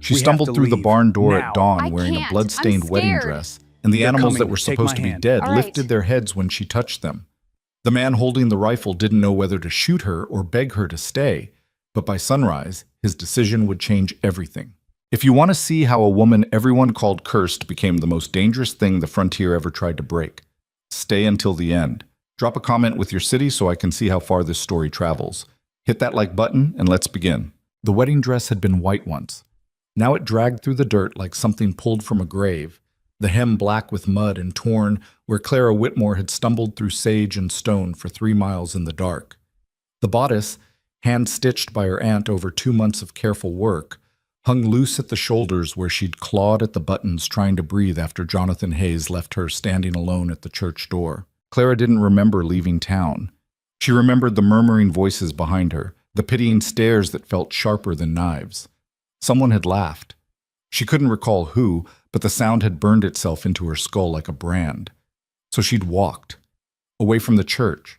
She We have stumbled to through the leave. barn door Now. at dawn I wearing a can't. blood-stained I'm wedding scared. dress, and the They're animals coming. that were Take supposed my to be hand. dead All right. lifted their heads when she touched them. The man holding the rifle didn't know whether to shoot her or beg her to stay, but by sunrise, his decision would change everything. If you want to see how a woman everyone called cursed became the most dangerous thing the frontier ever tried to break, stay until the end. Drop a comment with your city so I can see how far this story travels. Hit that like button and let's begin. The wedding dress had been white once. Now it dragged through the dirt like something pulled from a grave, the hem black with mud and torn where Clara Whitmore had stumbled through sage and stone for 3 miles in the dark. The bodice, hand-stitched by her aunt over 2 months of careful work, hung loose at the shoulders where she'd clawed at the buttons trying to breathe after Jonathan Hayes left her standing alone at the church door. Clara didn't remember leaving town. She remembered the murmuring voices behind her, the pitying stares that felt sharper than knives. Someone had laughed. She couldn't recall who, but the sound had burned itself into her skull like a brand. So she'd walked, away from the church,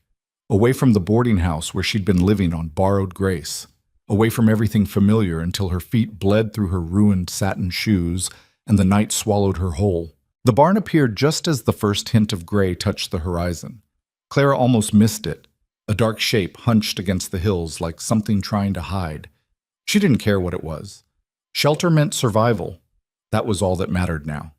away from the boarding house where she'd been living on borrowed grace, away from everything familiar until her feet bled through her ruined satin shoes and the night swallowed her whole. The barn appeared just as the first hint of gray touched the horizon. Clara almost missed it, a dark shape hunched against the hills like something trying to hide. She didn't care what it was. Shelter meant survival. That was all that mattered now.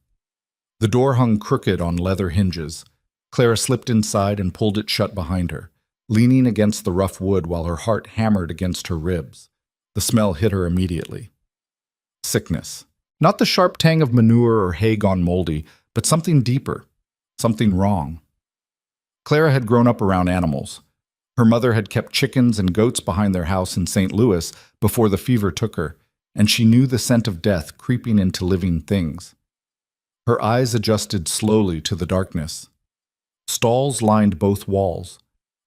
The door hung crooked on leather hinges. Clara slipped inside and pulled it shut behind her, leaning against the rough wood while her heart hammered against her ribs. The smell hit her immediately. Sickness. Not the sharp tang of manure or hay gone moldy, but something deeper, something wrong. Clara had grown up around animals. Her mother had kept chickens and goats behind their house in St. Louis before the fever took her, and she knew the scent of death creeping into living things. Her eyes adjusted slowly to the darkness. Stalls lined both walls.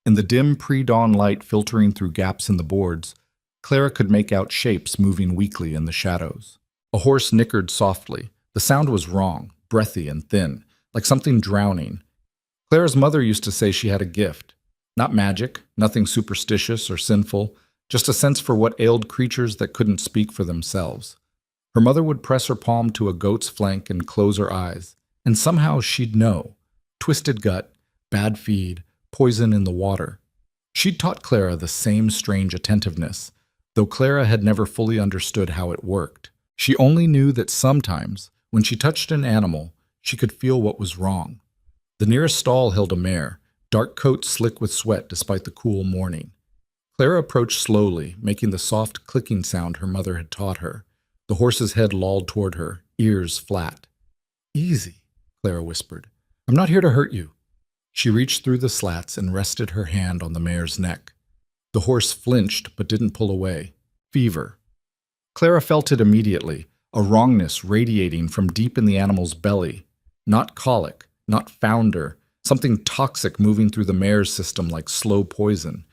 In the dim pre-dawn light filtering through gaps in the boards, Clara could make out shapes moving weakly in the shadows. A horse nickered softly. The sound was wrong, breathy and thin, like something drowning. Clara's mother used to say she had a gift. Not magic, nothing superstitious or sinful, just a sense for what ailed creatures that couldn't speak for themselves. Her mother would press her palm to a goat's flank and close her eyes, and somehow she'd know. Twisted gut, bad feed, poison in the water. She'd taught Clara the same strange attentiveness, though Clara had never fully understood how it worked. She only knew that sometimes, when she touched an animal, she could feel what was wrong. The nearest stall held a mare, dark coat slick with sweat despite the cool morning. Clara approached slowly, making the soft clicking sound her mother had taught her. The horse's head lolled toward her, ears flat. "Easy," Clara whispered. "I'm not here to hurt you." She reached through the slats and rested her hand on the mare's neck. The horse flinched but didn't pull away. Fever. Clara felt it immediately, a wrongness radiating from deep in the animal's belly. Not colic, not founder, something toxic moving through the mare's system like slow poison.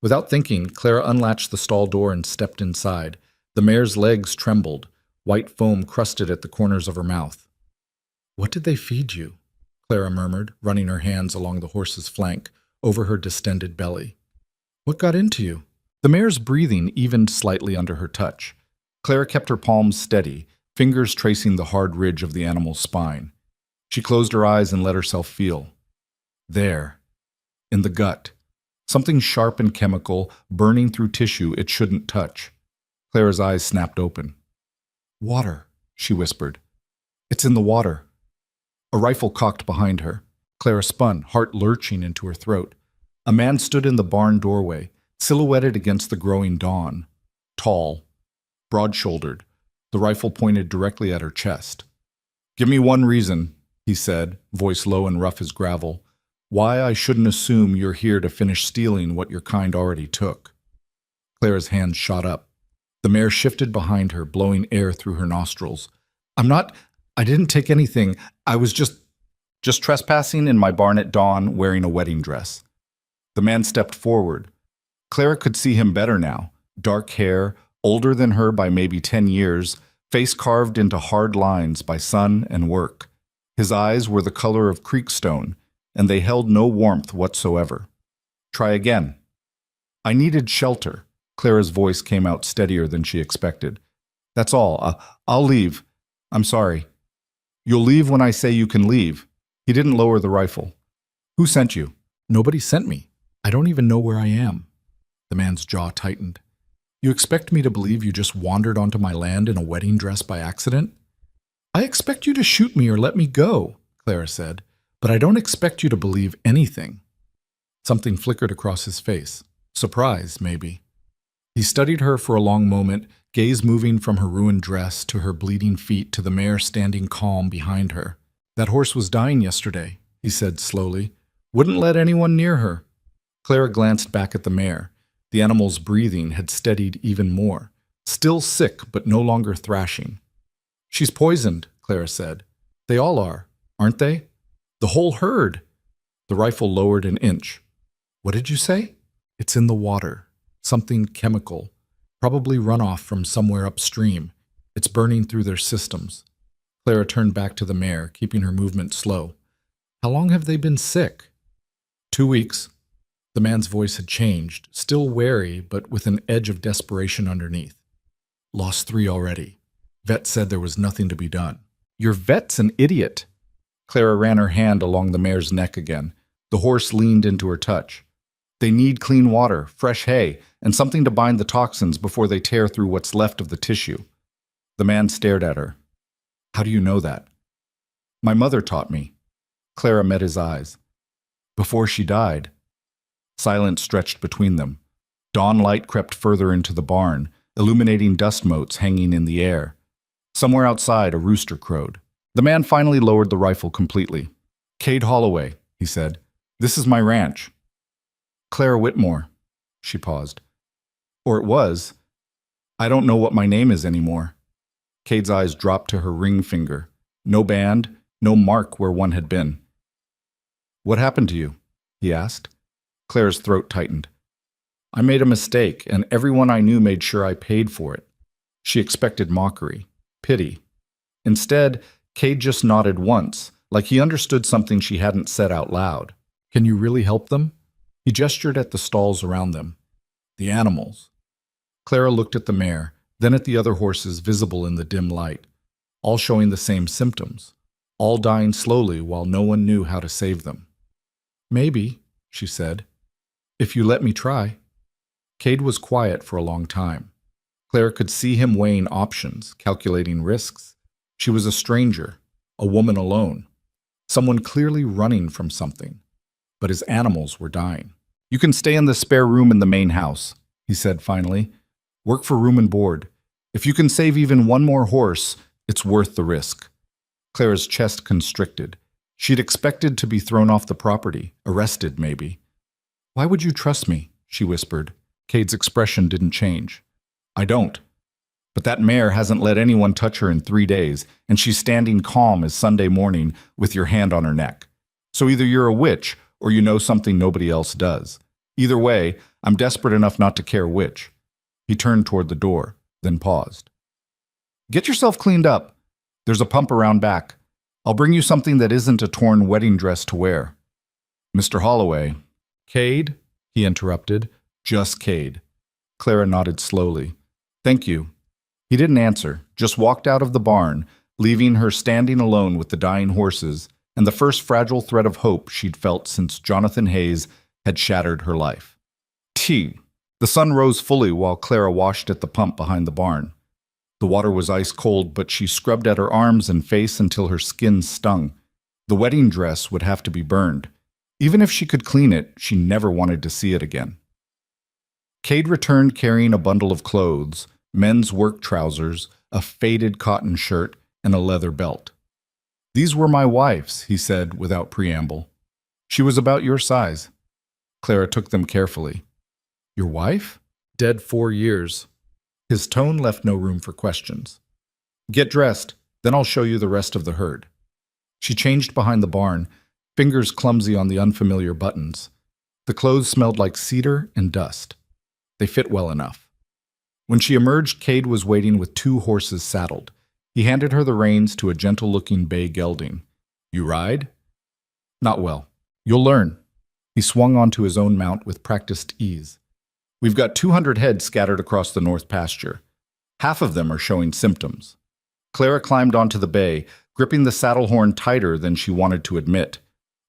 Without thinking, Clara unlatched the stall door and stepped inside. The mare's legs trembled. White foam crusted at the corners of her mouth. "What did they feed you?" Clara murmured, running her hands along the horse's flank, over her distended belly. "What got into you?" The mare's breathing evened slightly under her touch. Clara kept her palms steady, fingers tracing the hard ridge of the animal's spine. She closed her eyes and let herself feel. There, in the gut, something sharp and chemical, burning through tissue it shouldn't touch. Clara's eyes snapped open. "Water," she whispered. "It's in the water." A rifle cocked behind her. Clara spun, heart lurching into her throat. A man stood in the barn doorway, silhouetted against the growing dawn. Tall, broad-shouldered, the rifle pointed directly at her chest. "Give me one reason," he said, voice low and rough as gravel, "why I shouldn't assume you're here to finish stealing what your kind already took." Clara's hands shot up. The mare shifted behind her, blowing air through her nostrils. I didn't take anything. I was just trespassing in my barn at dawn wearing a wedding dress." The man stepped forward. Clara could see him better now. Dark hair, older than her by maybe 10 years, face carved into hard lines by sun and work. His eyes were the color of creekstone, and they held no warmth whatsoever. "Try again." "I needed shelter." Clara's voice came out steadier than she expected. That's all. I'll leave. I'm sorry. You'll leave when I say you can leave. He didn't lower the rifle. Who sent you? Nobody sent me. I don't even know where I am. The man's jaw tightened. You expect me to believe you just wandered onto my land in a wedding dress by accident? I expect you to shoot me or let me go, Clara said, but I don't expect you to believe anything. Something flickered across his face. Surprise, maybe. He studied her for a long moment, gaze moving from her ruined dress to her bleeding feet to the mare standing calm behind her. That horse was dying yesterday, he said slowly. Wouldn't let anyone near her. Clara glanced back at the mare. The animal's breathing had steadied even more. Still sick, but no longer thrashing. She's poisoned, Clara said. They all are, aren't they? The whole herd. The rifle lowered an inch. What did you say? It's in the water. Something chemical. Probably runoff from somewhere upstream. It's burning through their systems. Clara turned back to the mare, keeping her movement slow. How long have they been sick? 2 weeks. The man's voice had changed, still wary, but with an edge of desperation underneath. Lost 3 already. Vet said there was nothing to be done. Your vet's an idiot. Clara ran her hand along the mare's neck again. The horse leaned into her touch. They need clean water, fresh hay, and something to bind the toxins before they tear through what's left of the tissue. The man stared at her. How do you know that? My mother taught me. Clara met his eyes. Before she died. Silence stretched between them. Dawn light crept further into the barn, illuminating dust motes hanging in the air. Somewhere outside, a rooster crowed. The man finally lowered the rifle completely. Cade Holloway, he said. This is my ranch. Clara Whitmore. She paused. Or it was. I don't know what my name is anymore. Cade's eyes dropped to her ring finger. No band, no mark where one had been. What happened to you? He asked. Clara's throat tightened. I made a mistake, and everyone I knew made sure I paid for it. She expected mockery, pity. Instead, Cade just nodded once, like he understood something she hadn't said out loud. Can you really help them? He gestured at the stalls around them. The animals. Clara looked at the mare, then at the other horses visible in the dim light, all showing the same symptoms, all dying slowly while no one knew how to save them. Maybe, she said, if you let me try. Cade was quiet for a long time. Clara could see him weighing options, calculating risks. She was a stranger, a woman alone, someone clearly running from something. But his animals were dying. You can stay in the spare room in the main house, he said finally. Work for room and board. If you can save even one more horse, it's worth the risk. Clara's chest constricted. She'd expected to be thrown off the property, arrested maybe. Why would you trust me? She whispered. Cade's expression didn't change. I don't. But that mare hasn't let anyone touch her in 3 days, and she's standing calm as Sunday morning with your hand on her neck. So either you're a witch, or you know something nobody else does. Either way, I'm desperate enough not to care which. He turned toward the door, then paused. Get yourself cleaned up. There's a pump around back. I'll bring you something that isn't a torn wedding dress to wear. Mr. Holloway. Cade? He interrupted. Just Cade. Clara nodded slowly. Thank you. He didn't answer, just walked out of the barn, leaving her standing alone with the dying horses and the first fragile thread of hope she'd felt since Jonathan Hayes had shattered her life. The sun rose fully while Clara washed at the pump behind the barn. The water was ice cold, but she scrubbed at her arms and face until her skin stung. The wedding dress would have to be burned. Even if she could clean it, she never wanted to see it again. Cade returned carrying a bundle of clothes, men's work trousers, a faded cotton shirt, and a leather belt. These were my wife's, he said without preamble. She was about your size. Clara took them carefully. Your wife? Dead 4 years. His tone left no room for questions. Get dressed, then I'll show you the rest of the herd. She changed behind the barn, fingers clumsy on the unfamiliar buttons. The clothes smelled like cedar and dust. They fit well enough. When she emerged, Cade was waiting with 2 horses saddled. He handed her the reins to a gentle-looking bay gelding. You ride? Not well. You'll learn. He swung onto his own mount with practiced ease. We've got 200 head scattered across the north pasture. Half of them are showing symptoms. Clara climbed onto the bay, gripping the saddle horn tighter than she wanted to admit.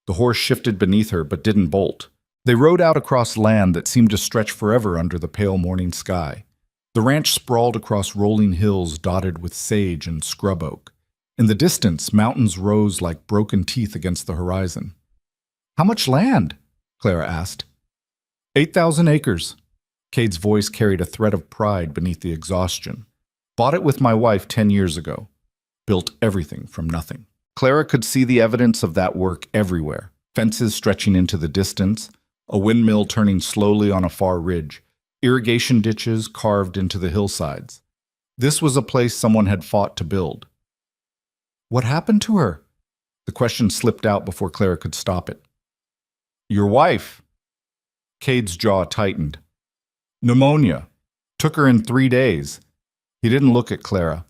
The horse shifted beneath her but didn't bolt. They rode out across land that seemed to stretch forever under the pale morning sky. The ranch sprawled across rolling hills dotted with sage and scrub oak. In the distance, mountains rose like broken teeth against the horizon. "How much land?" Clara asked. 8,000 acres. Cade's voice carried a thread of pride beneath the exhaustion. "Bought it with my wife 10 years ago. Built everything from nothing." Clara could see the evidence of that work everywhere. Fences stretching into the distance, a windmill turning slowly on a far ridge, irrigation ditches carved into the hillsides. This was a place someone had fought to build. "What happened to her?" The question slipped out before Clara could stop it. "Your wife." Cade's jaw tightened. "Pneumonia. Took her in 3 days." He didn't look at Clara.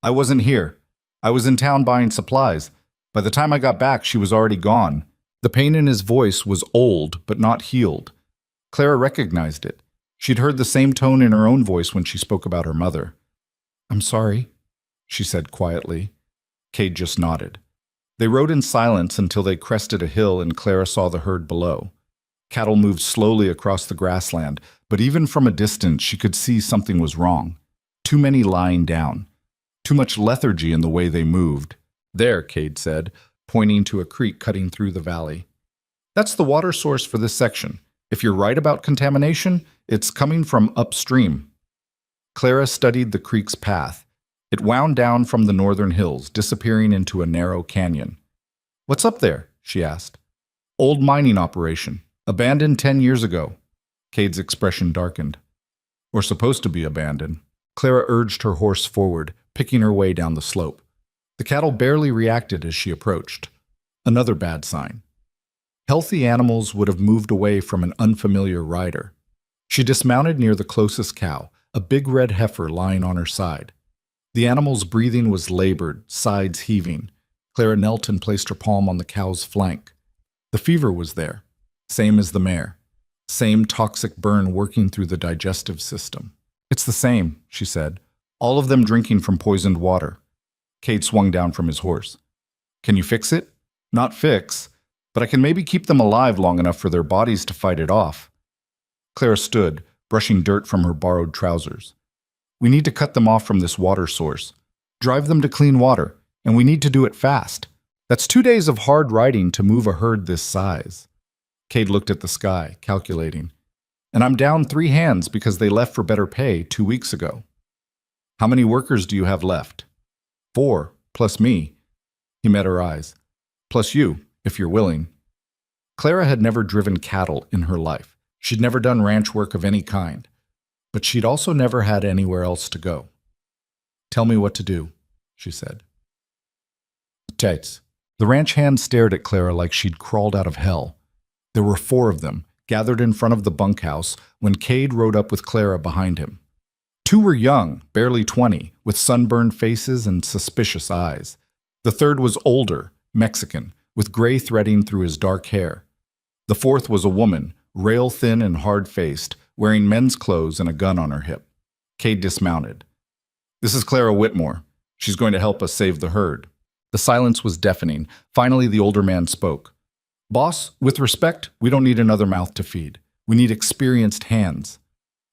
"I wasn't here. I was in town buying supplies. By the time I got back, she was already gone." The pain in his voice was old, but not healed. Clara recognized it. She'd heard the same tone in her own voice when she spoke about her mother. "I'm sorry," she said quietly. Cade just nodded. They rode in silence until they crested a hill and Clara saw the herd below. Cattle moved slowly across the grassland, but even from a distance she could see something was wrong. Too many lying down. Too much lethargy in the way they moved. "There," Cade said, pointing to a creek cutting through the valley. "That's the water source for this section. If you're right about contamination, it's coming from upstream." Clara studied the creek's path. It wound down from the northern hills, disappearing into a narrow canyon. "What's up there?" she asked. "Old mining operation. Abandoned 10 years ago." Cade's expression darkened. "Or supposed to be abandoned." Clara urged her horse forward, picking her way down the slope. The cattle barely reacted as she approached. Another bad sign. Healthy animals would have moved away from an unfamiliar rider. She dismounted near the closest cow, a big red heifer lying on her side. The animal's breathing was labored, sides heaving. Clara knelt and placed her palm on the cow's flank. The fever was there, same as the mare. Same toxic burn working through the digestive system. "It's the same," she said. "All of them drinking from poisoned water." Cade swung down from his horse. "Can you fix it?" "Not fix, but I can maybe keep them alive long enough for their bodies to fight it off." Clara stood, brushing dirt from her borrowed trousers. "We need to cut them off from this water source. Drive them to clean water, and we need to do it fast. That's 2 days of hard riding to move a herd this size." Cade looked at the sky, calculating. "And I'm down 3 hands because they left for better pay 2 weeks ago." "How many workers do you have left?" 4, plus me." He met her eyes. "Plus you, if you're willing." Clara had never driven cattle in her life. She'd never done ranch work of any kind. But she'd also never had anywhere else to go. "Tell me what to do," she said. "Tights." The ranch hand stared at Clara like she'd crawled out of hell. There were 4 of them, gathered in front of the bunkhouse when Cade rode up with Clara behind him. 2 were young, barely 20, with sunburned faces and suspicious eyes. The third was older, Mexican, with gray threading through his dark hair. The 4th was a woman, rail-thin and hard-faced, wearing men's clothes and a gun on her hip. Cade dismounted. "This is Clara Whitmore. She's going to help us save the herd." The silence was deafening. Finally, the older man spoke. "Boss, with respect, we don't need another mouth to feed. We need experienced hands."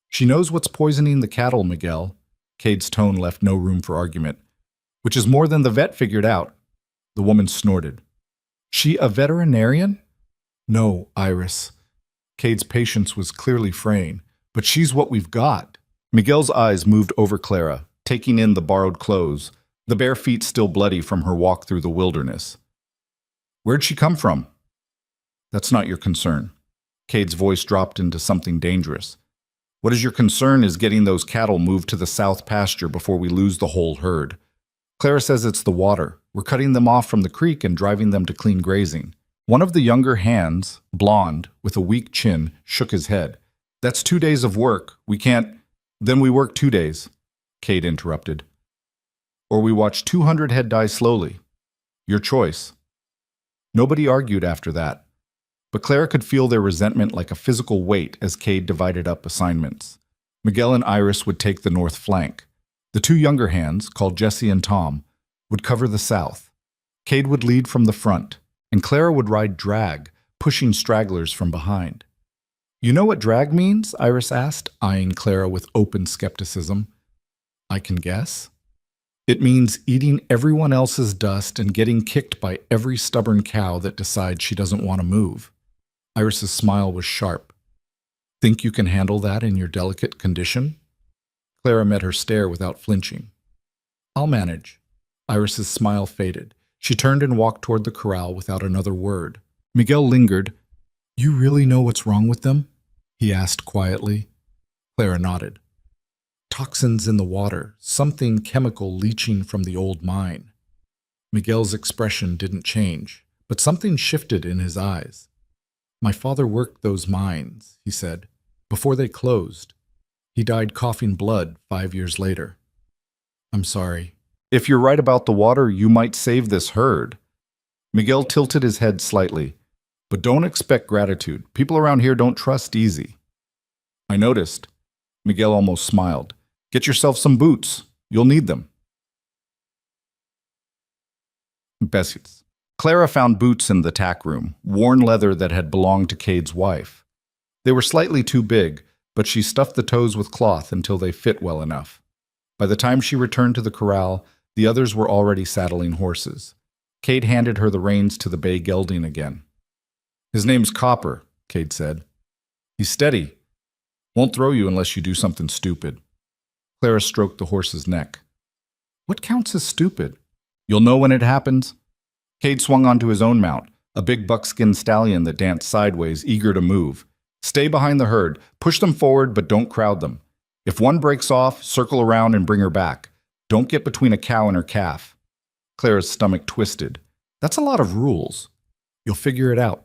"She knows what's poisoning the cattle, Miguel." Cade's tone left no room for argument. "Which is more than the vet figured out." The woman snorted. "She a veterinarian?" "No, Iris." Cade's patience was clearly fraying. "But she's what we've got." Miguel's eyes moved over Clara, taking in the borrowed clothes, the bare feet still bloody from her walk through the wilderness. "Where'd she come from?" "That's not your concern." Cade's voice dropped into something dangerous. "What is your concern is getting those cattle moved to the south pasture before we lose the whole herd. Clara says it's the water. We're cutting them off from the creek and driving them to clean grazing." One of the younger hands, blonde, with a weak chin, shook his head. "That's 2 days of work. We can't—" "Then we work 2 days," Cade interrupted. "Or we watch 200 head die slowly. Your choice." Nobody argued after that. But Clara could feel their resentment like a physical weight as Cade divided up assignments. Miguel and Iris would take the north flank. The two younger hands, called Jesse and Tom, would cover the south. Cade would lead from the front, and Clara would ride drag, pushing stragglers from behind. "You know what drag means?" Iris asked, eyeing Clara with open skepticism. "I can guess." "It means eating everyone else's dust and getting kicked by every stubborn cow that decides she doesn't want to move." Iris's smile was sharp. "Think you can handle that in your delicate condition?" Clara met her stare without flinching. "I'll manage." Iris's smile faded. She turned and walked toward the corral without another word. Miguel lingered. "You really know what's wrong with them?" he asked quietly. Clara nodded. "Toxins in the water, something chemical leaching from the old mine." Miguel's expression didn't change, but something shifted in his eyes. "My father worked those mines," he said, "before they closed. He died coughing blood 5 years later." "I'm sorry." "If you're right about the water, you might save this herd." Miguel tilted his head slightly. "But don't expect gratitude. People around here don't trust easy." "I noticed." Miguel almost smiled. "Get yourself some boots. You'll need them." Besides. Clara found boots in the tack room, worn leather that had belonged to Cade's wife. They were slightly too big, but she stuffed the toes with cloth until they fit well enough. By the time she returned to the corral, the others were already saddling horses. Cade handed her the reins to the bay gelding again. "His name's Copper," Cade said. "He's steady. Won't throw you unless you do something stupid." Clara stroked the horse's neck. "What counts as stupid?" "You'll know when it happens." Cade swung onto his own mount, a big buckskin stallion that danced sideways, eager to move. "Stay behind the herd. Push them forward, but don't crowd them. If one breaks off, circle around and bring her back. Don't get between a cow and her calf." Clara's stomach twisted. "That's a lot of rules." "You'll figure it out."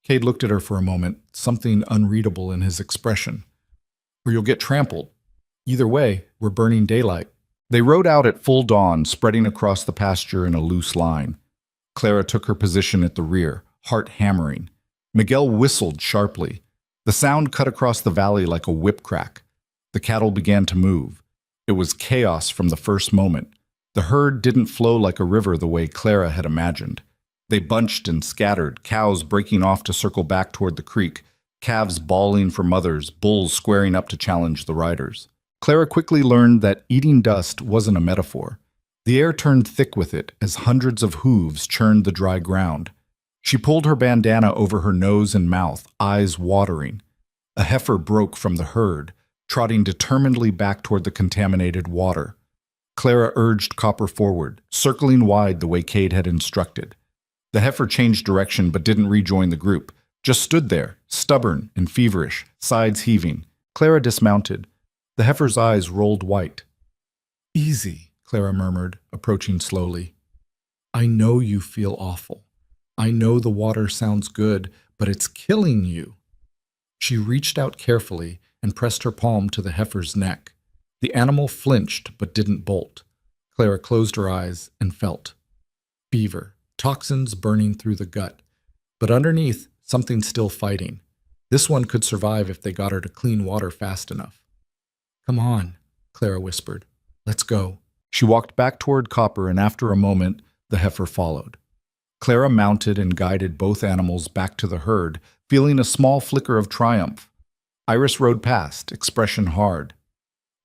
Cade looked at her for a moment, something unreadable in his expression. "Or you'll get trampled. Either way, we're burning daylight." They rode out at full dawn, spreading across the pasture in a loose line. Clara took her position at the rear, heart hammering. Miguel whistled sharply. The sound cut across the valley like a whip crack. The cattle began to move. It was chaos from the first moment. The herd didn't flow like a river the way Clara had imagined. They bunched and scattered, cows breaking off to circle back toward the creek, calves bawling for mothers, bulls squaring up to challenge the riders. Clara quickly learned that eating dust wasn't a metaphor. The air turned thick with it as hundreds of hooves churned the dry ground. She pulled her bandana over her nose and mouth, eyes watering. A heifer broke from the herd, trotting determinedly back toward the contaminated water. Clara urged Copper forward, circling wide the way Cade had instructed. The heifer changed direction but didn't rejoin the group, just stood there, stubborn and feverish, sides heaving. Clara dismounted. The heifer's eyes rolled white. "Easy," Clara murmured, approaching slowly. "I know you feel awful. I know the water sounds good, but it's killing you." She reached out carefully and pressed her palm to the heifer's neck. The animal flinched but didn't bolt. Clara closed her eyes and felt. Fever, toxins burning through the gut. But underneath, something still fighting. This one could survive if they got her to clean water fast enough. "Come on," Clara whispered. "Let's go." She walked back toward Copper, and after a moment, the heifer followed. Clara mounted and guided both animals back to the herd, feeling a small flicker of triumph. Iris rode past, expression hard.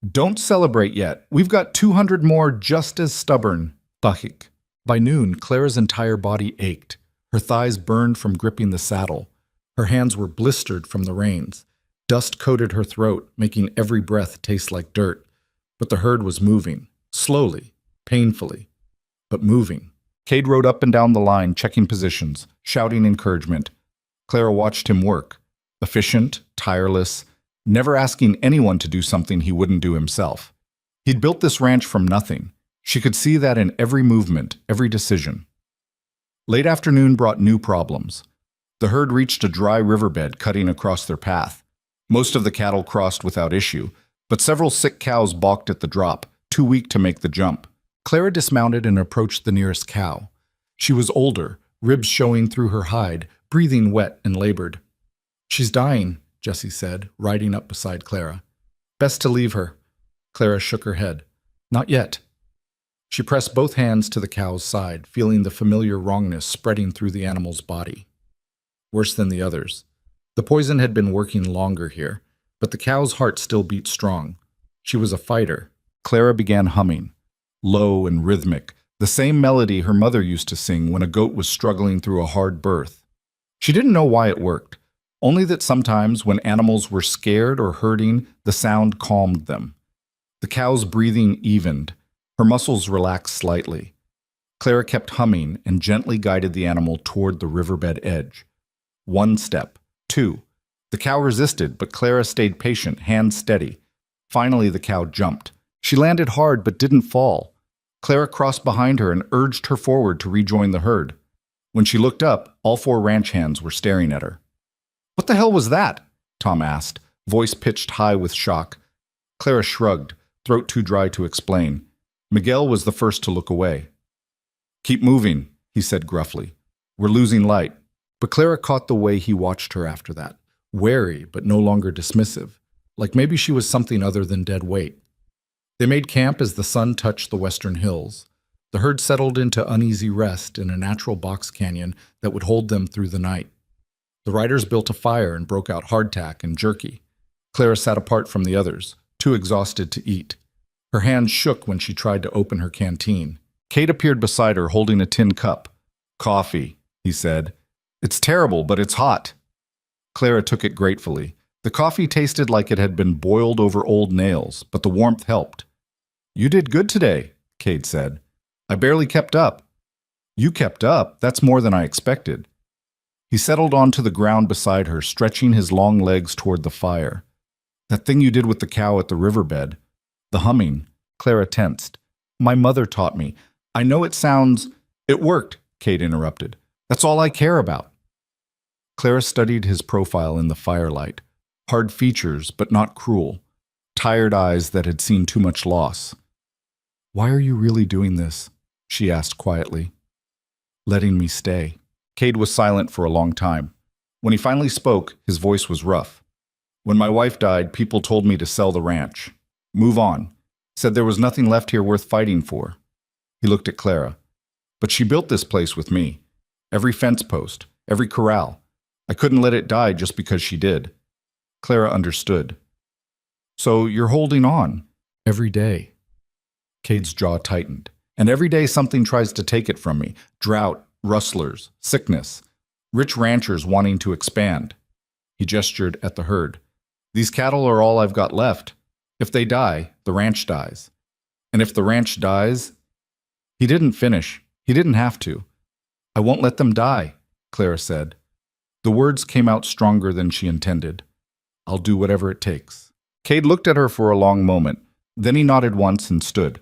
"Don't celebrate yet. We've got 200 more just as stubborn." Thahik. By noon, Clara's entire body ached. Her thighs burned from gripping the saddle. Her hands were blistered from the reins. Dust coated her throat, making every breath taste like dirt. But the herd was moving, slowly, painfully, but moving. Cade rode up and down the line, checking positions, shouting encouragement. Clara watched him work. Efficient, tireless, never asking anyone to do something he wouldn't do himself. He'd built this ranch from nothing. She could see that in every movement, every decision. Late afternoon brought new problems. The herd reached a dry riverbed cutting across their path. Most of the cattle crossed without issue, but several sick cows balked at the drop, too weak to make the jump. Clara dismounted and approached the nearest cow. She was older, ribs showing through her hide, breathing wet and labored. "She's dying," Jessie said, riding up beside Clara. "Best to leave her." Clara shook her head. Not yet. She pressed both hands to the cow's side, feeling the familiar wrongness spreading through the animal's body. Worse than the others. The poison had been working longer here, but the cow's heart still beat strong. She was a fighter. Clara began humming, low and rhythmic, the same melody her mother used to sing when a goat was struggling through a hard birth. She didn't know why it worked, only that sometimes when animals were scared or hurting, the sound calmed them. The cow's breathing evened. Her muscles relaxed slightly. Clara kept humming and gently guided the animal toward the riverbed edge. 1 step, 2. The cow resisted, but Clara stayed patient, hands steady. Finally, the cow jumped. She landed hard but didn't fall. Clara crossed behind her and urged her forward to rejoin the herd. When she looked up, all 4 ranch hands were staring at her. "What the hell was that?" Tom asked, voice pitched high with shock. Clara shrugged, throat too dry to explain. Miguel was the first to look away. "Keep moving," he said gruffly. "We're losing light." But Clara caught the way he watched her after that, wary but no longer dismissive, like maybe she was something other than dead weight. They made camp as the sun touched the western hills. The herd settled into uneasy rest in a natural box canyon that would hold them through the night. The riders built a fire and broke out hardtack and jerky. Clara sat apart from the others, too exhausted to eat. Her hands shook when she tried to open her canteen. Kate appeared beside her holding a tin cup. "Coffee," he said. "It's terrible, but it's hot." Clara took it gratefully. The coffee tasted like it had been boiled over old nails, but the warmth helped. "You did good today," Kate said. "I barely kept up." "You kept up? That's more than I expected." He settled onto the ground beside her, stretching his long legs toward the fire. "That thing you did with the cow at the riverbed. The humming." Clara tensed. "My mother taught me. I know it sounds—" "It worked," Kate interrupted. "That's all I care about." Clara studied his profile in the firelight. Hard features, but not cruel. Tired eyes that had seen too much loss. "Why are you really doing this?" she asked quietly. "Letting me stay." Cade was silent for a long time. When he finally spoke, his voice was rough. "When my wife died, people told me to sell the ranch. Move on. Said there was nothing left here worth fighting for." He looked at Clara. "But she built this place with me. Every fence post, every corral. I couldn't let it die just because she did." Clara understood. "So you're holding on?" "Every day." Cade's jaw tightened. "And every day something tries to take it from me. Drought, rustlers, sickness, rich ranchers wanting to expand." He gestured at the herd. "These cattle are all I've got left. If they die, the ranch dies. And if the ranch dies—" He didn't finish. He didn't have to. "I won't let them die," Clara said. The words came out stronger than she intended. "I'll do whatever it takes." Cade looked at her for a long moment. Then he nodded once and stood.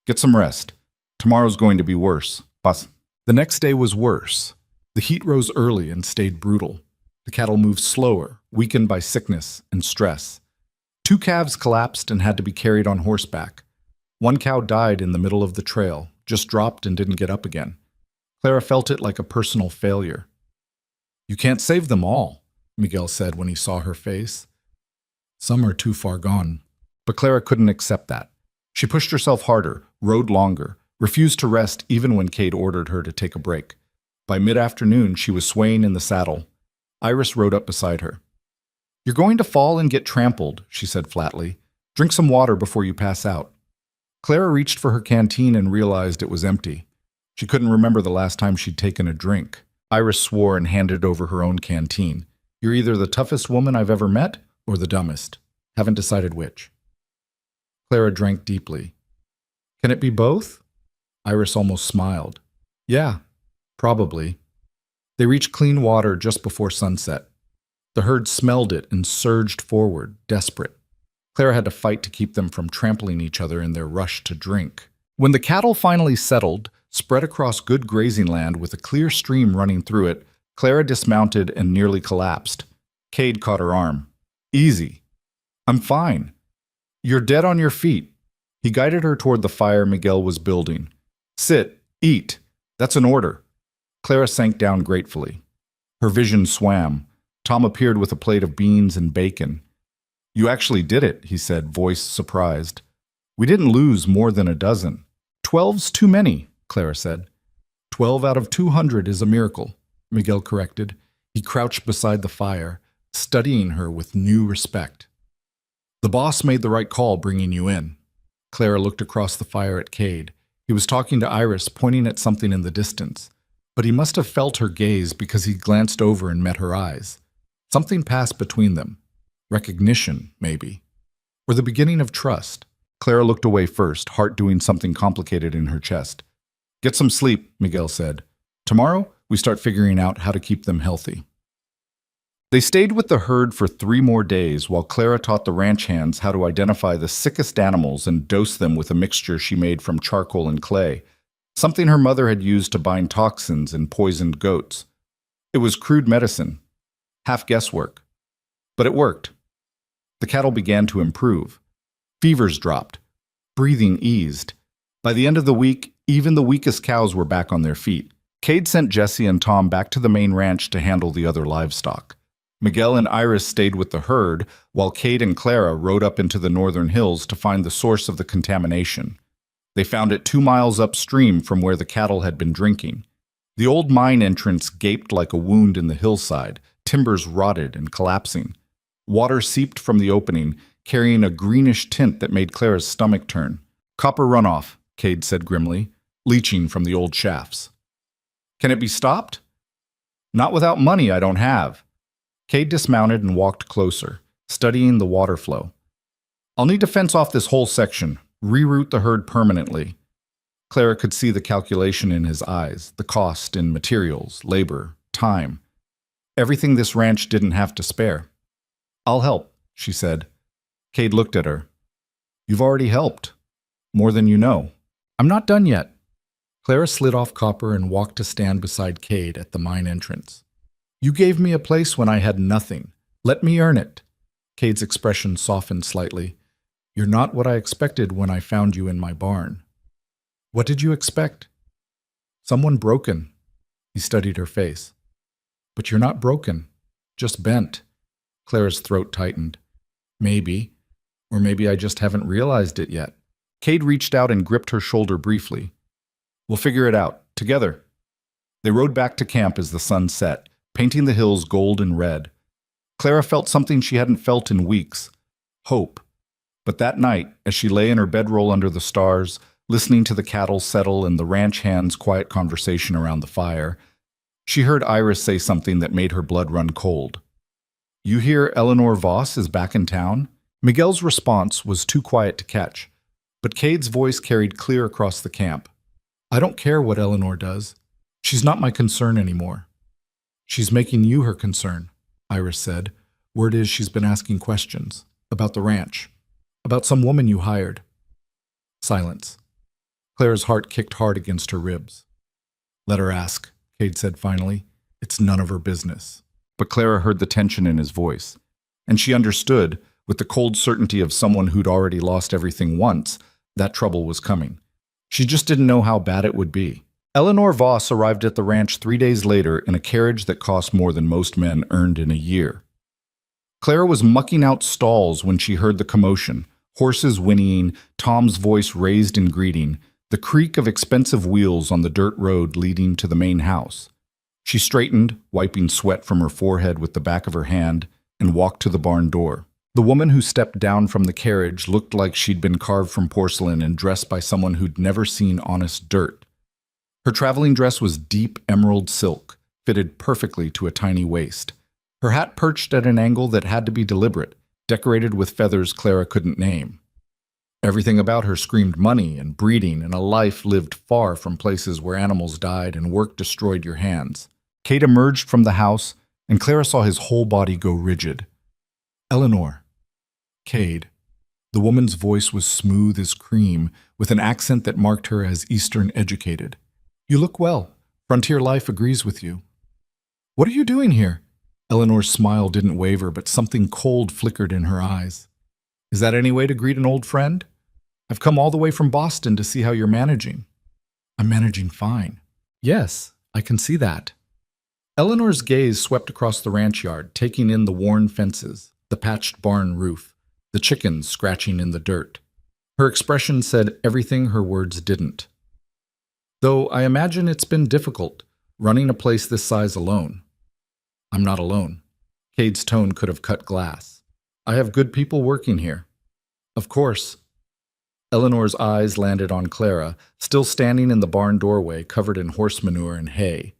"Get some rest. Tomorrow's going to be worse." The next day was worse. The heat rose early and stayed brutal. The cattle moved slower, weakened by sickness and stress. 2 calves collapsed and had to be carried on horseback. 1 cow died in the middle of the trail, just dropped and didn't get up again. Clara felt it like a personal failure. "You can't save them all," Miguel said when he saw her face. "Some are too far gone." But Clara couldn't accept that. She pushed herself harder, rode longer, refused to rest even when Kate ordered her to take a break. By mid-afternoon, she was swaying in the saddle. Iris rode up beside her. "You're going to fall and get trampled," she said flatly. "Drink some water before you pass out." Clara reached for her canteen and realized it was empty. She couldn't remember the last time she'd taken a drink. Iris swore and handed over her own canteen. "You're either the toughest woman I've ever met or the dumbest. Haven't decided which." Clara drank deeply. "Can it be both?" Iris almost smiled. "Yeah, probably." They reached clean water just before sunset. The herd smelled it and surged forward, desperate. Clara had to fight to keep them from trampling each other in their rush to drink. When the cattle finally settled, spread across good grazing land with a clear stream running through it, Clara dismounted and nearly collapsed. Cade caught her arm. "Easy." "I'm fine." "You're dead on your feet." He guided her toward the fire Miguel was building. "Sit, eat. That's an order." Clara sank down gratefully. Her vision swam. Tom appeared with a plate of beans and bacon. "You actually did it," he said, voice surprised. We didn't lose more than a dozen. 12's too many, Clara said. 12 out of 200 is a miracle, Miguel corrected. He crouched beside the fire, studying her with new respect. The boss made the right call bringing you in. Clara looked across the fire at Cade. He was talking to Iris, pointing at something in the distance. But he must have felt her gaze because he glanced over and met her eyes. Something passed between them. Recognition, maybe. Or the beginning of trust. Clara looked away first, heart doing something complicated in her chest. Get some sleep, Miguel said. Tomorrow, we start figuring out how to keep them healthy. They stayed with the herd for 3 more days while Clara taught the ranch hands how to identify the sickest animals and dose them with a mixture she made from charcoal and clay, something her mother had used to bind toxins in poisoned goats. It was crude medicine, half guesswork. But it worked. The cattle began to improve. Fevers dropped. Breathing eased. By the end of the week, even the weakest cows were back on their feet. Cade sent Jesse and Tom back to the main ranch to handle the other livestock. Miguel and Iris stayed with the herd, while Cade and Clara rode up into the northern hills to find the source of the contamination. They found it 2 miles upstream from where the cattle had been drinking. The old mine entrance gaped like a wound in the hillside, timbers rotted and collapsing. Water seeped from the opening, carrying a greenish tint that made Clara's stomach turn. Copper runoff, Cade said grimly, leaching from the old shafts. Can it be stopped? Not without money I don't have. Cade dismounted and walked closer, studying the water flow. I'll need to fence off this whole section, reroute the herd permanently. Clara could see the calculation in his eyes, the cost in materials, labor, time. Everything this ranch didn't have to spare. I'll help, she said. Cade looked at her. You've already helped. More than you know. I'm not done yet. Clara slid off Copper and walked to stand beside Cade at the mine entrance. You gave me a place when I had nothing. Let me earn it. Cade's expression softened slightly. You're not what I expected when I found you in my barn. What did you expect? Someone broken. He studied her face. But you're not broken, just bent. Clara's throat tightened. Maybe. Or maybe I just haven't realized it yet. Cade reached out and gripped her shoulder briefly. We'll figure it out, together. They rode back to camp as the sun set, painting the hills gold and red. Clara felt something she hadn't felt in weeks. Hope. But that night, as she lay in her bedroll under the stars, listening to the cattle settle and the ranch hands' quiet conversation around the fire, she heard Iris say something that made her blood run cold. You hear Eleanor Voss is back in town? Miguel's response was too quiet to catch, but Cade's voice carried clear across the camp. I don't care what Eleanor does. She's not my concern anymore. She's making you her concern, Iris said. Word is she's been asking questions about the ranch, about some woman you hired. Silence. Clara's heart kicked hard against her ribs. Let her ask, Cade said finally. It's none of her business. But Clara heard the tension in his voice, and she understood, with the cold certainty of someone who'd already lost everything once, that trouble was coming. She just didn't know how bad it would be. Eleanor Voss arrived at the ranch 3 days later in a carriage that cost more than most men earned in a year. Clara was mucking out stalls when she heard the commotion, horses whinnying, Tom's voice raised in greeting, the creak of expensive wheels on the dirt road leading to the main house. She straightened, wiping sweat from her forehead with the back of her hand, and walked to the barn door. The woman who stepped down from the carriage looked like she'd been carved from porcelain and dressed by someone who'd never seen honest dirt. Her traveling dress was deep emerald silk, fitted perfectly to a tiny waist. Her hat perched at an angle that had to be deliberate, decorated with feathers Clara couldn't name. Everything about her screamed money and breeding and a life lived far from places where animals died and work destroyed your hands. Cade emerged from the house, and Clara saw his whole body go rigid. Eleanor. Cade. The woman's voice was smooth as cream, with an accent that marked her as Eastern educated. You look well. Frontier life agrees with you. What are you doing here? Eleanor's smile didn't waver, but something cold flickered in her eyes. Is that any way to greet an old friend? I've come all the way from Boston to see how you're managing. I'm managing fine. Yes, I can see that. Eleanor's gaze swept across the ranch yard, taking in the worn fences, the patched barn roof, the chickens scratching in the dirt. Her expression said everything her words didn't. Though I imagine it's been difficult, running a place this size alone. I'm not alone. Cade's tone could have cut glass. I have good people working here. Of course. Eleanor's eyes landed on Clara, still standing in the barn doorway covered in horse manure and hay.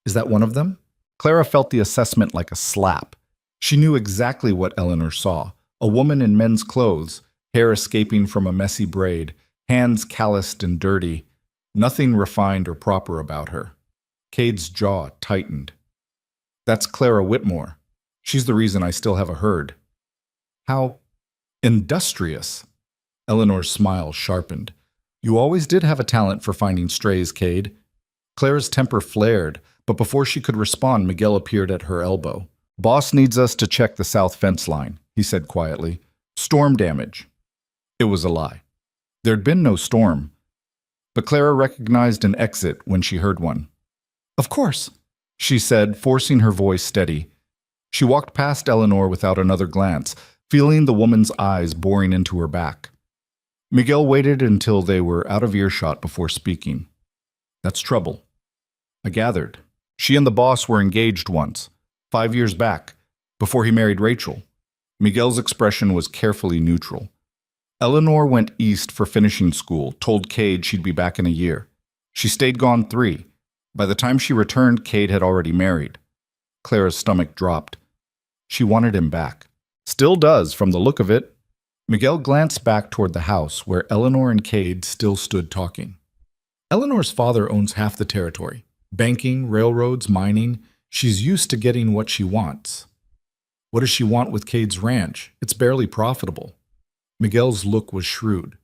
Is that one of them? Clara felt the assessment like a slap. She knew exactly what Eleanor saw. A woman in men's clothes, hair escaping from a messy braid, hands calloused and dirty. Nothing refined or proper about her. Cade's jaw tightened. That's Clara Whitmore. She's the reason I still have a herd. How industrious. Eleanor's smile sharpened. You always did have a talent for finding strays, Cade. Clara's temper flared, but before she could respond, Miguel appeared at her elbow. Boss needs us to check the south fence line, he said quietly. Storm damage. It was a lie. There'd been no storm, but Clara recognized an exit when she heard one. Of course, she said, forcing her voice steady. She walked past Eleanor without another glance, feeling the woman's eyes boring into her back. Miguel waited until they were out of earshot before speaking. That's trouble. I gathered. She and the boss were engaged once, 5 years back, before he married Rachel. Miguel's expression was carefully neutral. Eleanor went east for finishing school, told Cade she'd be back in a year. She stayed gone 3. By the time she returned, Cade had already married. Clara's stomach dropped. She wanted him back. Still does, from the look of it. Miguel glanced back toward the house, where Eleanor and Cade still stood talking. Eleanor's father owns half the territory. Banking, railroads, mining. She's used to getting what she wants. What does she want with Cade's ranch? It's barely profitable. Miguel's look was shrewd.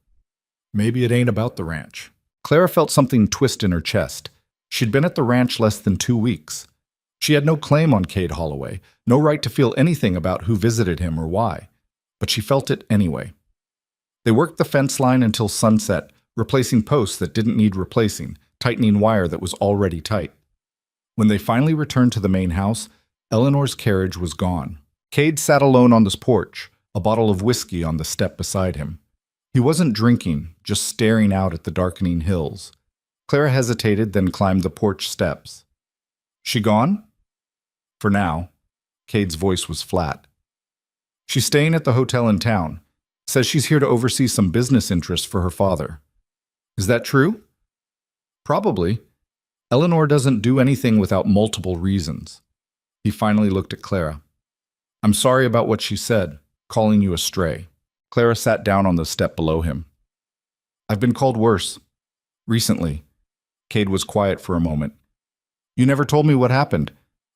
Maybe it ain't about the ranch. Clara felt something twist in her chest. She'd been at the ranch less than 2 weeks. She had no claim on Cade Holloway, no right to feel anything about who visited him or why. But she felt it anyway. They worked the fence line until sunset, replacing posts that didn't need replacing, tightening wire that was already tight. When they finally returned to the main house, Eleanor's carriage was gone. Cade sat alone on the porch, a bottle of whiskey on the step beside him. He wasn't drinking, just staring out at the darkening hills. Clara hesitated, then climbed the porch steps. She gone? For now. Cade's voice was flat. She's staying at the hotel in town. Says she's here to oversee some business interests for her father. Is that true? Probably. Eleanor doesn't do anything without multiple reasons. He finally looked at Clara. I'm sorry about what she said, calling you a stray. Clara sat down on the step below him. I've been called worse. Recently. Cade was quiet for a moment. You never told me what happened.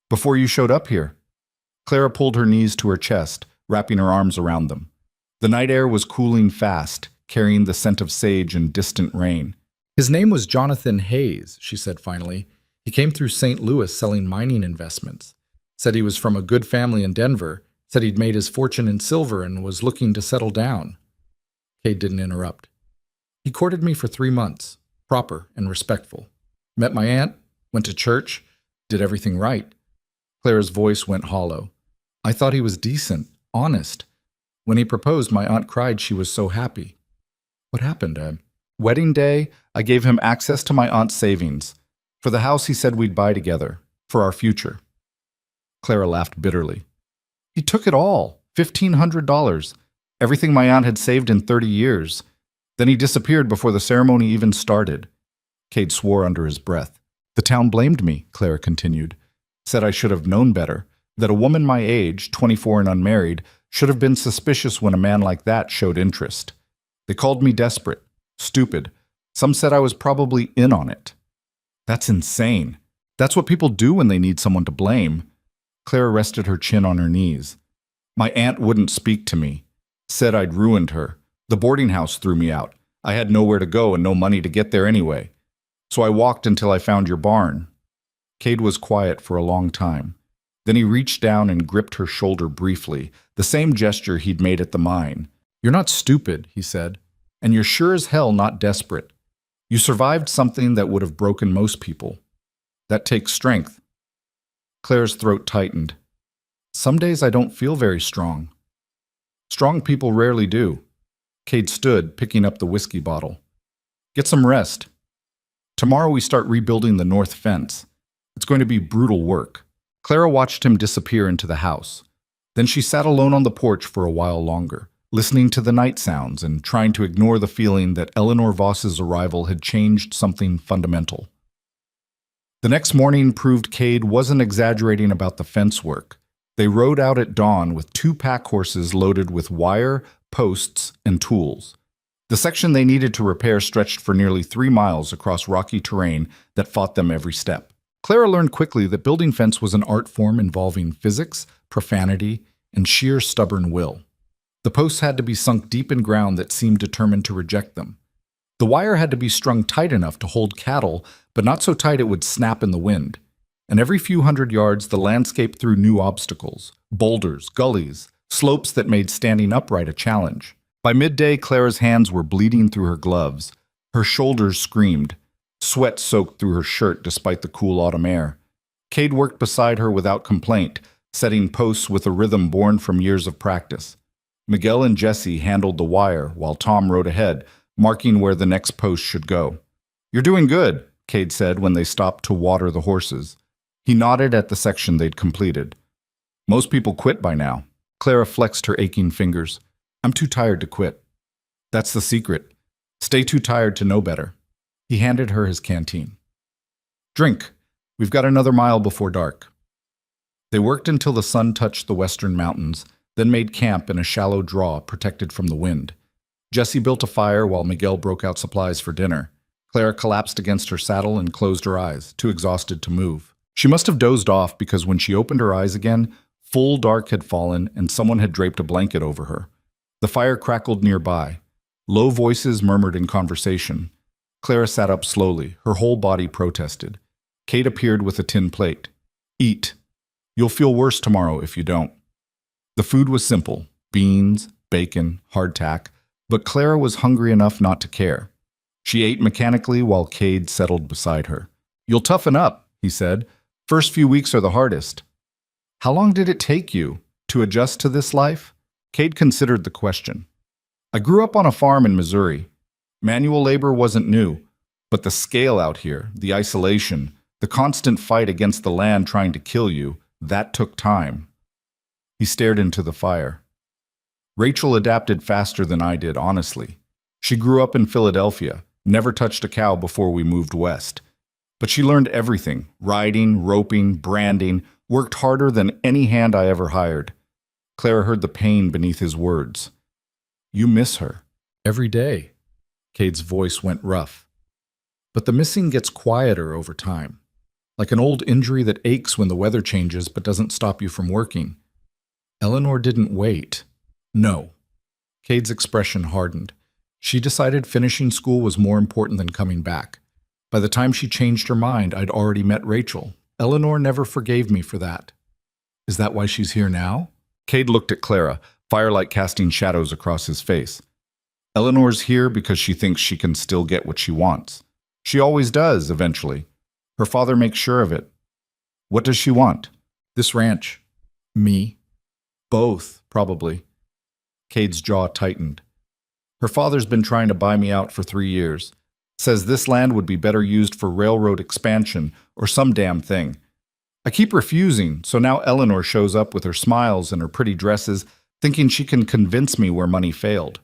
Before you showed up here. Clara pulled her knees to her chest, wrapping her arms around them. The night air was cooling fast, carrying the scent of sage and distant rain. His name was Jonathan Hayes, she said finally. He came through St. Louis selling mining investments. Said he was from a good family in Denver. Said he'd made his fortune in silver and was looking to settle down. Cade didn't interrupt. He courted me for 3 months, proper and respectful. Met my aunt, went to church, did everything right. Clara's voice went hollow. I thought he was decent, honest. When he proposed, my aunt cried she was so happy. What happened, Wedding day, I gave him access to my aunt's savings. For the house he said we'd buy together, for our future. Clara laughed bitterly. He took it all, $1,500, everything my aunt had saved in 30 years. Then he disappeared before the ceremony even started. Cade swore under his breath. The town blamed me, Clara continued. Said I should have known better, that a woman my age, 24 and unmarried, should have been suspicious when a man like that showed interest. They called me desperate, stupid. Some said I was probably in on it. That's insane. That's what people do when they need someone to blame. Clara rested her chin on her knees. My aunt wouldn't speak to me. Said I'd ruined her. The boarding house threw me out. I had nowhere to go and no money to get there anyway. So I walked until I found your barn. Cade was quiet for a long time. Then he reached down and gripped her shoulder briefly, the same gesture he'd made at the mine. You're not stupid, he said, and you're sure as hell not desperate. You survived something that would have broken most people. That takes strength. Claire's throat tightened. Some days I don't feel very strong. Strong people rarely do. Cade stood, picking up the whiskey bottle. Get some rest. Tomorrow we start rebuilding the north fence. It's going to be brutal work. Clara watched him disappear into the house. Then she sat alone on the porch for a while longer, listening to the night sounds and trying to ignore the feeling that Eleanor Voss's arrival had changed something fundamental. The next morning proved Cade wasn't exaggerating about the fence work. They rode out at dawn with 2 pack horses loaded with wire, posts, and tools. The section they needed to repair stretched for nearly 3 miles across rocky terrain that fought them every step. Clara learned quickly that building fence was an art form involving physics, profanity, and sheer stubborn will. The posts had to be sunk deep in ground that seemed determined to reject them. The wire had to be strung tight enough to hold cattle, but not so tight it would snap in the wind. And every few hundred yards, the landscape threw new obstacles, boulders, gullies, slopes that made standing upright a challenge. By midday, Clara's hands were bleeding through her gloves. Her shoulders screamed. Sweat soaked through her shirt despite the cool autumn air. Cade worked beside her without complaint, setting posts with a rhythm born from years of practice. Miguel and Jesse handled the wire, while Tom rode ahead, marking where the next post should go. "You're doing good," Cade said when they stopped to water the horses. He nodded at the section they'd completed. "Most people quit by now." Clara flexed her aching fingers. "I'm too tired to quit." "That's the secret. Stay too tired to know better." He handed her his canteen. "Drink. We've got another mile before dark." They worked until the sun touched the western mountains, then made camp in a shallow draw protected from the wind. Jesse built a fire while Miguel broke out supplies for dinner. Clara collapsed against her saddle and closed her eyes, too exhausted to move. She must have dozed off because when she opened her eyes again, full dark had fallen and someone had draped a blanket over her. The fire crackled nearby. Low voices murmured in conversation. Clara sat up slowly, her whole body protested. Cade appeared with a tin plate. "Eat. You'll feel worse tomorrow if you don't." The food was simple: beans, bacon, hardtack, but Clara was hungry enough not to care. She ate mechanically while Cade settled beside her. "You'll toughen up," he said. "First few weeks are the hardest." "How long did it take you to adjust to this life?" Cade considered the question. "I grew up on a farm in Missouri. Manual labor wasn't new, but the scale out here, the isolation, the constant fight against the land trying to kill you, that took time." He stared into the fire. "Rachel adapted faster than I did, honestly. She grew up in Philadelphia, never touched a cow before we moved west. But she learned everything: riding, roping, branding, worked harder than any hand I ever hired." Clara heard the pain beneath his words. "You miss her." "Every day." Cade's voice went rough. "But the missing gets quieter over time. Like an old injury that aches when the weather changes but doesn't stop you from working." Eleanor didn't wait. "No." Cade's expression hardened. She decided finishing school was more important than coming back. By the time she changed her mind, I'd already met Rachel. Eleanor never forgave me for that. "Is that why she's here now?" Cade looked at Clara, firelight casting shadows across his face. "Eleanor's here because she thinks she can still get what she wants. She always does, eventually. Her father makes sure of it." "What does she want?" "This ranch." "Me?" "Both, probably." Cade's jaw tightened. "Her father's been trying to buy me out for 3 years. Says this land would be better used for railroad expansion or some damn thing. I keep refusing, so now Eleanor shows up with her smiles and her pretty dresses, thinking she can convince me where money failed."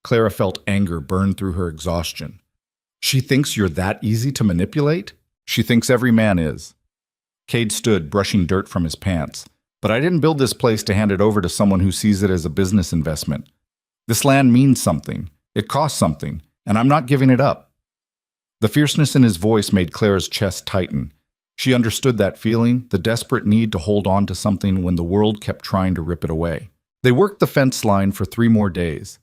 Clara felt anger burn through her exhaustion. "She thinks you're that easy to manipulate?" "She thinks every man is." Cade stood, brushing dirt from his pants. "But I didn't build this place to hand it over to someone who sees it as a business investment. This land means something. It costs something, and I'm not giving it up." The fierceness in his voice made Clara's chest tighten. She understood that feeling, the desperate need to hold on to something when the world kept trying to rip it away. They worked the fence line for 3 more days.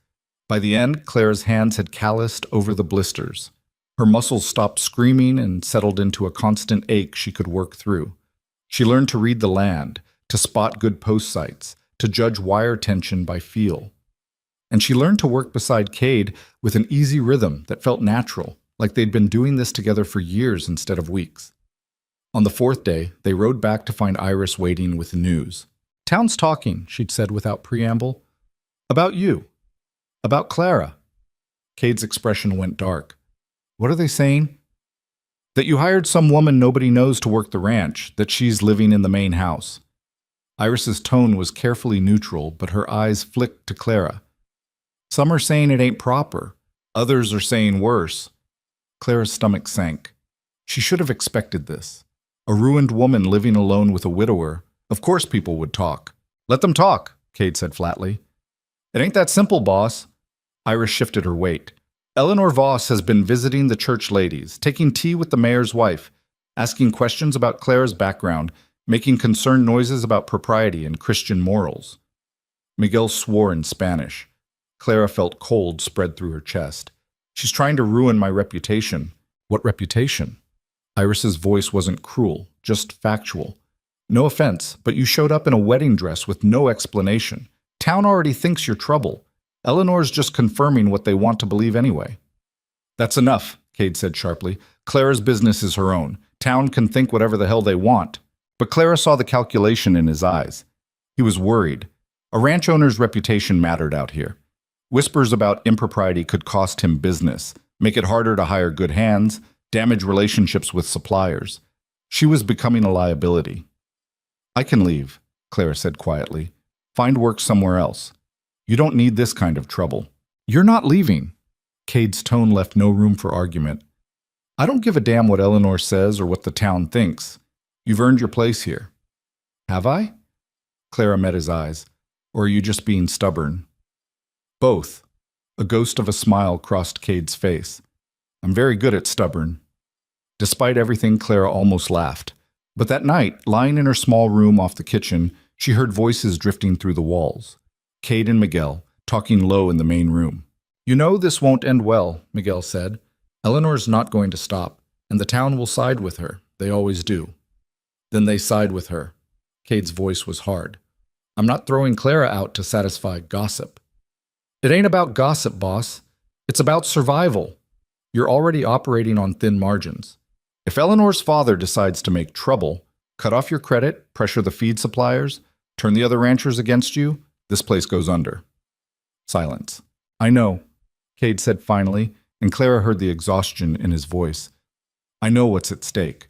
By the end, Clara's hands had calloused over the blisters. Her muscles stopped screaming and settled into a constant ache she could work through. She learned to read the land, to spot good post sites, to judge wire tension by feel. And she learned to work beside Cade with an easy rhythm that felt natural, like they'd been doing this together for years instead of weeks. On the 4th day, they rode back to find Iris waiting with the news. "Town's talking," she'd said without preamble. "About you." About Clara. Cade's expression went dark. What are they saying? That you hired some woman nobody knows to work the ranch, that she's living in the main house. Iris's tone was carefully neutral, but her eyes flicked to Clara. Some are saying it ain't proper. Others are saying worse. Clara's stomach sank. She should have expected this. A ruined woman living alone with a widower. Of course people would talk. Let them talk, Cade said flatly. It ain't that simple, boss. Iris shifted her weight. Eleanor Voss has been visiting the church ladies, taking tea with the mayor's wife, asking questions about Clara's background, making concerned noises about propriety and Christian morals. Miguel swore in Spanish. Clara felt cold spread through her chest. She's trying to ruin my reputation. What reputation? Iris's voice wasn't cruel, just factual. No offense, but you showed up in a wedding dress with no explanation. Town already thinks you're trouble. Eleanor's just confirming what they want to believe anyway. That's enough, Cade said sharply. Clara's business is her own. Town can think whatever the hell they want. But Clara saw the calculation in his eyes. He was worried. A ranch owner's reputation mattered out here. Whispers about impropriety could cost him business, make it harder to hire good hands, damage relationships with suppliers. She was becoming a liability. I can leave, Clara said quietly. Find work somewhere else. You don't need this kind of trouble. You're not leaving. Cade's tone left no room for argument. I don't give a damn what Eleanor says or what the town thinks. You've earned your place here. Have I? Clara met his eyes. Or are you just being stubborn? Both. A ghost of a smile crossed Cade's face. I'm very good at stubborn. Despite everything, Clara almost laughed. But that night, lying in her small room off the kitchen, she heard voices drifting through the walls. Cade and Miguel, talking low in the main room. You know this won't end well, Miguel said. Eleanor's not going to stop, and the town will side with her. They always do. Then they side with her. Cade's voice was hard. I'm not throwing Clara out to satisfy gossip. It ain't about gossip, boss. It's about survival. You're already operating on thin margins. If Eleanor's father decides to make trouble, cut off your credit, pressure the feed suppliers, turn the other ranchers against you, this place goes under. Silence. I know, Cade said finally, and Clara heard the exhaustion in his voice. I know what's at stake,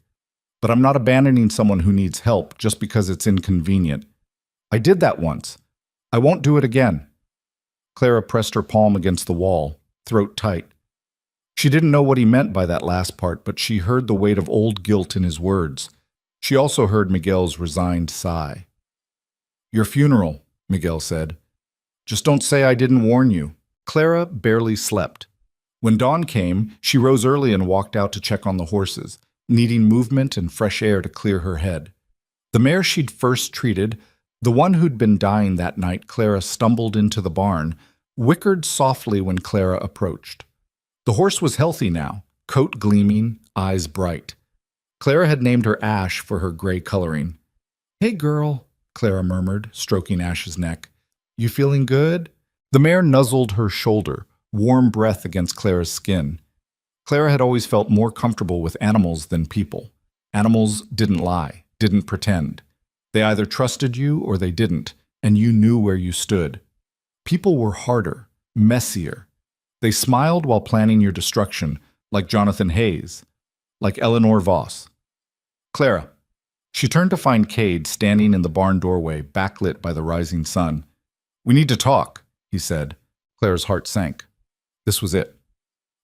but I'm not abandoning someone who needs help just because it's inconvenient. I did that once. I won't do it again. Clara pressed her palm against the wall, throat tight. She didn't know what he meant by that last part, but she heard the weight of old guilt in his words. She also heard Miguel's resigned sigh. Your funeral, Miguel said. Just don't say I didn't warn you. Clara barely slept. When dawn came, she rose early and walked out to check on the horses, needing movement and fresh air to clear her head. The mare she'd first treated, the one who'd been dying that night, Clara stumbled into the barn, whickered softly when Clara approached. The horse was healthy now, coat gleaming, eyes bright. Clara had named her Ash for her gray coloring. Hey, girl, Clara murmured, stroking Ash's neck. You feeling good? The mare nuzzled her shoulder, warm breath against Clara's skin. Clara had always felt more comfortable with animals than people. Animals didn't lie, didn't pretend. They either trusted you or they didn't, and you knew where you stood. People were harder, messier. They smiled while planning your destruction, like Jonathan Hayes, like Eleanor Voss. Clara. She turned to find Cade standing in the barn doorway, backlit by the rising sun. We need to talk, he said. Clara's heart sank. This was it.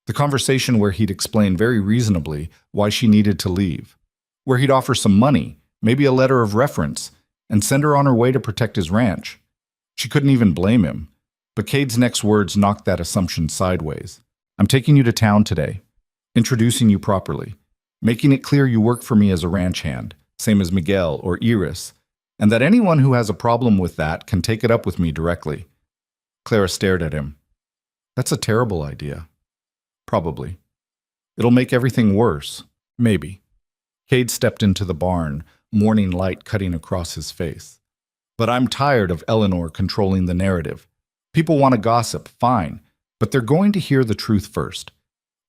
The conversation where he'd explain very reasonably why she needed to leave, where he'd offer some money, maybe a letter of reference, and send her on her way to protect his ranch. She couldn't even blame him. But Cade's next words knocked that assumption sideways. I'm taking you to town today, introducing you properly, making it clear you work for me as a ranch hand, same as Miguel or Iris, and that anyone who has a problem with that can take it up with me directly. Clara stared at him. That's a terrible idea. Probably. It'll make everything worse. Maybe. Cade stepped into the barn, morning light cutting across his face. But I'm tired of Eleanor controlling the narrative. People want to gossip, fine, but they're going to hear the truth first.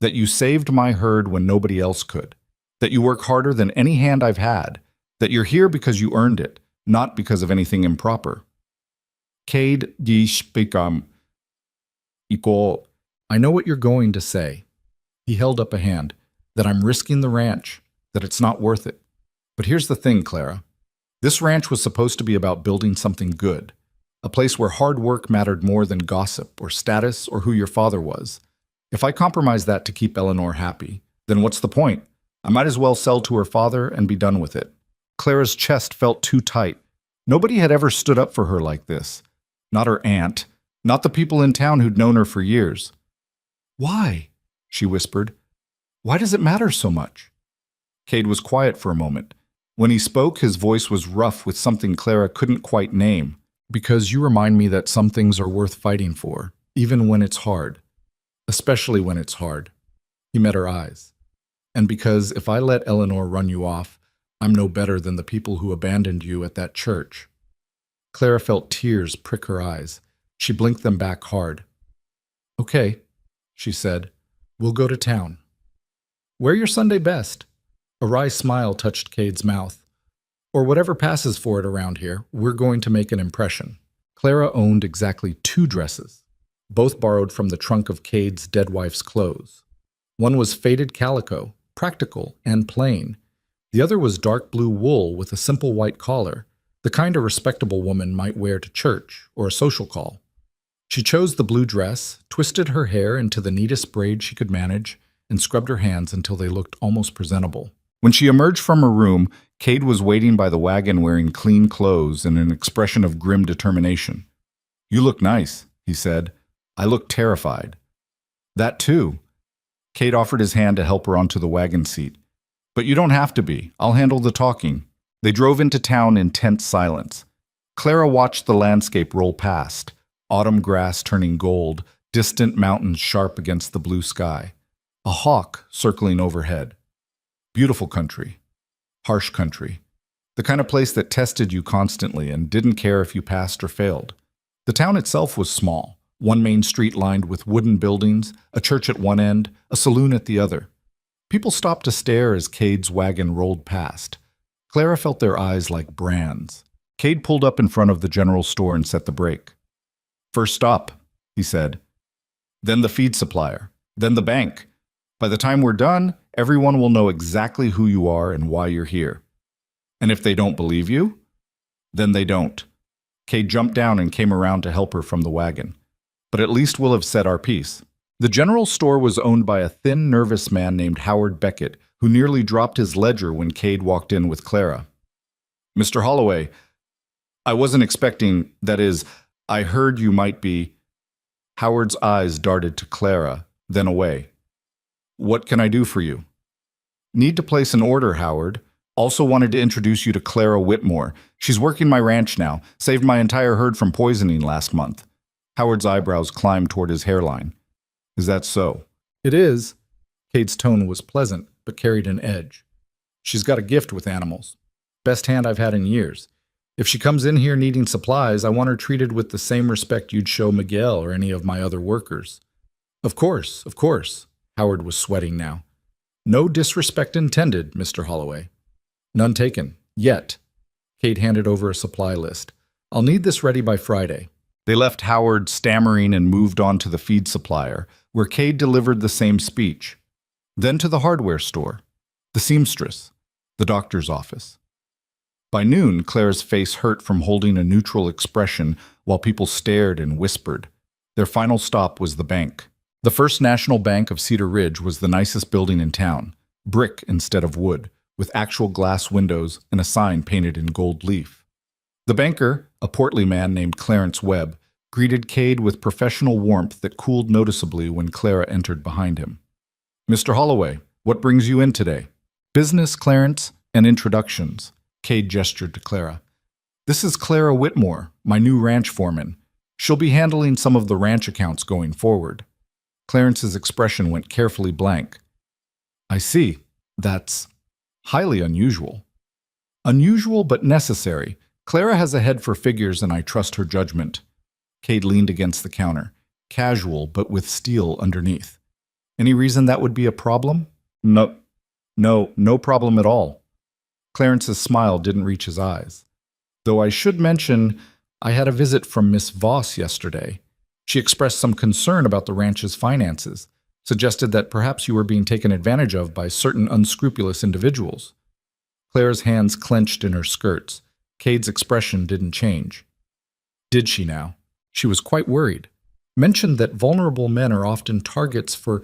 That you saved my herd when nobody else could. That you work harder than any hand I've had. That you're here because you earned it, not because of anything improper. Cade, die Spikam. Equal, I know what you're going to say. He held up a hand. That I'm risking the ranch, that it's not worth it. But here's the thing, Clara. This ranch was supposed to be about building something good, a place where hard work mattered more than gossip or status or who your father was. If I compromise that to keep Eleanor happy, then what's the point? I might as well sell to her father and be done with it. Clara's chest felt too tight. Nobody had ever stood up for her like this. Not her aunt, not the people in town who'd known her for years. Why? She whispered. Why does it matter so much? Cade was quiet for a moment. When he spoke, his voice was rough with something Clara couldn't quite name. Because you remind me that some things are worth fighting for, even when it's hard. Especially when it's hard. He met her eyes. And because if I let Eleanor run you off, I'm no better than the people who abandoned you at that church. Clara felt tears prick her eyes. She blinked them back hard. Okay, she said. We'll go to town. Wear your Sunday best. A wry smile touched Cade's mouth. Or whatever passes for it around here, we're going to make an impression. Clara owned exactly 2 dresses, both borrowed from the trunk of Cade's dead wife's clothes. One was faded calico, practical and plain. The other was dark blue wool with a simple white collar, the kind a respectable woman might wear to church or a social call. She chose the blue dress, twisted her hair into the neatest braid she could manage, and scrubbed her hands until they looked almost presentable. When she emerged from her room, Cade was waiting by the wagon wearing clean clothes and an expression of grim determination. You look nice, he said. I look terrified. That too. Cade offered his hand to help her onto the wagon seat. But you don't have to be. I'll handle the talking. They drove into town in tense silence. Clara watched the landscape roll past, autumn grass turning gold, distant mountains sharp against the blue sky. A hawk circling overhead. Beautiful country. Harsh country. The kind of place that tested you constantly and didn't care if you passed or failed. The town itself was small. One main street lined with wooden buildings, a church at one end, a saloon at the other. People stopped to stare as Cade's wagon rolled past. Clara felt their eyes like brands. Cade pulled up in front of the general store and set the brake. First stop, he said. Then the feed supplier. Then the bank. By the time we're done, everyone will know exactly who you are and why you're here. And if they don't believe you, then they don't. Cade jumped down and came around to help her from the wagon. But at least we'll have said our piece. The general store was owned by a thin, nervous man named Howard Beckett, who nearly dropped his ledger when Cade walked in with Clara. Mr. Holloway, I wasn't expecting, that is, I heard you might be. Howard's eyes darted to Clara, then away. What can I do for you? Need to place an order, Howard. Also wanted to introduce you to Clara Whitmore. She's working my ranch now. Saved my entire herd from poisoning last month. Howard's eyebrows climbed toward his hairline. Is that so? It is. Cade's tone was pleasant, but carried an edge. She's got a gift with animals. Best hand I've had in years. If she comes in here needing supplies, I want her treated with the same respect you'd show Miguel or any of my other workers. Of course, of course. Howard was sweating now. No disrespect intended, Mr. Holloway. None taken. Yet. Cade handed over a supply list. I'll need this ready by Friday. They left Howard stammering and moved on to the feed supplier, where Cade delivered the same speech. Then to the hardware store, the seamstress, the doctor's office. By noon, Clara's face hurt from holding a neutral expression while people stared and whispered. Their final stop was the bank. The First National Bank of Cedar Ridge was the nicest building in town, brick instead of wood, with actual glass windows and a sign painted in gold leaf. The banker, a portly man named Clarence Webb, greeted Cade with professional warmth that cooled noticeably when Clara entered behind him. Mr. Holloway, what brings you in today? Business, Clarence, and introductions. Cade gestured to Clara. This is Clara Whitmore, my new ranch foreman. She'll be handling some of the ranch accounts going forward. Clarence's expression went carefully blank. I see. That's highly unusual. Unusual but necessary. Clara has a head for figures and I trust her judgment. Cade leaned against the counter, casual but with steel underneath. Any reason that would be a problem? No problem at all. Clarence's smile didn't reach his eyes. Though I should mention, I had a visit from Miss Voss yesterday. She expressed some concern about the ranch's finances, suggested that perhaps you were being taken advantage of by certain unscrupulous individuals. Claire's hands clenched in her skirts. Cade's expression didn't change. Did she now? She was quite worried. Mentioned that vulnerable men are often targets for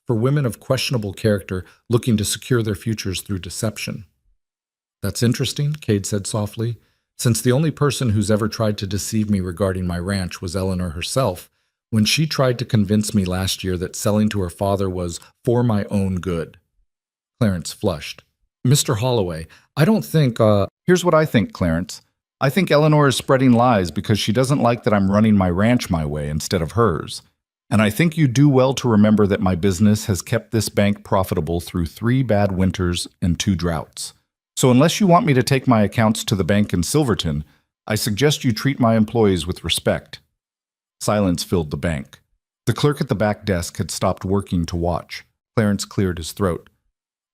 women of questionable character looking to secure their futures through deception. That's interesting, Cade said softly. Since the only person who's ever tried to deceive me regarding my ranch was Eleanor herself, when she tried to convince me last year that selling to her father was for my own good. Clarence flushed. Mr. Holloway, I don't think, Here's what I think, Clarence. I think Eleanor is spreading lies because she doesn't like that I'm running my ranch my way instead of hers. And I think you do well to remember that my business has kept this bank profitable through 3 bad winters and 2 droughts. So unless you want me to take my accounts to the bank in Silverton, I suggest you treat my employees with respect. Silence filled the bank. The clerk at the back desk had stopped working to watch. Clarence cleared his throat.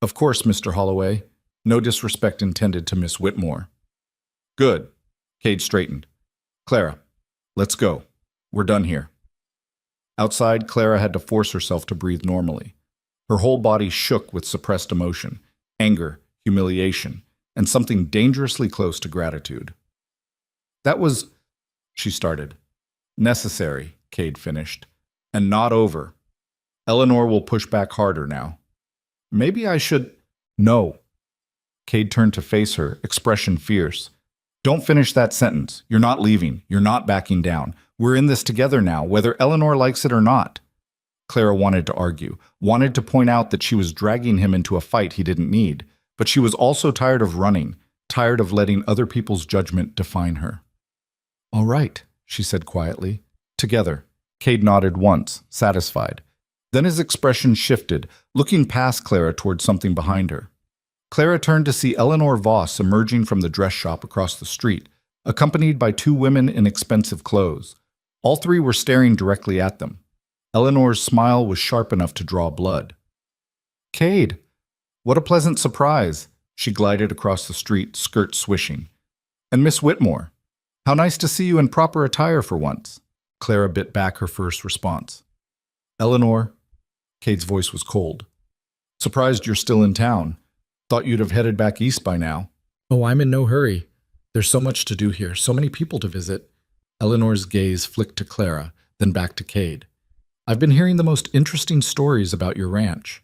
Of course, Mr. Holloway. No disrespect intended to Miss Whitmore. Good. Cade straightened. Clara, let's go. We're done here. Outside, Clara had to force herself to breathe normally. Her whole body shook with suppressed emotion, anger, humiliation, and something dangerously close to gratitude. That was, she started. Necessary, Cade finished, and not over. Eleanor will push back harder now. Maybe I should... No. Cade turned to face her, expression fierce. Don't finish that sentence. You're not leaving. You're not backing down. We're in this together now, whether Eleanor likes it or not. Clara wanted to argue, wanted to point out that she was dragging him into a fight he didn't need, but she was also tired of running, tired of letting other people's judgment define her. All right, she said quietly. Together. Cade nodded once, satisfied. Then his expression shifted, looking past Clara toward something behind her. Clara turned to see Eleanor Voss emerging from the dress shop across the street, accompanied by 2 women in expensive clothes. All 3 were staring directly at them. Eleanor's smile was sharp enough to draw blood. Cade, what a pleasant surprise. She glided across the street, skirt swishing. And Miss Whitmore, how nice to see you in proper attire for once. Clara bit back her first response. Eleanor, Cade's voice was cold. Surprised you're still in town. Thought you'd have headed back east by now. Oh, I'm in no hurry. There's so much to do here, so many people to visit. Eleanor's gaze flicked to Clara, then back to Cade. I've been hearing the most interesting stories about your ranch,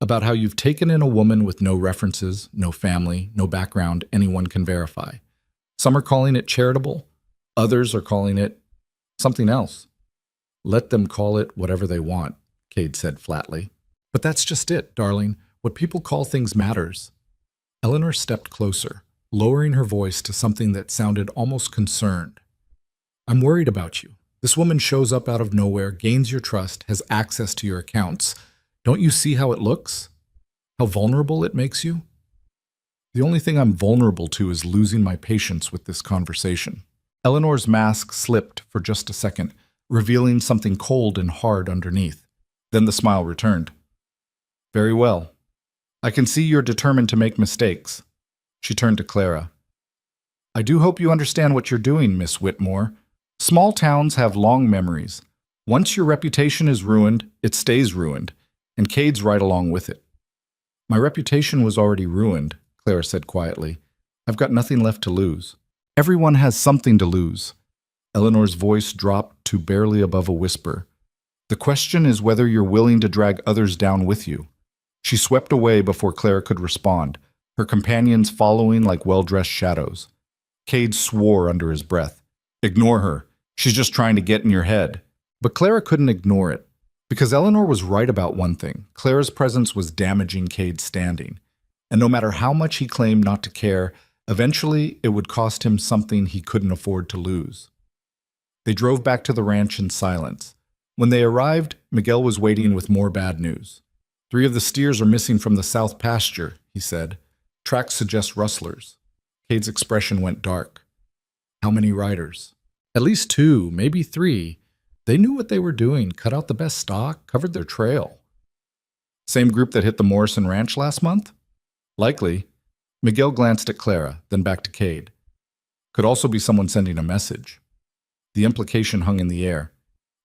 about how you've taken in a woman with no references, no family, no background anyone can verify. Some are calling it charitable, others are calling it something else. Let them call it whatever they want, Cade said flatly. But that's just it, darling. What people call things matters. Eleanor stepped closer, lowering her voice to something that sounded almost concerned. I'm worried about you. This woman shows up out of nowhere, gains your trust, has access to your accounts. Don't you see how it looks? How vulnerable it makes you? The only thing I'm vulnerable to is losing my patience with this conversation. Eleanor's mask slipped for just a second, revealing something cold and hard underneath. Then the smile returned. Very well. I can see you're determined to make mistakes. She turned to Clara. I do hope you understand what you're doing, Miss Whitmore. Small towns have long memories. Once your reputation is ruined, it stays ruined, and Cade's right along with it. My reputation was already ruined, Clara said quietly. I've got nothing left to lose. Everyone has something to lose. Eleanor's voice dropped to barely above a whisper. The question is whether you're willing to drag others down with you. She swept away before Clara could respond, her companions following like well-dressed shadows. Cade swore under his breath. Ignore her. She's just trying to get in your head. But Clara couldn't ignore it. Because Eleanor was right about one thing. Clara's presence was damaging Cade's standing. And no matter how much he claimed not to care, eventually it would cost him something he couldn't afford to lose. They drove back to the ranch in silence. When they arrived, Miguel was waiting with more bad news. 3 of the steers are missing from the south pasture, he said. Tracks suggest rustlers. Cade's expression went dark. How many riders? At least 2, maybe 3. They knew what they were doing, cut out the best stock, covered their trail. Same group that hit the Morrison Ranch last month? Likely. Miguel glanced at Clara, then back to Cade. Could also be someone sending a message. The implication hung in the air.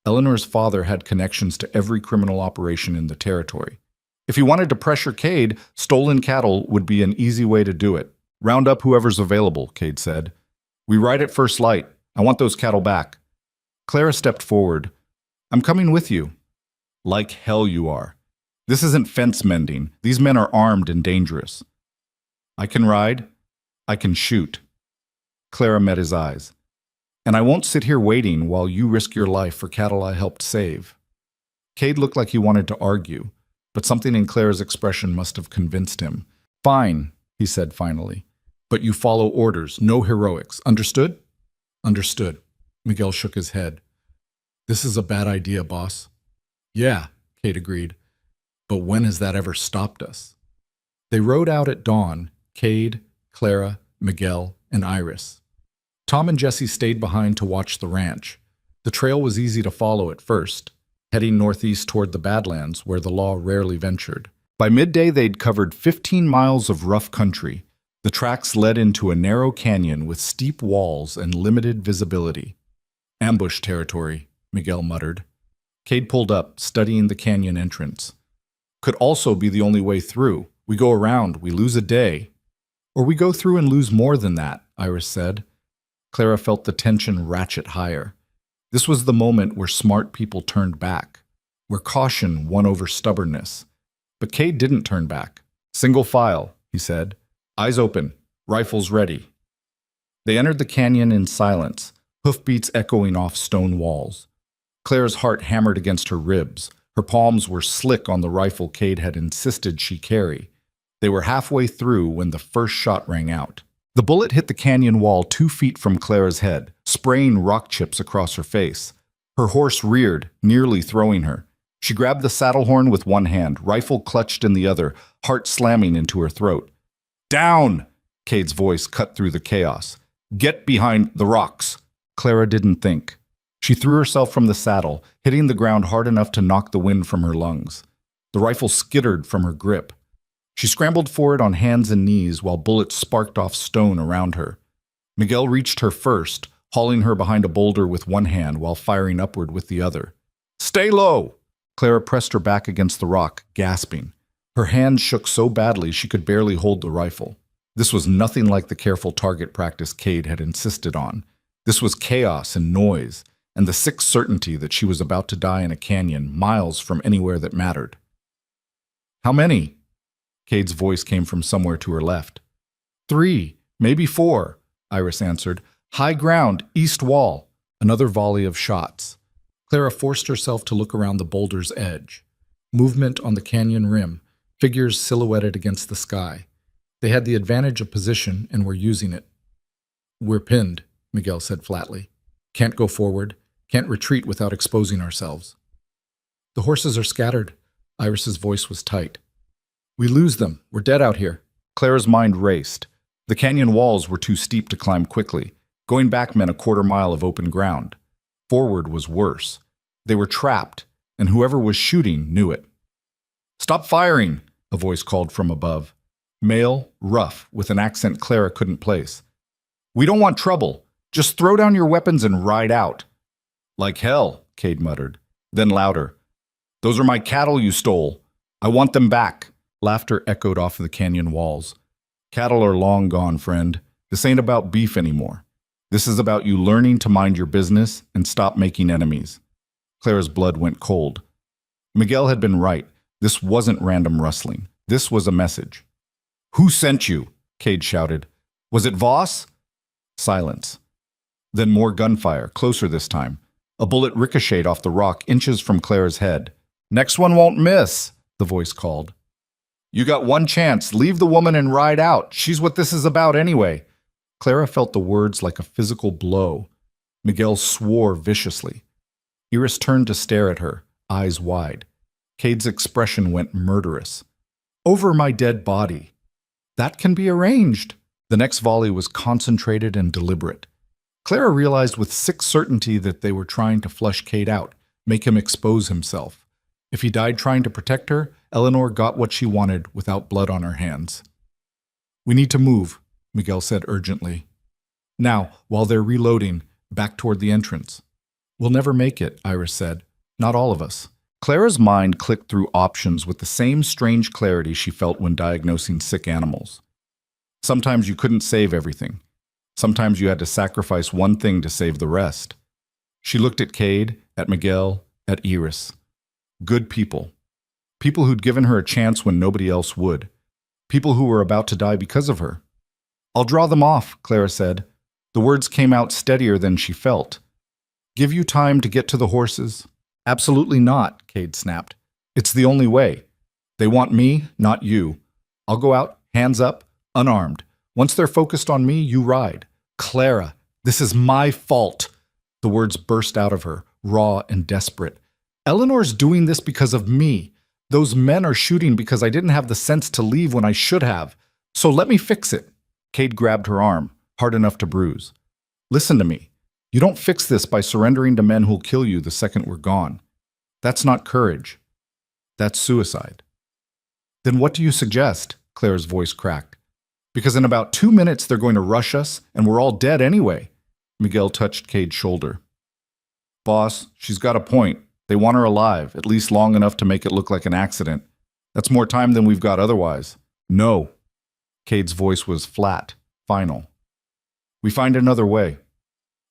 Eleanor's father had connections to every criminal operation in the territory. If he wanted to pressure Cade, stolen cattle would be an easy way to do it. "Round up whoever's available," Cade said. "We ride at first light. I want those cattle back." Clara stepped forward. "I'm coming with you." "Like hell you are. This isn't fence mending. These men are armed and dangerous." "I can ride. I can shoot." Clara met his eyes. "And I won't sit here waiting while you risk your life for cattle I helped save." Cade looked like he wanted to argue, but something in Clara's expression must have convinced him. "Fine," he said finally. "But you follow orders, no heroics. Understood?" "Understood." Miguel shook his head. "This is a bad idea, boss." "Yeah," Cade agreed. "But when has that ever stopped us?" They rode out at dawn, Cade, Clara, Miguel, and Iris. Tom and Jesse stayed behind to watch the ranch. The trail was easy to follow at first, heading northeast toward the Badlands, where the law rarely ventured. By midday, they'd covered 15 miles of rough country. The tracks led into a narrow canyon with steep walls and limited visibility. "Ambush territory," Miguel muttered. Cade pulled up, studying the canyon entrance. "Could also be the only way through. We go around, we lose a day. Or we go through and lose more than that," Iris said. Clara felt the tension ratchet higher. This was the moment where smart people turned back, where caution won over stubbornness. But Cade didn't turn back. "Single file," he said. "Eyes open, rifles ready." They entered the canyon in silence, hoofbeats echoing off stone walls. Clara's heart hammered against her ribs. Her palms were slick on the rifle Cade had insisted she carry. They were halfway through when the first shot rang out. The bullet hit the canyon wall 2 feet from Clara's head, spraying rock chips across her face. Her horse reared, nearly throwing her. She grabbed the saddle horn with one hand, rifle clutched in the other, heart slamming into her throat. "Down!" Cade's voice cut through the chaos. "Get behind the rocks." Clara didn't think. She threw herself from the saddle, hitting the ground hard enough to knock the wind from her lungs. The rifle skittered from her grip. She scrambled forward on hands and knees while bullets sparked off stone around her. Miguel reached her first, hauling her behind a boulder with one hand while firing upward with the other. "Stay low!" Clara pressed her back against the rock, gasping. Her hands shook so badly she could barely hold the rifle. This was nothing like the careful target practice Cade had insisted on. This was chaos and noise, and the sick certainty that she was about to die in a canyon miles from anywhere that mattered. "How many?" Cade's voice came from somewhere to her left. "3, maybe 4, Iris answered. "High ground, east wall." Another volley of shots. Clara forced herself to look around the boulder's edge. Movement on the canyon rim, figures silhouetted against the sky. They had the advantage of position and were using it. "We're pinned," Miguel said flatly. "Can't go forward, can't retreat without exposing ourselves." "The horses are scattered." Iris's voice was tight. "We lose them. We're dead out here." Clara's mind raced. The canyon walls were too steep to climb quickly. Going back meant a quarter mile of open ground. Forward was worse. They were trapped, and whoever was shooting knew it. "Stop firing!" a voice called from above. Male, rough, with an accent Clara couldn't place. "We don't want trouble. Just throw down your weapons and ride out." "Like hell," Cade muttered. Then louder. "Those are my cattle you stole. I want them back." Laughter echoed off the canyon walls. "Cattle are long gone, friend. This ain't about beef anymore. This is about you learning to mind your business and stop making enemies." Clara's blood went cold. Miguel had been right. This wasn't random rustling. This was a message. "Who sent you?" Cade shouted. "Was it Voss?" Silence. Then more gunfire, closer this time. A bullet ricocheted off the rock inches from Clara's head. "Next one won't miss," the voice called. "You got one chance. Leave the woman and ride out. She's what this is about anyway." Clara felt the words like a physical blow. Miguel swore viciously. Iris turned to stare at her, eyes wide. Cade's expression went murderous. "Over my dead body." "That can be arranged." The next volley was concentrated and deliberate. Clara realized with sick certainty that they were trying to flush Cade out, make him expose himself. If he died trying to protect her, Eleanor got what she wanted without blood on her hands. "We need to move," Miguel said urgently. "Now, while they're reloading, back toward the entrance. We'll never make it, Iris said. Not all of us. Clara's mind clicked through options with the same strange clarity she felt when diagnosing sick animals. Sometimes you couldn't save everything. Sometimes you had to sacrifice one thing to save the rest. She looked at Cade, at Miguel, at Iris. Good people. People who'd given her a chance when nobody else would. People who were about to die because of her. I'll draw them off, Clara said. The words came out steadier than she felt. Give you time to get to the horses? Absolutely not, Cade snapped. It's the only way. They want me, not you. I'll go out, hands up, unarmed. Once they're focused on me, you ride. Clara, this is my fault. The words burst out of her, raw and desperate. Eleanor's doing this because of me. Those men are shooting because I didn't have the sense to leave when I should have. So let me fix it. Cade grabbed her arm, hard enough to bruise. Listen to me. You don't fix this by surrendering to men who'll kill you the second we're gone. That's not courage. That's suicide. Then what do you suggest? Claire's voice cracked. Because in about 2 minutes they're going to rush us, and we're all dead anyway. Miguel touched Cade's shoulder. Boss, she's got a point. They want her alive, at least long enough to make it look like an accident. That's more time than we've got otherwise. No. Cade's voice was flat, final. We find another way.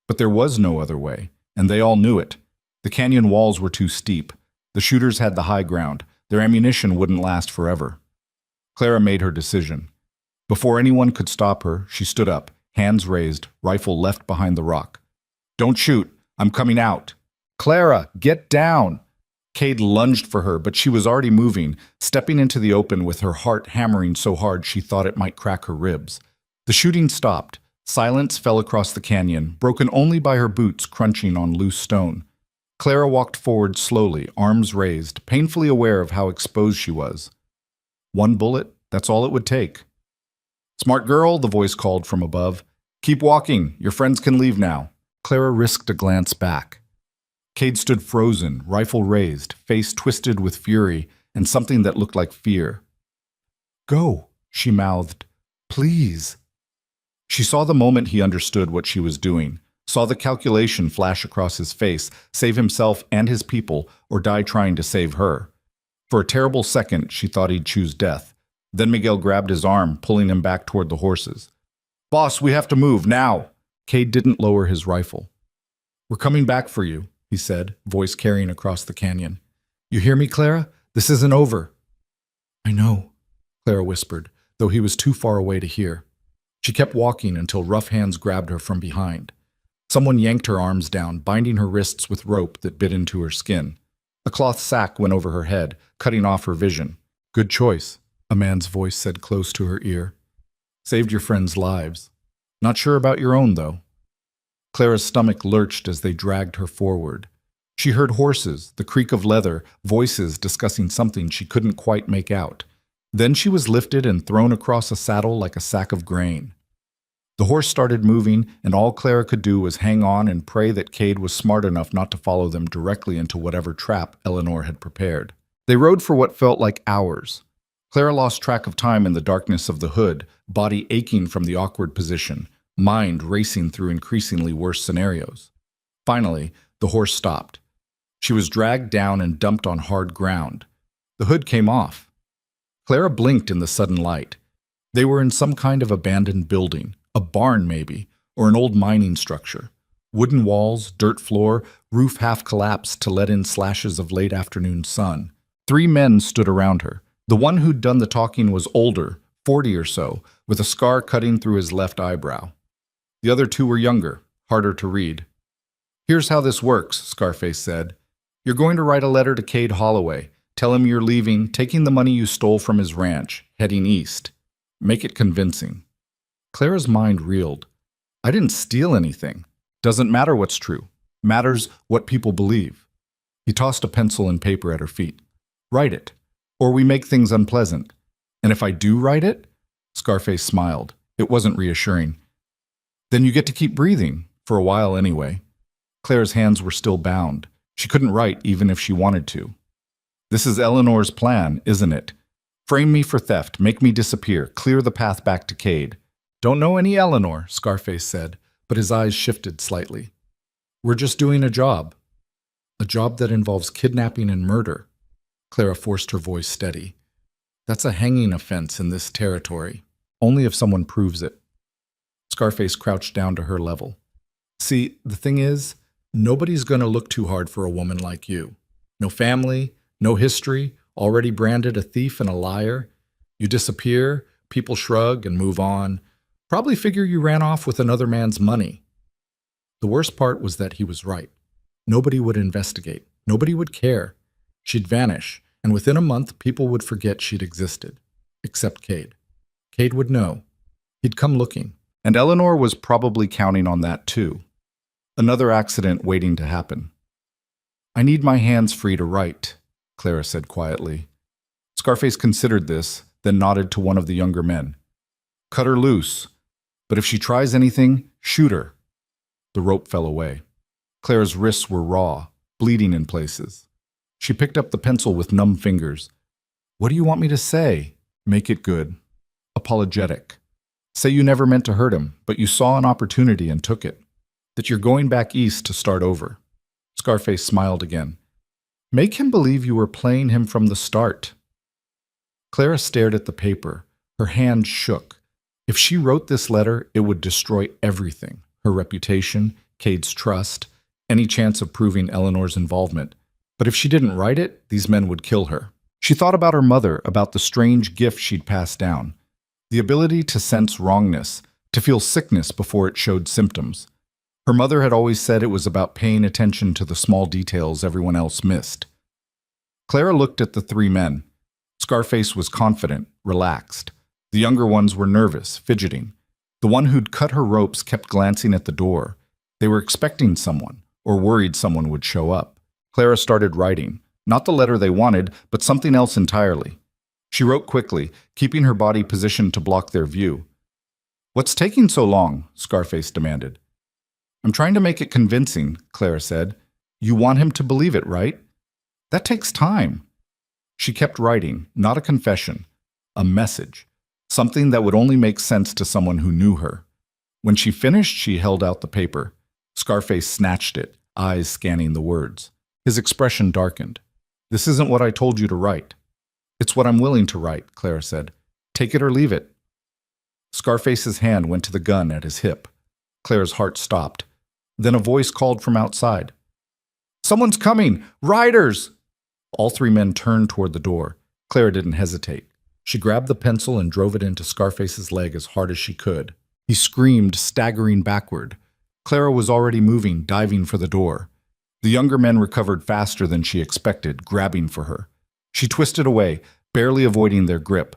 But there was no other way, and they all knew it. The canyon walls were too steep. The shooters had the high ground. Their ammunition wouldn't last forever. Clara made her decision. Before anyone could stop her, she stood up, hands raised, rifle left behind the rock. Don't shoot. I'm coming out. Clara, get down. Cade lunged for her, but she was already moving, stepping into the open with her heart hammering so hard she thought it might crack her ribs. The shooting stopped. Silence fell across the canyon, broken only by her boots crunching on loose stone. Clara walked forward slowly, arms raised, painfully aware of how exposed she was. One bullet, that's all it would take. Smart girl, the voice called from above. Keep walking, your friends can leave now. Clara risked a glance back. Cade stood frozen, rifle raised, face twisted with fury and something that looked like fear. Go, she mouthed. Please. She saw the moment he understood what she was doing, saw the calculation flash across his face, save himself and his people, or die trying to save her. For a terrible second, she thought he'd choose death. Then Miguel grabbed his arm, pulling him back toward the horses. Boss, we have to move, now! Cade didn't lower his rifle. We're coming back for you, he said, voice carrying across the canyon. You hear me, Clara? This isn't over. I know, Clara whispered, though he was too far away to hear. She kept walking until rough hands grabbed her from behind. Someone yanked her arms down, binding her wrists with rope that bit into her skin. A cloth sack went over her head, cutting off her vision. Good choice, a man's voice said close to her ear. Saved your friends' lives. Not sure about your own, though. Clara's stomach lurched as they dragged her forward. She heard horses, the creak of leather, voices discussing something she couldn't quite make out. Then she was lifted and thrown across a saddle like a sack of grain. The horse started moving, and all Clara could do was hang on and pray that Cade was smart enough not to follow them directly into whatever trap Eleanor had prepared. They rode for what felt like hours. Clara lost track of time in the darkness of the hood, body aching from the awkward position, mind racing through increasingly worse scenarios. Finally, the horse stopped. She was dragged down and dumped on hard ground. The hood came off. Clara blinked in the sudden light. They were in some kind of abandoned building, a barn maybe, or an old mining structure. Wooden walls, dirt floor, roof half collapsed to let in slashes of late afternoon sun. 3 men stood around her. The one who'd done the talking was older, 40 or so, with a scar cutting through his left eyebrow. The other 2 were younger, harder to read. Here's how this works, Scarface said. You're going to write a letter to Cade Holloway. Tell him you're leaving, taking the money you stole from his ranch, heading east. Make it convincing. Clara's mind reeled. I didn't steal anything. Doesn't matter what's true. Matters what people believe. He tossed a pencil and paper at her feet. Write it, or we make things unpleasant. And if I do write it? Scarface smiled. It wasn't reassuring. Then you get to keep breathing, for a while anyway. Clara's hands were still bound. She couldn't write even if she wanted to. This is Eleanor's plan, isn't it? Frame me for theft, make me disappear, clear the path back to Cade. Don't know any Eleanor, Scarface said, but his eyes shifted slightly. We're just doing a job that involves kidnapping and murder. Clara forced her voice steady. That's a hanging offense in this territory, only if someone proves it. Scarface crouched down to her level. See, the thing is, nobody's going to look too hard for a woman like you. No family, no history, already branded a thief and a liar. You disappear, people shrug and move on. Probably figure you ran off with another man's money. The worst part was that he was right. Nobody would investigate. Nobody would care. She'd vanish, and within a month, people would forget she'd existed. Except Cade. Cade would know. He'd come looking. And Eleanor was probably counting on that too. Another accident waiting to happen. I need my hands free to write, Clara said quietly. Scarface considered this, then nodded to one of the younger men. Cut her loose, but if she tries anything, shoot her. The rope fell away. Clara's wrists were raw, bleeding in places. She picked up the pencil with numb fingers. What do you want me to say? Make it good. Apologetic. Say you never meant to hurt him, but you saw an opportunity and took it. That you're going back east to start over. Scarface smiled again. Make him believe you were playing him from the start. Clara stared at the paper. Her hand shook. If she wrote this letter, it would destroy everything. Her reputation, Cade's trust, any chance of proving Eleanor's involvement. But if she didn't write it, these men would kill her. She thought about her mother, about the strange gift she'd passed down. The ability to sense wrongness, to feel sickness before it showed symptoms. Her mother had always said it was about paying attention to the small details everyone else missed. Clara looked at the three men. Scarface was confident, relaxed. The younger ones were nervous, fidgeting. The one who'd cut her ropes kept glancing at the door. They were expecting someone, or worried someone would show up. Clara started writing. Not the letter they wanted, but something else entirely. She wrote quickly, keeping her body positioned to block their view. What's taking so long? Scarface demanded. I'm trying to make it convincing, Clara said. You want him to believe it, right? That takes time. She kept writing, not a confession, a message, something that would only make sense to someone who knew her. When she finished, she held out the paper. Scarface snatched it, eyes scanning the words. His expression darkened. This isn't what I told you to write. It's what I'm willing to write, Clara said. Take it or leave it. Scarface's hand went to the gun at his hip. Clara's heart stopped. Then a voice called from outside. Someone's coming! Riders! All three men turned toward the door. Clara didn't hesitate. She grabbed the pencil and drove it into Scarface's leg as hard as she could. He screamed, staggering backward. Clara was already moving, diving for the door. The younger men recovered faster than she expected, grabbing for her. She twisted away, barely avoiding their grip.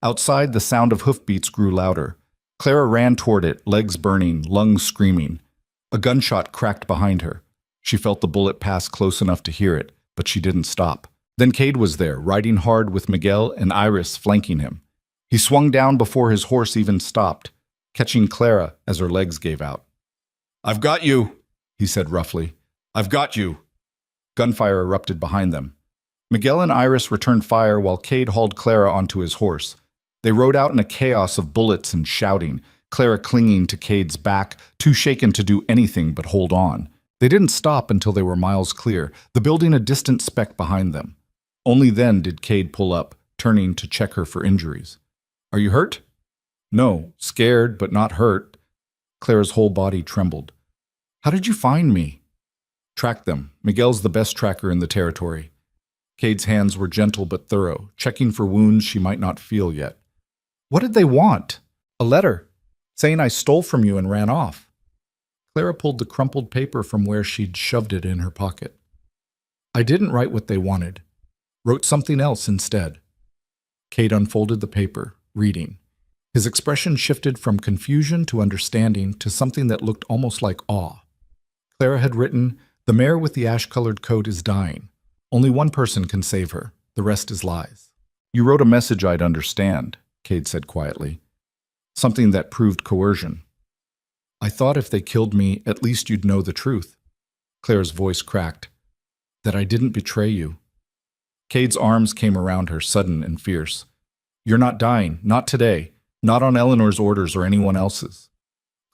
Outside, the sound of hoofbeats grew louder. Clara ran toward it, legs burning, lungs screaming. A gunshot cracked behind her. She felt the bullet pass close enough to hear it, but she didn't stop. Then Cade was there, riding hard with Miguel and Iris flanking him. He swung down before his horse even stopped, catching Clara as her legs gave out. I've got you, he said roughly. I've got you. Gunfire erupted behind them. Miguel and Iris returned fire while Cade hauled Clara onto his horse. They rode out in a chaos of bullets and shouting, Clara clinging to Cade's back, too shaken to do anything but hold on. They didn't stop until they were miles clear, the building a distant speck behind them. Only then did Cade pull up, turning to check her for injuries. Are you hurt? No, scared but not hurt. Clara's whole body trembled. How did you find me? Track them. Miguel's the best tracker in the territory. Cade's hands were gentle but thorough, checking for wounds she might not feel yet. What did they want? A letter, saying I stole from you and ran off. Clara pulled the crumpled paper from where she'd shoved it in her pocket. I didn't write what they wanted. Wrote something else instead. Cade unfolded the paper, reading. His expression shifted from confusion to understanding to something that looked almost like awe. Clara had written, The mare with the ash-colored coat is dying. Only one person can save her. The rest is lies. You wrote a message I'd understand, Cade said quietly. Something that proved coercion. I thought if they killed me, at least you'd know the truth. Clara's voice cracked. That I didn't betray you. Cade's arms came around her, sudden and fierce. You're not dying, not today, not on Eleanor's orders or anyone else's.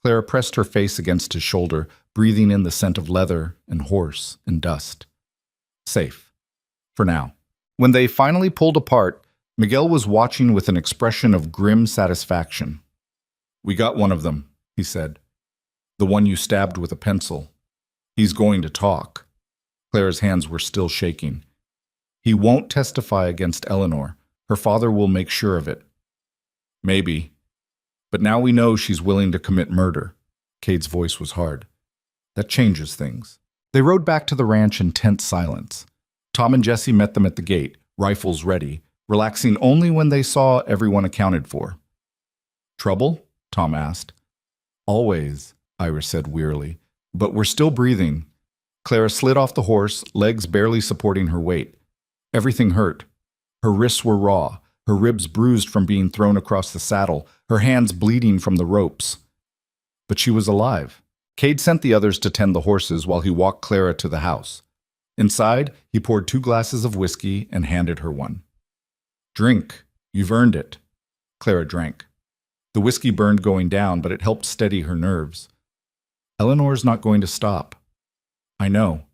Clara pressed her face against his shoulder, breathing in the scent of leather and horse and dust. Safe. For now. When they finally pulled apart, Miguel was watching with an expression of grim satisfaction. "We got one of them," he said. "The one you stabbed with a pencil. He's going to talk." Clara's hands were still shaking. "He won't testify against Eleanor. Her father will make sure of it." "Maybe. But now we know she's willing to commit murder." Cade's voice was hard. "That changes things." They rode back to the ranch in tense silence. Tom and Jesse met them at the gate, rifles ready, relaxing only when they saw everyone accounted for. "Trouble?" Tom asked. "Always," Iris said wearily. "But we're still breathing." Clara slid off the horse, legs barely supporting her weight. Everything hurt. Her wrists were raw, her ribs bruised from being thrown across the saddle, her hands bleeding from the ropes. But she was alive. Cade sent the others to tend the horses while he walked Clara to the house. Inside, he poured 2 glasses of whiskey and handed her one. "Drink. You've earned it." Clara drank. The whiskey burned going down, but it helped steady her nerves. "Eleanor's not going to stop." "I know."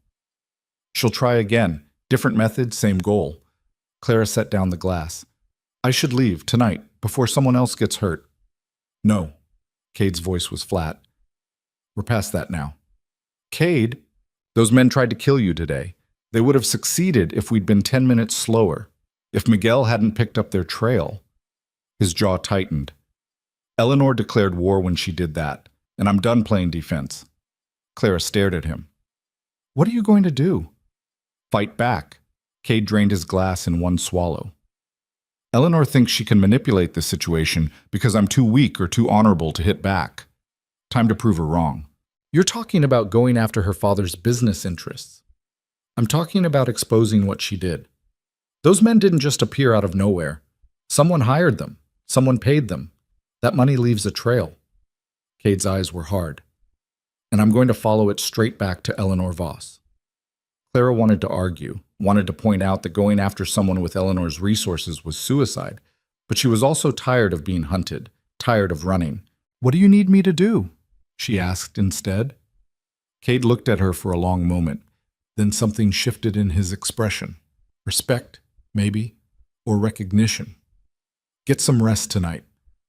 "She'll try again. Different method, same goal." Clara set down the glass. "I should leave, tonight, before someone else gets hurt." "No." Cade's voice was flat. "We're past that now." "Cade, those men tried to kill you today. They would have succeeded if we'd been 10 minutes slower. If Miguel hadn't picked up their trail." His jaw tightened. "Eleanor declared war when she did that, and I'm done playing defense." Clara stared at him. "What are you going to do?" "Fight back." Cade drained his glass in one swallow. "Eleanor thinks she can manipulate this situation because I'm too weak or too honorable to hit back. Time to prove her wrong." "You're talking about going after her father's business interests. I'm talking about exposing what she did. Those men didn't just appear out of nowhere. Someone hired them. Someone paid them. That money leaves a trail." Cade's eyes were hard. "And I'm going to follow it straight back to Eleanor Voss." Clara wanted to argue, wanted to point out that going after someone with Eleanor's resources was suicide, but she was also tired of being hunted, tired of running. "What do you need me to do?" she asked instead. Cade looked at her for a long moment. Then something shifted in his expression. Respect, maybe, or recognition. "Get some rest tonight.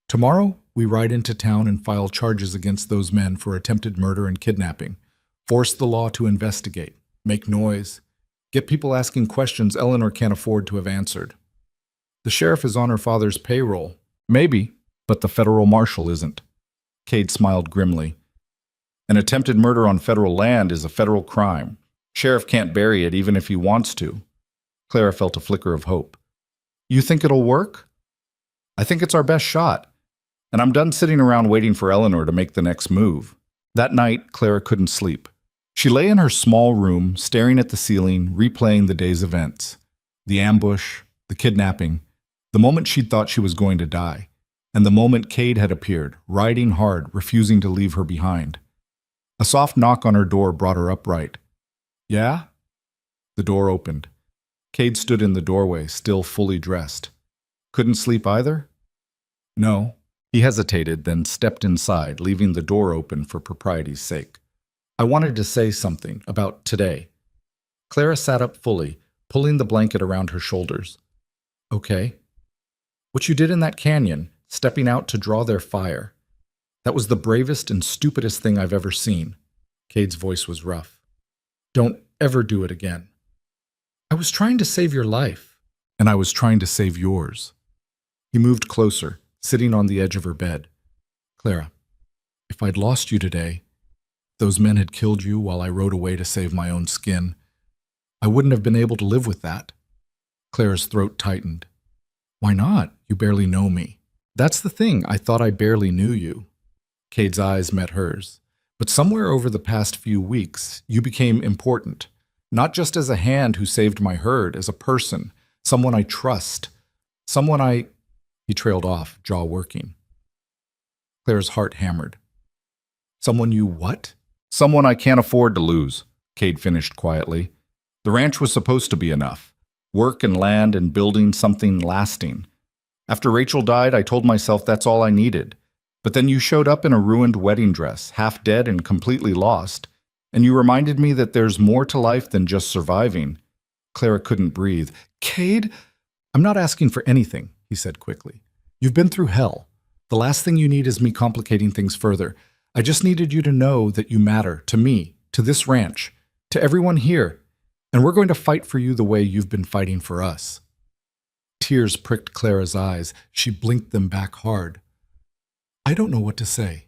Tomorrow, we ride into town and file charges against those men for attempted murder and kidnapping. Force the law to investigate. Make noise. Get people asking questions Eleanor can't afford to have answered. The sheriff is on her father's payroll. Maybe, but the federal marshal isn't." Cade smiled grimly. "An attempted murder on federal land is a federal crime. Sheriff can't bury it even if he wants to." Clara felt a flicker of hope. "You think it'll work?" "I think it's our best shot. And I'm done sitting around waiting for Eleanor to make the next move." That night, Clara couldn't sleep. She lay in her small room, staring at the ceiling, replaying the day's events. The ambush, the kidnapping, the moment she'd thought she was going to die, and the moment Cade had appeared, riding hard, refusing to leave her behind. A soft knock on her door brought her upright. "Yeah?" The door opened. Cade stood in the doorway, still fully dressed. "Couldn't sleep either?" "No." He hesitated, then stepped inside, leaving the door open for propriety's sake. "I wanted to say something about today." Clara sat up fully, pulling the blanket around her shoulders. "Okay." "What you did in that canyon, stepping out to draw their fire. That was the bravest and stupidest thing I've ever seen." Cade's voice was rough. "Don't ever do it again." "I was trying to save your life." "And I was trying to save yours." He moved closer, sitting on the edge of her bed. "Clara, if I'd lost you today, those men had killed you while I rode away to save my own skin, I wouldn't have been able to live with that." Clara's throat tightened. "Why not? You barely know me." "That's the thing. I thought I barely knew you." Cade's eyes met hers. "But somewhere over the past few weeks, you became important. Not just as a hand who saved my herd, as a person, someone I trust, someone I—" He trailed off, jaw working. Clara's heart hammered. "Someone you what?" "Someone I can't afford to lose," Cade finished quietly. "The ranch was supposed to be enough. Work and land and building something lasting. After Rachel died, I told myself that's all I needed. But then you showed up in a ruined wedding dress, half dead and completely lost, And you reminded me that there's more to life than just surviving. Clara couldn't breathe. Cade, I'm not asking for anything, he said quickly. You've been through hell. The last thing you need is me complicating things further. I just needed you to know that you matter, to me, to this ranch, to everyone here, and we're going to fight for you the way you've been fighting for us. Tears pricked Clara's eyes. She blinked them back hard. I don't know what to say.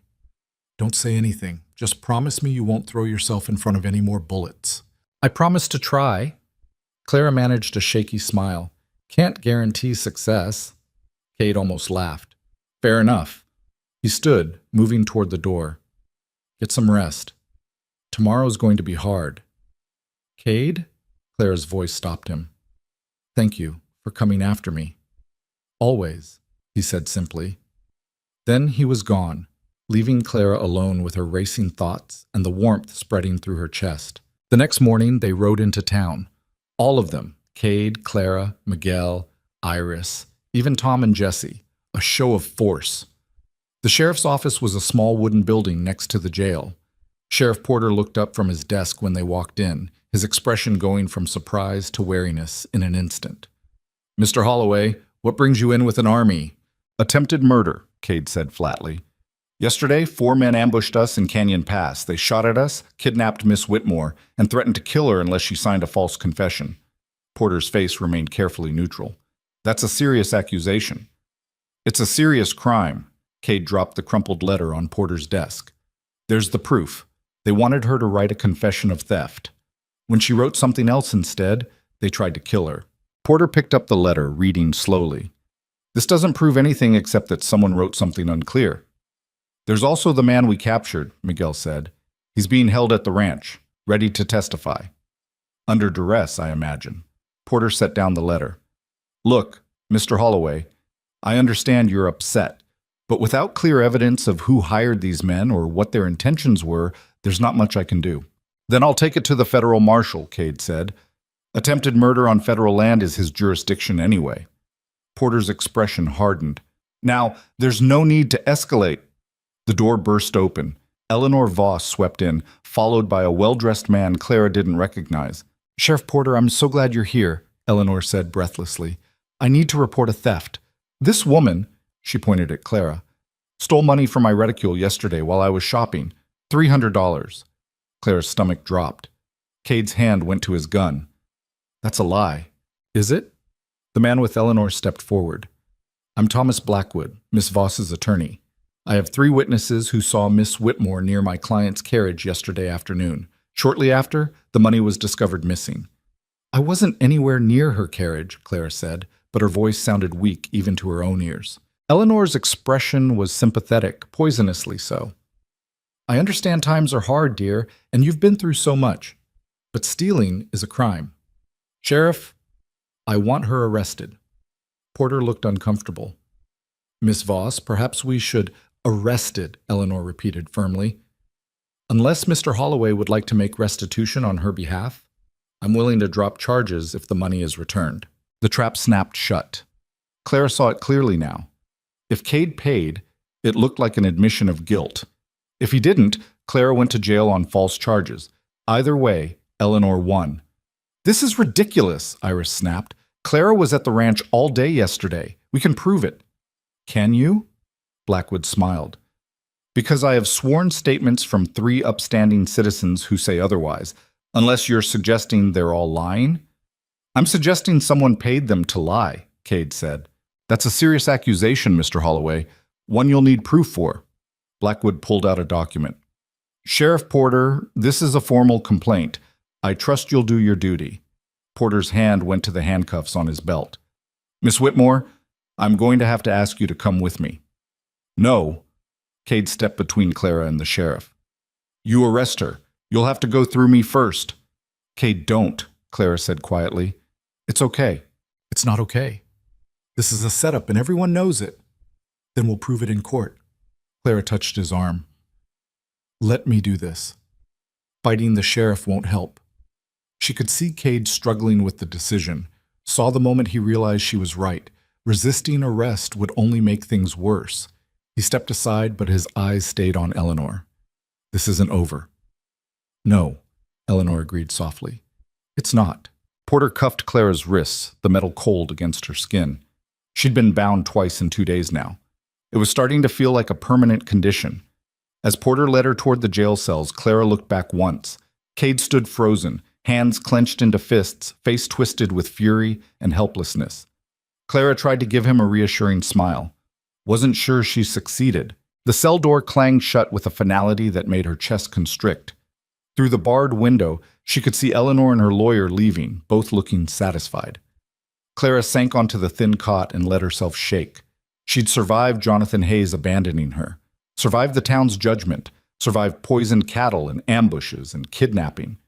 Don't say anything. Just promise me you won't throw yourself in front of any more bullets. I promise to try. Clara managed a shaky smile. Can't guarantee success. Cade almost laughed. Fair enough. He stood, moving toward the door. Get some rest. Tomorrow's going to be hard. Cade? Clara's voice stopped him. Thank you for coming after me. Always, he said simply. Then he was gone, leaving Clara alone with her racing thoughts and the warmth spreading through her chest. The next morning, they rode into town. All of them, Cade, Clara, Miguel, Iris, even Tom and Jesse, a show of force. The sheriff's office was a small wooden building next to the jail. Sheriff Porter looked up from his desk when they walked in, his expression going from surprise to wariness in an instant. Mr. Holloway, what brings you in with an army? Attempted murder, Cade said flatly. Yesterday, 4 men ambushed us in Canyon Pass. They shot at us, kidnapped Miss Whitmore, and threatened to kill her unless she signed a false confession. Porter's face remained carefully neutral. That's a serious accusation. It's a serious crime. Cade dropped the crumpled letter on Porter's desk. There's the proof. They wanted her to write a confession of theft. When she wrote something else instead, they tried to kill her. Porter picked up the letter, reading slowly. This doesn't prove anything except that someone wrote something unclear. There's also the man we captured, Miguel said. He's being held at the ranch, ready to testify. Under duress, I imagine. Porter set down the letter. Look, Mr. Holloway, I understand you're upset, but without clear evidence of who hired these men or what their intentions were, there's not much I can do. Then I'll take it to the federal marshal, Cade said. Attempted murder on federal land is his jurisdiction anyway. Porter's expression hardened. Now, there's no need to escalate. The door burst open. Eleanor Voss swept in, followed by a well-dressed man Clara didn't recognize. Sheriff Porter, I'm so glad you're here, Eleanor said breathlessly. I need to report a theft. This woman, she pointed at Clara, stole money from my reticule yesterday while I was shopping. $300. Clara's stomach dropped. Cade's hand went to his gun. That's a lie. Is it? The man with Eleanor stepped forward. I'm Thomas Blackwood, Miss Voss's attorney. I have 3 witnesses who saw Miss Whitmore near my client's carriage yesterday afternoon. Shortly after, the money was discovered missing. I wasn't anywhere near her carriage, Clara said, but her voice sounded weak even to her own ears. Eleanor's expression was sympathetic, poisonously so. I understand times are hard, dear, and you've been through so much. But stealing is a crime. Sheriff, I want her arrested. Porter looked uncomfortable. Miss Voss, perhaps we should arrested, Eleanor repeated firmly. Unless Mr. Holloway would like to make restitution on her behalf, I'm willing to drop charges if the money is returned. The trap snapped shut. Clara saw it clearly now. If Cade paid, it looked like an admission of guilt. If he didn't, Clara went to jail on false charges. Either way, Eleanor won. This is ridiculous, Iris snapped. Clara was at the ranch all day yesterday. We can prove it. Can you? Blackwood smiled. Because I have sworn statements from 3 upstanding citizens who say otherwise, unless you're suggesting they're all lying. I'm suggesting someone paid them to lie, Cade said. That's a serious accusation, Mr. Holloway, one you'll need proof for. Blackwood pulled out a document. Sheriff Porter, this is a formal complaint. I trust you'll do your duty. Porter's hand went to the handcuffs on his belt. Miss Whitmore, I'm going to have to ask you to come with me. No. Cade stepped between Clara and the sheriff. You arrest her. You'll have to go through me first. Cade, don't, Clara said quietly. It's okay. It's not okay. This is a setup and everyone knows it. Then we'll prove it in court. Clara touched his arm. Let me do this. Fighting the sheriff won't help. She could see Cade struggling with the decision, saw the moment he realized she was right. Resisting arrest would only make things worse. He stepped aside, but his eyes stayed on Eleanor. This isn't over. No, Eleanor agreed softly. It's not. Porter cuffed Clara's wrists, the metal cold against her skin. She'd been bound twice in 2 days now. It was starting to feel like a permanent condition. As Porter led her toward the jail cells, Clara looked back once. Cade stood frozen, hands clenched into fists, face twisted with fury and helplessness. Clara tried to give him a reassuring smile. Wasn't sure she succeeded. The cell door clanged shut with a finality that made her chest constrict. Through the barred window, she could see Eleanor and her lawyer leaving, both looking satisfied. Clara sank onto the thin cot and let herself shake. She'd survived Jonathan Hayes abandoning her, survived the town's judgment, survived poisoned cattle and ambushes and kidnapping.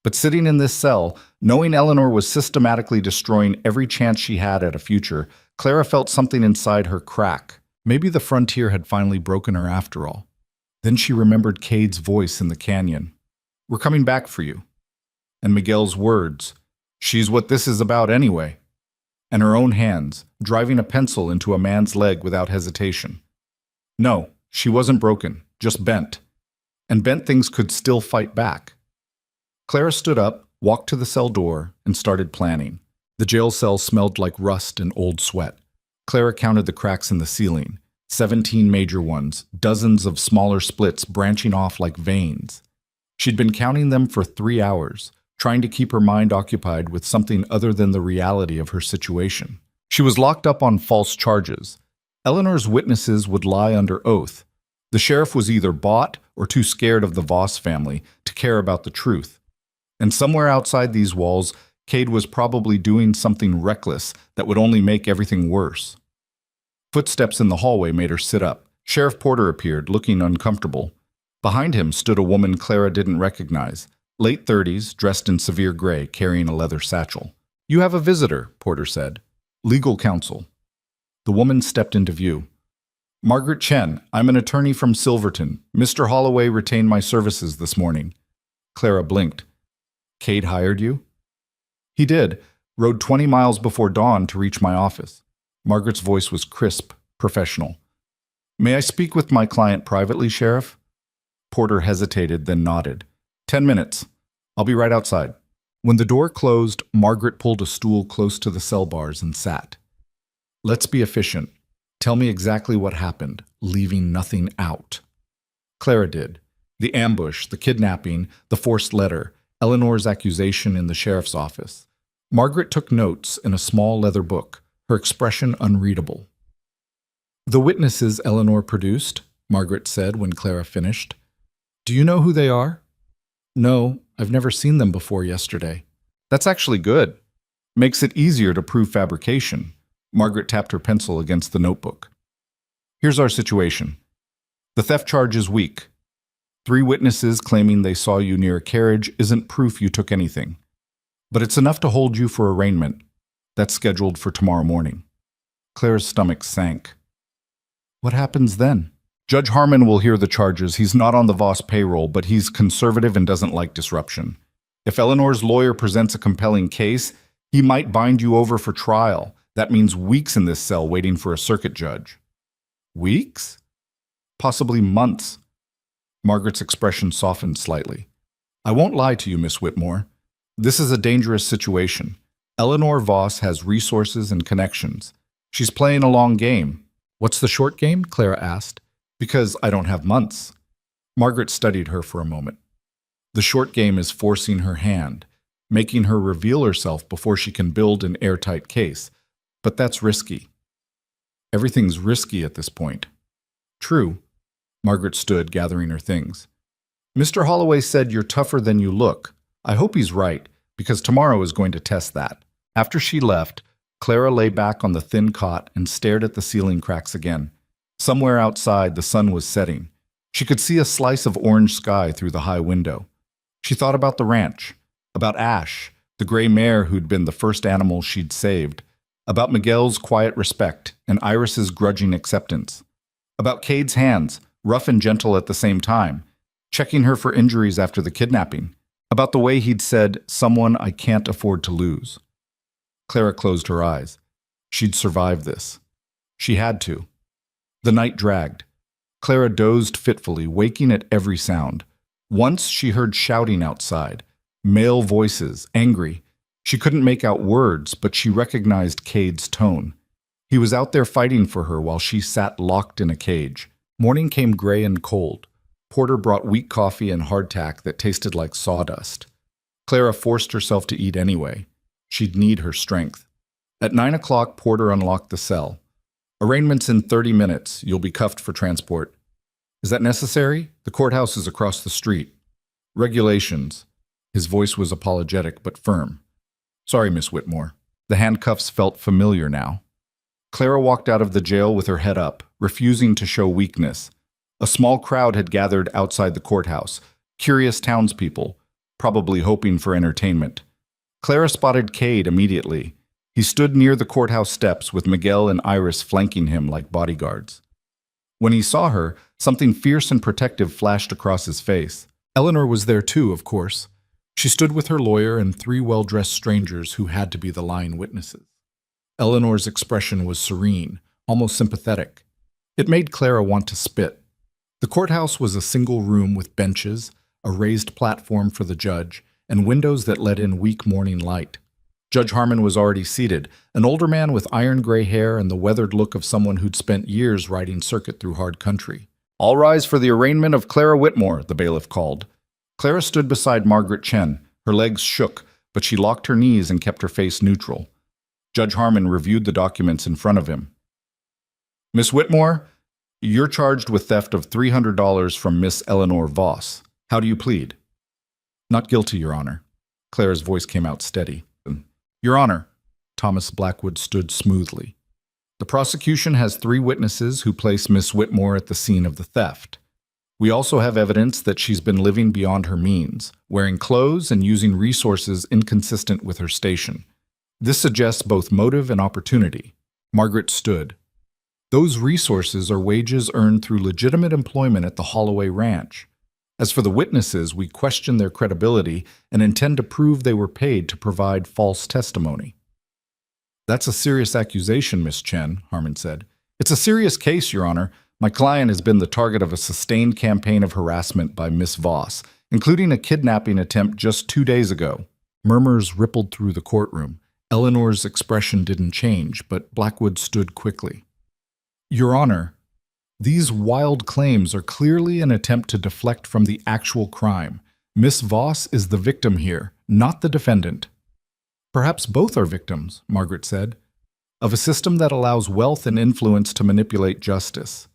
But sitting in this cell, knowing Eleanor was systematically destroying every chance she had at a future, Clara felt something inside her crack. Maybe the frontier had finally broken her after all. Then she remembered Cade's voice in the canyon. "We're coming back for you." And Miguel's words, "She's what this is about anyway." And her own hands, driving a pencil into a man's leg without hesitation. No, she wasn't broken, just bent. And bent things could still fight back. Clara stood up, walked to the cell door, and started planning. The jail cell smelled like rust and old sweat. Clara counted the cracks in the ceiling, 17 major ones, dozens of smaller splits branching off like veins. She'd been counting them for 3 hours, trying to keep her mind occupied with something other than the reality of her situation. She was locked up on false charges. Eleanor's witnesses would lie under oath. The sheriff was either bought or too scared of the Voss family to care about the truth. And somewhere outside these walls, Cade was probably doing something reckless that would only make everything worse. Footsteps in the hallway made her sit up. Sheriff Porter appeared, looking uncomfortable. Behind him stood a woman Clara didn't recognize, late 30s, dressed in severe gray, carrying a leather satchel. "You have a visitor," Porter said. "Legal counsel." The woman stepped into view. "Margaret Chen, I'm an attorney from Silverton. Mr. Holloway retained my services this morning." Clara blinked. "Cade hired you?" "He did. Rode 20 miles before dawn to reach my office." Margaret's voice was crisp, professional. "May I speak with my client privately, Sheriff?" Porter hesitated, then nodded. 10 minutes. I'll be right outside." When the door closed, Margaret pulled a stool close to the cell bars and sat. "Let's be efficient. Tell me exactly what happened, leaving nothing out." Clara did. The ambush, the kidnapping, the forced letter, Eleanor's accusation in the sheriff's office. Margaret took notes in a small leather book, her expression unreadable. "The witnesses Eleanor produced," Margaret said when Clara finished. "Do you know who they are?" "No, I've never seen them before yesterday." "That's actually good. Makes it easier to prove fabrication." Margaret tapped her pencil against the notebook. "Here's our situation. The theft charge is weak. 3 witnesses claiming they saw you near a carriage isn't proof you took anything. But it's enough to hold you for arraignment. That's scheduled for tomorrow morning." Clara's stomach sank. "What happens then?" "Judge Harmon will hear the charges. He's not on the Voss payroll, but he's conservative and doesn't like disruption. If Eleanor's lawyer presents a compelling case, he might bind you over for trial. That means weeks in this cell waiting for a circuit judge." "Weeks?" "Possibly months." Margaret's expression softened slightly. "I won't lie to you, Miss Whitmore. This is a dangerous situation. Eleanor Voss has resources and connections. She's playing a long game." "What's the short game?" Clara asked. "Because I don't have months." Margaret studied her for a moment. "The short game is forcing her hand, making her reveal herself before she can build an airtight case. But that's risky." "Everything's risky at this point." "True." Margaret stood, gathering her things. "Mr. Holloway said you're tougher than you look. I hope he's right, because tomorrow is going to test that." After she left, Clara lay back on the thin cot and stared at the ceiling cracks again. Somewhere outside, the sun was setting. She could see a slice of orange sky through the high window. She thought about the ranch, about Ash, the gray mare who'd been the first animal she'd saved, about Miguel's quiet respect and Iris's grudging acceptance, about Cade's hands, rough and gentle at the same time, checking her for injuries after the kidnapping, about the way he'd said, "Someone I can't afford to lose." Clara closed her eyes. She'd survived this. She had to. The night dragged. Clara dozed fitfully, waking at every sound. Once she heard shouting outside, male voices, angry. She couldn't make out words, but she recognized Cade's tone. He was out there fighting for her while she sat locked in a cage. Morning came gray and cold. Porter brought weak coffee and hardtack that tasted like sawdust. Clara forced herself to eat anyway. She'd need her strength. At 9 o'clock, Porter unlocked the cell. Arraignment's in 30 minutes. You'll be cuffed for transport. Is that necessary? The courthouse is across the street. Regulations. His voice was apologetic but firm. Sorry, Miss Whitmore. The handcuffs felt familiar now. Clara walked out of the jail with her head up, refusing to show weakness. A small crowd had gathered outside the courthouse, curious townspeople, probably hoping for entertainment. Clara spotted Cade immediately. He stood near the courthouse steps with Miguel and Iris flanking him like bodyguards. When he saw her, something fierce and protective flashed across his face. Eleanor was there too, of course. She stood with her lawyer and 3 well-dressed strangers who had to be the lying witnesses. Eleanor's expression was serene, almost sympathetic. It made Clara want to spit. The courthouse was a single room with benches, a raised platform for the judge, and windows that let in weak morning light. Judge Harmon was already seated, an older man with iron gray hair and the weathered look of someone who'd spent years riding circuit through hard country. All rise for the arraignment of Clara Whitmore, the bailiff called. Clara stood beside Margaret Chen. Her legs shook, but she locked her knees and kept her face neutral. Judge Harmon reviewed the documents in front of him. Miss Whitmore, you're charged with theft of $300 from Miss Eleanor Voss. How do you plead? Not guilty, Your Honor. Clara's voice came out steady. Your Honor, Thomas Blackwood stood smoothly. The prosecution has 3 witnesses who place Miss Whitmore at the scene of the theft. We also have evidence that she's been living beyond her means, wearing clothes and using resources inconsistent with her station. This suggests both motive and opportunity. Margaret stood. Those resources are wages earned through legitimate employment at the Holloway Ranch. As for the witnesses, we question their credibility and intend to prove they were paid to provide false testimony. That's a serious accusation, Miss Chen, Harmon said. It's a serious case, Your Honor. My client has been the target of a sustained campaign of harassment by Miss Voss, including a kidnapping attempt just 2 days ago. Murmurs rippled through the courtroom. Eleanor's expression didn't change, but Blackwood stood quickly. Your Honor, these wild claims are clearly an attempt to deflect from the actual crime. Miss Voss is the victim here, not the defendant. Perhaps both are victims, Margaret said, of a system that allows wealth and influence to manipulate justice.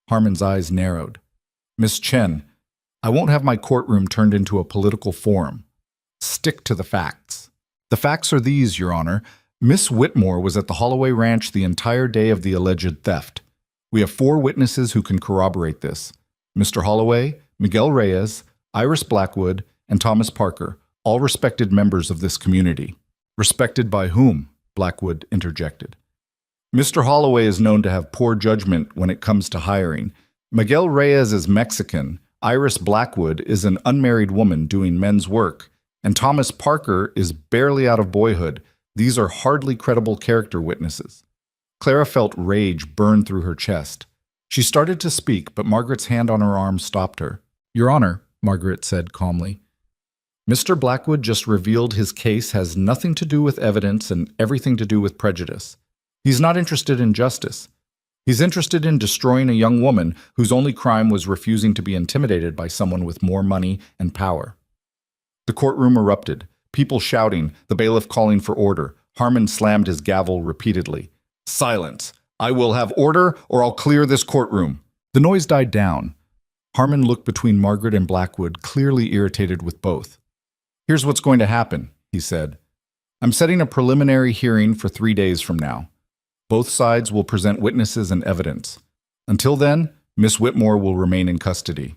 Harmon's eyes narrowed. Miss Chen, I won't have my courtroom turned into a political forum. Stick to the facts. The facts are these, Your Honor. Miss Whitmore was at the Holloway Ranch the entire day of the alleged theft. We have 4 witnesses who can corroborate this. Mr. Holloway, Miguel Reyes, Iris Blackwood, and Thomas Parker, all respected members of this community. Respected by whom? Blackwood interjected. Mr. Holloway is known to have poor judgment when it comes to hiring. Miguel Reyes is Mexican. Iris Blackwood is an unmarried woman doing men's work. And Thomas Parker is barely out of boyhood. These are hardly credible character witnesses. Clara felt rage burn through her chest. She started to speak, but Margaret's hand on her arm stopped her. Your Honor, Margaret said calmly, Mr. Blackwood just revealed his case has nothing to do with evidence and everything to do with prejudice. He's not interested in justice. He's interested in destroying a young woman whose only crime was refusing to be intimidated by someone with more money and power. The courtroom erupted, people shouting, the bailiff calling for order. Harmon slammed his gavel repeatedly. Silence! I will have order or I'll clear this courtroom. The noise died down. Harmon looked between Margaret and Blackwood, clearly irritated with both. Here's what's going to happen, he said. I'm setting a preliminary hearing for 3 days from now. Both sides will present witnesses and evidence. Until then, Miss Whitmore will remain in custody.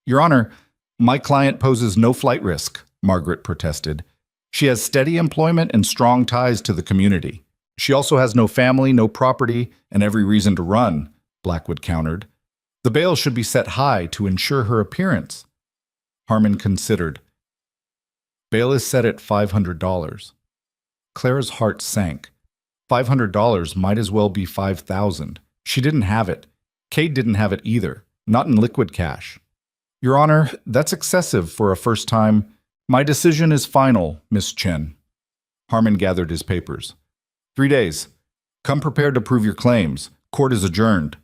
Your Honor, my client poses no flight risk, Margaret protested. She has steady employment and strong ties to the community. She also has no family, no property, and every reason to run, Blackwood countered. The bail should be set high to ensure her appearance. Harmon considered. Bail is set at $500. Clara's heart sank. $500 might as well be $5,000. She didn't have it. Cade didn't have it either, not in liquid cash. Your Honor, that's excessive for a first time. My decision is final, Miss Chen. Harmon gathered his papers. 3 days. Come prepared to prove your claims. Court is adjourned.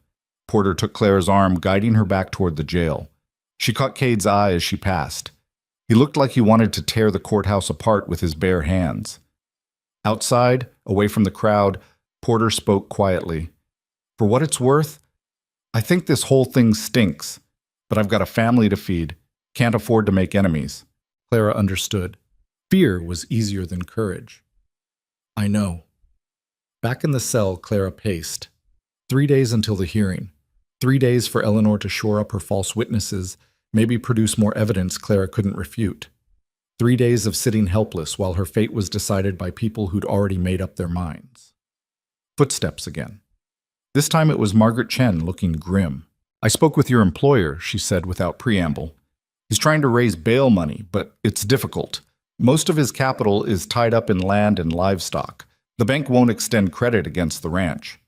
Porter took Clara's arm, guiding her back toward the jail. She caught Cade's eye as she passed. He looked like he wanted to tear the courthouse apart with his bare hands. Outside, away from the crowd, Porter spoke quietly. For what it's worth, I think this whole thing stinks, but I've got a family to feed. Can't afford to make enemies. Clara understood. Fear was easier than courage. I know. Back in the cell, Clara paced. 3 days until the hearing. 3 days for Eleanor to shore up her false witnesses, maybe produce more evidence Clara couldn't refute. 3 days of sitting helpless while her fate was decided by people who'd already made up their minds. Footsteps again. This time it was Margaret Chen, looking grim. I spoke with your employer, she said without preamble. He's trying to raise bail money, but it's difficult. Most of his capital is tied up in land and livestock. The bank won't extend credit against the ranch.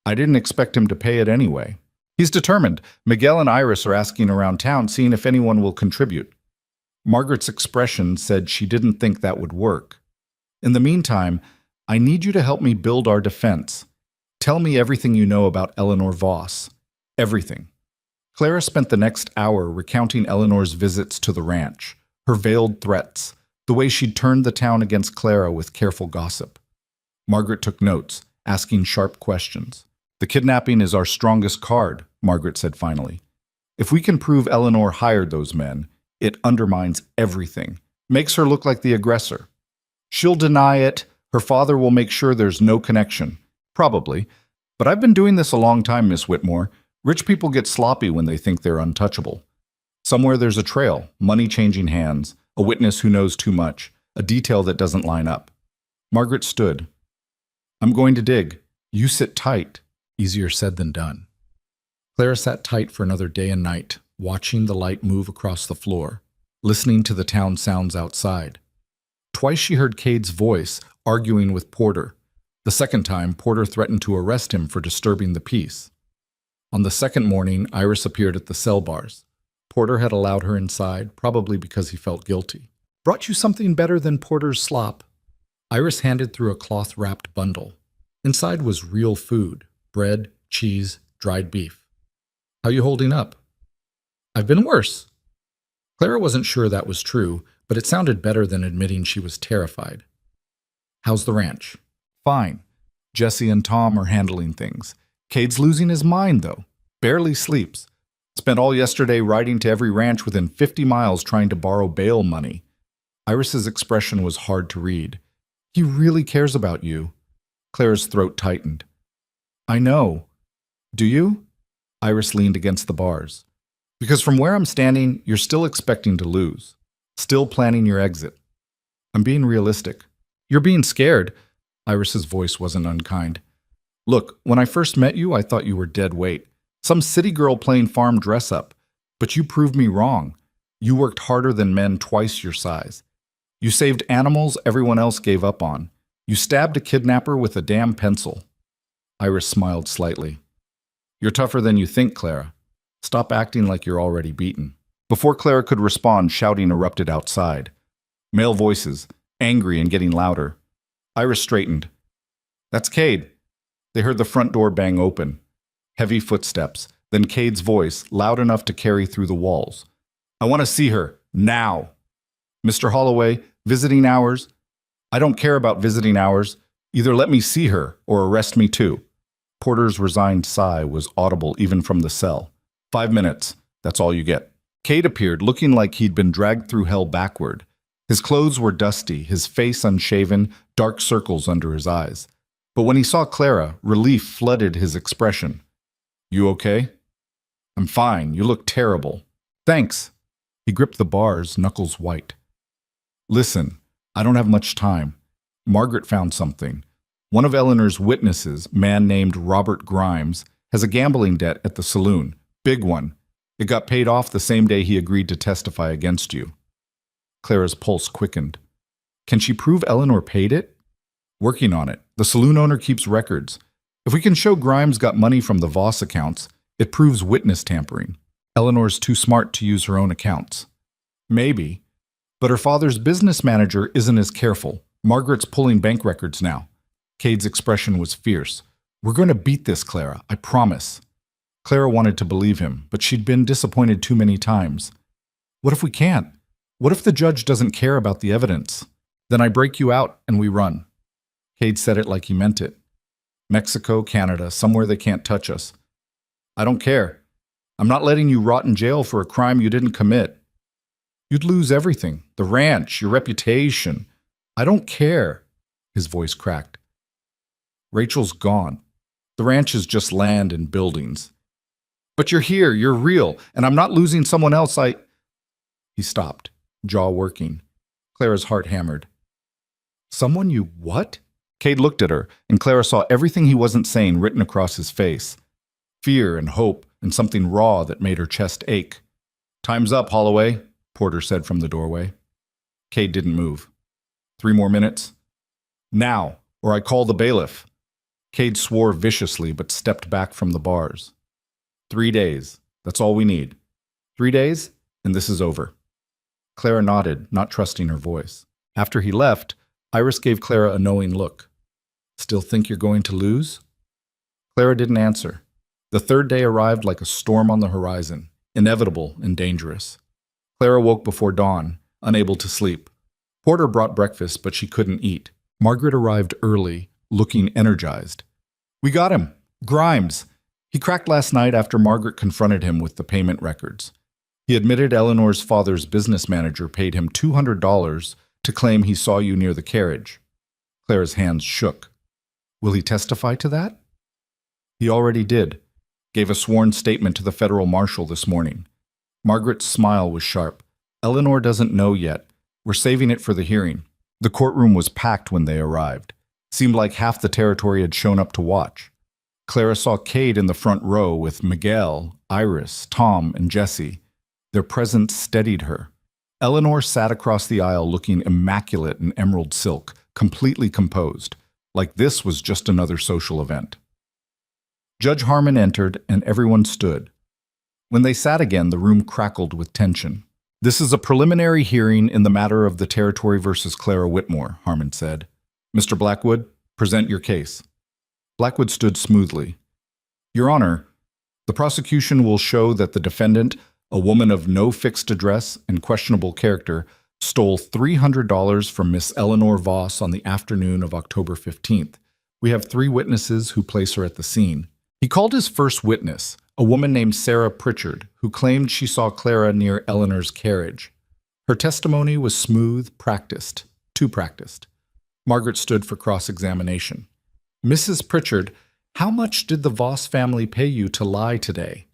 I didn't expect him to pay it anyway. He's determined. Miguel and Iris are asking around town, seeing if anyone will contribute. Margaret's expression said she didn't think that would work. In the meantime, I need you to help me build our defense. Tell me everything you know about Eleanor Voss. Everything. Clara spent the next hour recounting Eleanor's visits to the ranch, her veiled threats, the way she'd turned the town against Clara with careful gossip. Margaret took notes, asking sharp questions. The kidnapping is our strongest card, Margaret said finally. If we can prove Eleanor hired those men, it undermines everything, makes her look like the aggressor. She'll deny it. Her father will make sure there's no connection. Probably. But I've been doing this a long time, Miss Whitmore. Rich people get sloppy when they think they're untouchable. Somewhere there's a trail, money changing hands, a witness who knows too much, a detail that doesn't line up. Margaret stood. I'm going to dig. You sit tight. Easier said than done. Clara sat tight for another day and night, watching the light move across the floor, listening to the town sounds outside. Twice she heard Cade's voice, arguing with Porter. The second time, Porter threatened to arrest him for disturbing the peace. On the second morning, Iris appeared at the cell bars. Porter had allowed her inside, probably because he felt guilty. Brought you something better than Porter's slop. Iris handed through a cloth-wrapped bundle. Inside was real food, bread, cheese, dried beef. How you holding up? I've been worse. Clara wasn't sure that was true, but it sounded better than admitting she was terrified. How's the ranch? Fine. Jesse and Tom are handling things. Cade's losing his mind, though. Barely sleeps. Spent all yesterday riding to every ranch within 50 miles trying to borrow bail money. Iris's expression was hard to read. He really cares about you. Clara's throat tightened. I know. Do you? Iris leaned against the bars. Because from where I'm standing, you're still expecting to lose. Still planning your exit. I'm being realistic. You're being scared. Iris's voice wasn't unkind. Look, when I first met you, I thought you were dead weight. Some city girl playing farm dress-up. But you proved me wrong. You worked harder than men twice your size. You saved animals everyone else gave up on. You stabbed a kidnapper with a damn pencil. Iris smiled slightly. You're tougher than you think, Clara. Stop acting like you're already beaten. Before Clara could respond, shouting erupted outside. Male voices, angry and getting louder. Iris straightened. That's Cade. They heard the front door bang open. Heavy footsteps, then Cade's voice, loud enough to carry through the walls. I want to see her, now. Mr. Holloway, visiting hours? I don't care about visiting hours. Either let me see her or arrest me too. Porter's resigned sigh was audible even from the cell. 5 minutes, that's all you get. Cade appeared, looking like he'd been dragged through hell backward. His clothes were dusty, his face unshaven, dark circles under his eyes. But when he saw Clara, relief flooded his expression. You okay? I'm fine. You look terrible. Thanks. He gripped the bars, knuckles white. Listen, I don't have much time. Margaret found something. One of Eleanor's witnesses, man named Robert Grimes, has a gambling debt at the saloon. Big one. It got paid off the same day he agreed to testify against you. Clara's pulse quickened. Can she prove Eleanor paid it? Working on it. The saloon owner keeps records. If we can show Grimes got money from the Voss accounts, it proves witness tampering. Eleanor's too smart to use her own accounts. Maybe. But her father's business manager isn't as careful. Margaret's pulling bank records now. Cade's expression was fierce. We're going to beat this, Clara, I promise. Clara wanted to believe him, but she'd been disappointed too many times. What if we can't? What if the judge doesn't care about the evidence? Then I break you out and we run. Cade said it like he meant it. Mexico, Canada, somewhere they can't touch us. I don't care. I'm not letting you rot in jail for a crime you didn't commit. You'd lose everything. The ranch, your reputation. I don't care. His voice cracked. Rachel's gone. The ranch is just land and buildings. But you're here, you're real, and I'm not losing someone else. He stopped, jaw working. Clara's heart hammered. Someone you what? Cade looked at her, and Clara saw everything he wasn't saying written across his face. Fear and hope and something raw that made her chest ache. Time's up, Holloway, Porter said from the doorway. Cade didn't move. 3 more minutes? Now, or I call the bailiff. Cade swore viciously but stepped back from the bars. 3 days. That's all we need. 3 days, and this is over. Clara nodded, not trusting her voice. After he left, Iris gave Clara a knowing look. Still think you're going to lose? Clara didn't answer. The 3rd day arrived like a storm on the horizon, inevitable and dangerous. Clara woke before dawn, unable to sleep. Porter brought breakfast, but she couldn't eat. Margaret arrived early, looking energized. We got him! Grimes! He cracked last night after Margaret confronted him with the payment records. He admitted Eleanor's father's business manager paid him $200 to claim he saw you near the carriage. Clara's hands shook. Will he testify to that? He already did. Gave a sworn statement to the federal marshal this morning. Margaret's smile was sharp. Eleanor doesn't know yet. We're saving it for the hearing. The courtroom was packed when they arrived. Seemed like half the territory had shown up to watch. Clara saw Cade in the front row with Miguel, Iris, Tom, and Jessie. Their presence steadied her. Eleanor sat across the aisle looking immaculate in emerald silk, completely composed, like this was just another social event. Judge Harmon entered, and everyone stood. When they sat again, the room crackled with tension. This is a preliminary hearing in the matter of the Territory versus Clara Whitmore, Harmon said. Mr. Blackwood, present your case. Blackwood stood smoothly. Your Honor, the prosecution will show that the defendant, a woman of no fixed address and questionable character, stole $300 from Miss Eleanor Voss on the afternoon of October 15th. We have 3 witnesses who place her at the scene. He called his first witness, a woman named Sarah Pritchard, who claimed she saw Clara near Eleanor's carriage. Her testimony was smooth, practiced, too practiced. Margaret stood for cross-examination. Mrs. Pritchard, how much did the Voss family pay you to lie today?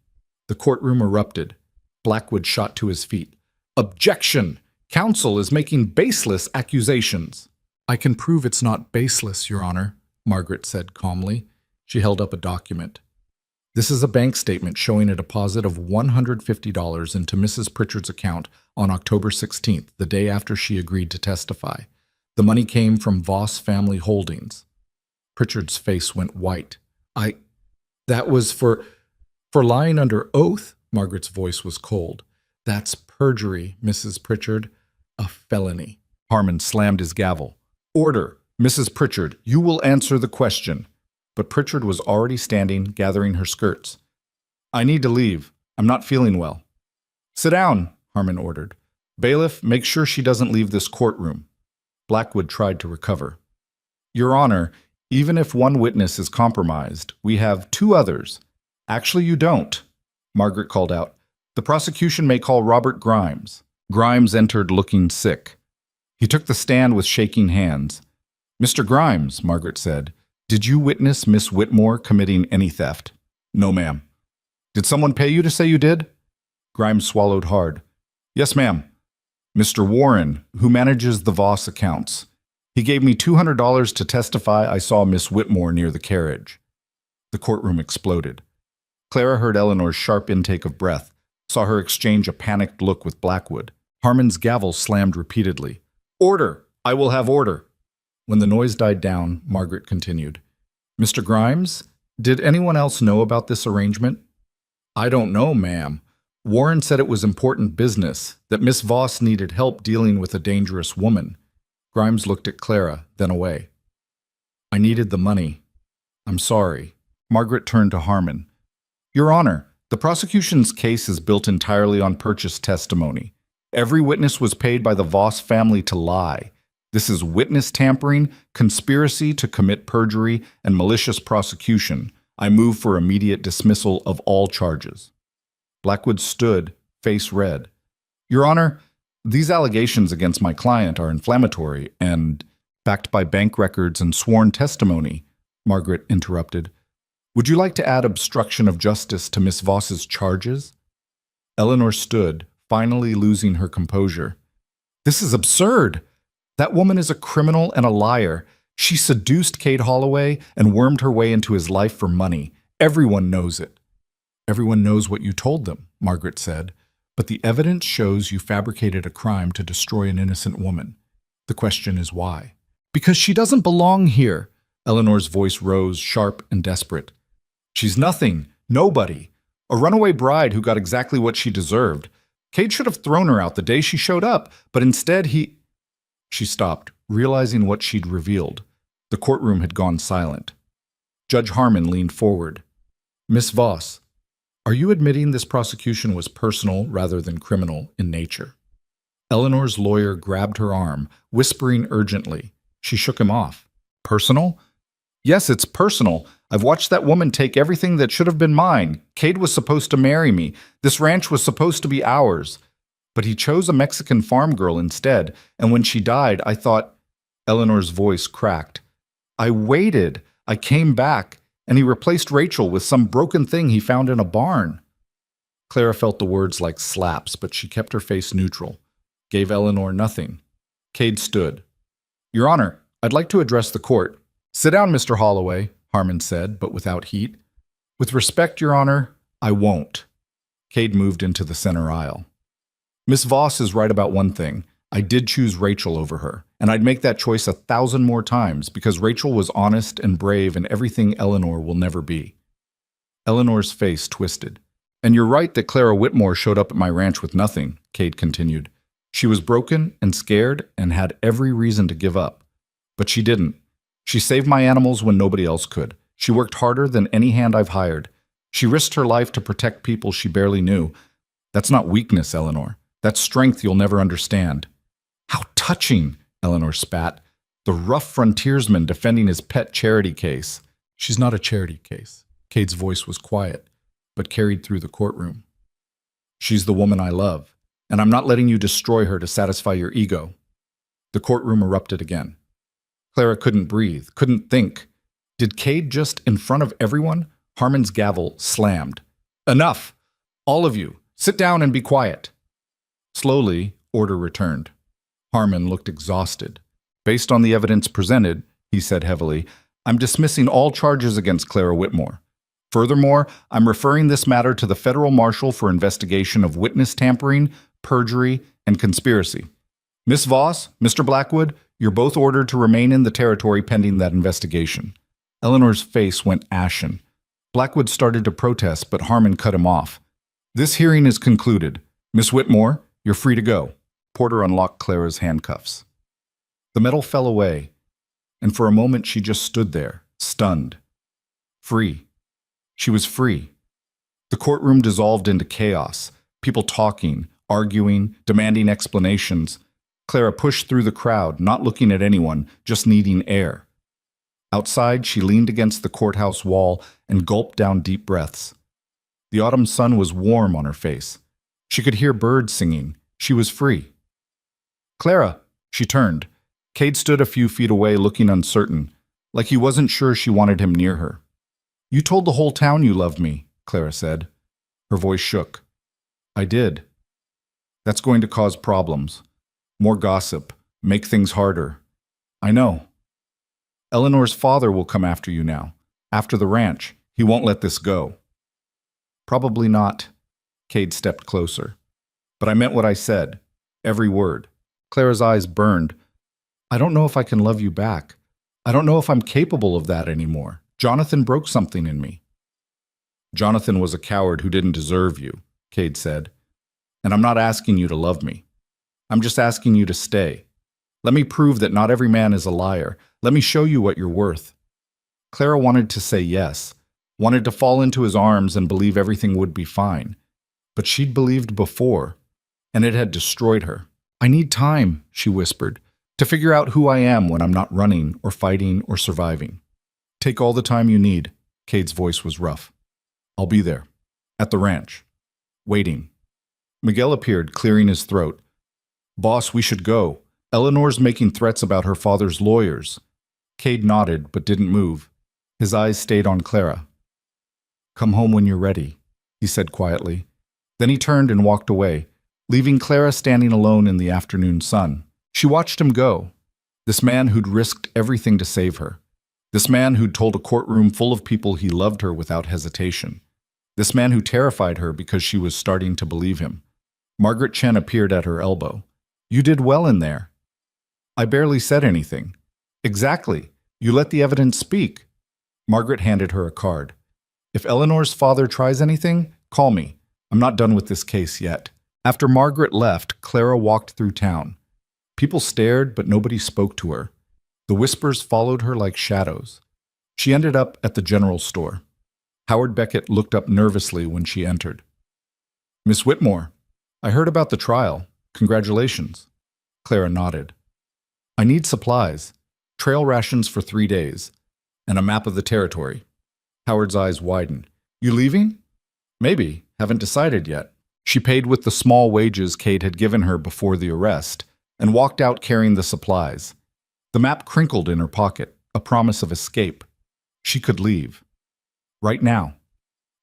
The courtroom erupted. Blackwood shot to his feet. Objection! Counsel is making baseless accusations. I can prove it's not baseless, Your Honor, Margaret said calmly. She held up a document. This is a bank statement showing a deposit of $150 into Mrs. Pritchard's account on October 16th, the day after she agreed to testify. The money came from Voss Family Holdings. Pritchard's face went white. That was for lying under oath? Margaret's voice was cold. That's perjury, Mrs. Pritchard. A felony. Harmon slammed his gavel. Order! Mrs. Pritchard, you will answer the question. But Pritchard was already standing, gathering her skirts. I need to leave. I'm not feeling well. Sit down, Harmon ordered. Bailiff, make sure she doesn't leave this courtroom. Blackwood tried to recover. Your Honor, even if one witness is compromised, we have 2 others. Actually, you don't, Margaret called out. The prosecution may call Robert Grimes. Grimes entered looking sick. He took the stand with shaking hands. Mr. Grimes, Margaret said, did you witness Miss Whitmore committing any theft? No, ma'am. Did someone pay you to say you did? Grimes swallowed hard. Yes, ma'am. Mr. Warren, who manages the Voss accounts. He gave me $200 to testify I saw Miss Whitmore near the carriage. The courtroom exploded. Clara heard Eleanor's sharp intake of breath, saw her exchange a panicked look with Blackwood. Harmon's gavel slammed repeatedly. Order! I will have order! When the noise died down, Margaret continued. Mr. Grimes, did anyone else know about this arrangement? I don't know, ma'am. Warren said it was important business, that Miss Voss needed help dealing with a dangerous woman. Grimes looked at Clara, then away. I needed the money. I'm sorry. Margaret turned to Harmon. Your Honor, the prosecution's case is built entirely on purchase testimony. Every witness was paid by the Voss family to lie. This is witness tampering, conspiracy to commit perjury, and malicious prosecution. I move for immediate dismissal of all charges. Blackwood stood, face red. Your Honor, these allegations against my client are inflammatory and backed by bank records and sworn testimony, Margaret interrupted. Would you like to add obstruction of justice to Miss Voss's charges? Eleanor stood, finally losing her composure. This is absurd. That woman is a criminal and a liar. She seduced Cade Holloway and wormed her way into his life for money. Everyone knows it. Everyone knows what you told them, Margaret said, but the evidence shows you fabricated a crime to destroy an innocent woman. The question is why? Because she doesn't belong here. Eleanor's voice rose, sharp and desperate. She's nothing, nobody. A runaway bride who got exactly what she deserved. Cade should have thrown her out the day she showed up, but instead he... She stopped, realizing what she'd revealed. The courtroom had gone silent. Judge Harmon leaned forward. Miss Voss, are you admitting this prosecution was personal rather than criminal in nature? Eleanor's lawyer grabbed her arm, whispering urgently. She shook him off. Personal? Yes, it's personal. I've watched that woman take everything that should have been mine. Cade was supposed to marry me. This ranch was supposed to be ours. But he chose a Mexican farm girl instead, and when she died, I thought... Eleanor's voice cracked. I waited. I came back, and he replaced Rachel with some broken thing he found in a barn. Clara felt the words like slaps, but she kept her face neutral, gave Eleanor nothing. Cade stood. Your Honor, I'd like to address the court. Sit down, Mr. Holloway, Harmon said, but without heat. With respect, Your Honor, I won't. Cade moved into the center aisle. Miss Voss is right about one thing. I did choose Rachel over her, and I'd make that choice 1,000 more times because Rachel was honest and brave and everything Eleanor will never be. Eleanor's face twisted. And you're right that Clara Whitmore showed up at my ranch with nothing, Cade continued. She was broken and scared and had every reason to give up. But she didn't. She saved my animals when nobody else could. She worked harder than any hand I've hired. She risked her life to protect people she barely knew. That's not weakness, Eleanor. That's strength you'll never understand. How touching, Eleanor spat. The rough frontiersman defending his pet charity case. She's not a charity case. Cade's voice was quiet, but carried through the courtroom. She's the woman I love, and I'm not letting you destroy her to satisfy your ego. The courtroom erupted again. Clara couldn't breathe, couldn't think. Did Cade just, in front of everyone? Harmon's gavel slammed. Enough! All of you, sit down and be quiet. Slowly, order returned. Harmon looked exhausted. Based on the evidence presented, he said heavily, I'm dismissing all charges against Clara Whitmore. Furthermore, I'm referring this matter to the federal marshal for investigation of witness tampering, perjury, and conspiracy. Miss Voss, Mr. Blackwood, you're both ordered to remain in the territory pending that investigation. Eleanor's face went ashen. Blackwood started to protest, but Harmon cut him off. This hearing is concluded. Miss Whitmore, you're free to go. Porter unlocked Clara's handcuffs. The metal fell away, and for a moment she just stood there, stunned. Free. She was free. The courtroom dissolved into chaos, people talking, arguing, demanding explanations. Clara pushed through the crowd, not looking at anyone, just needing air. Outside, she leaned against the courthouse wall and gulped down deep breaths. The autumn sun was warm on her face. She could hear birds singing. She was free. Clara, she turned. Cade stood a few feet away, looking uncertain, like he wasn't sure she wanted him near her. You told the whole town you loved me, Clara said. Her voice shook. I did. That's going to cause problems. More gossip. Make things harder. I know. Eleanor's father will come after you now. After the ranch. He won't let this go. Probably not. Cade stepped closer. But I meant what I said. Every word. Clara's eyes burned. I don't know if I can love you back. I don't know if I'm capable of that anymore. Jonathan broke something in me. Jonathan was a coward who didn't deserve you, Cade said. And I'm not asking you to love me. I'm just asking you to stay. Let me prove that not every man is a liar. Let me show you what you're worth. Clara wanted to say yes, wanted to fall into his arms and believe everything would be fine. But she'd believed before, and it had destroyed her. I need time, she whispered, to figure out who I am when I'm not running or fighting or surviving. Take all the time you need, Cade's voice was rough. I'll be there, at the ranch, waiting. Miguel appeared, clearing his throat. Boss, we should go. Eleanor's making threats about her father's lawyers. Cade nodded, but didn't move. His eyes stayed on Clara. Come home when you're ready, he said quietly. Then he turned and walked away, leaving Clara standing alone in the afternoon sun. She watched him go. This man who'd risked everything to save her. This man who'd told a courtroom full of people he loved her without hesitation. This man who terrified her because she was starting to believe him. Margaret Chen appeared at her elbow. You did well in there. I barely said anything. Exactly. You let the evidence speak. Margaret handed her a card. If Eleanor's father tries anything, call me. I'm not done with this case yet. After Margaret left, Clara walked through town. People stared, but nobody spoke to her. The whispers followed her like shadows. She ended up at the general store. Howard Beckett looked up nervously when she entered. Miss Whitmore, I heard about the trial. Congratulations. Clara nodded. I need supplies, trail rations for 3 days, and a map of the territory. Howard's eyes widened. You leaving? Maybe. Haven't decided yet. She paid with the small wages Cade had given her before the arrest and walked out carrying the supplies. The map crinkled in her pocket, a promise of escape. She could leave. Right now.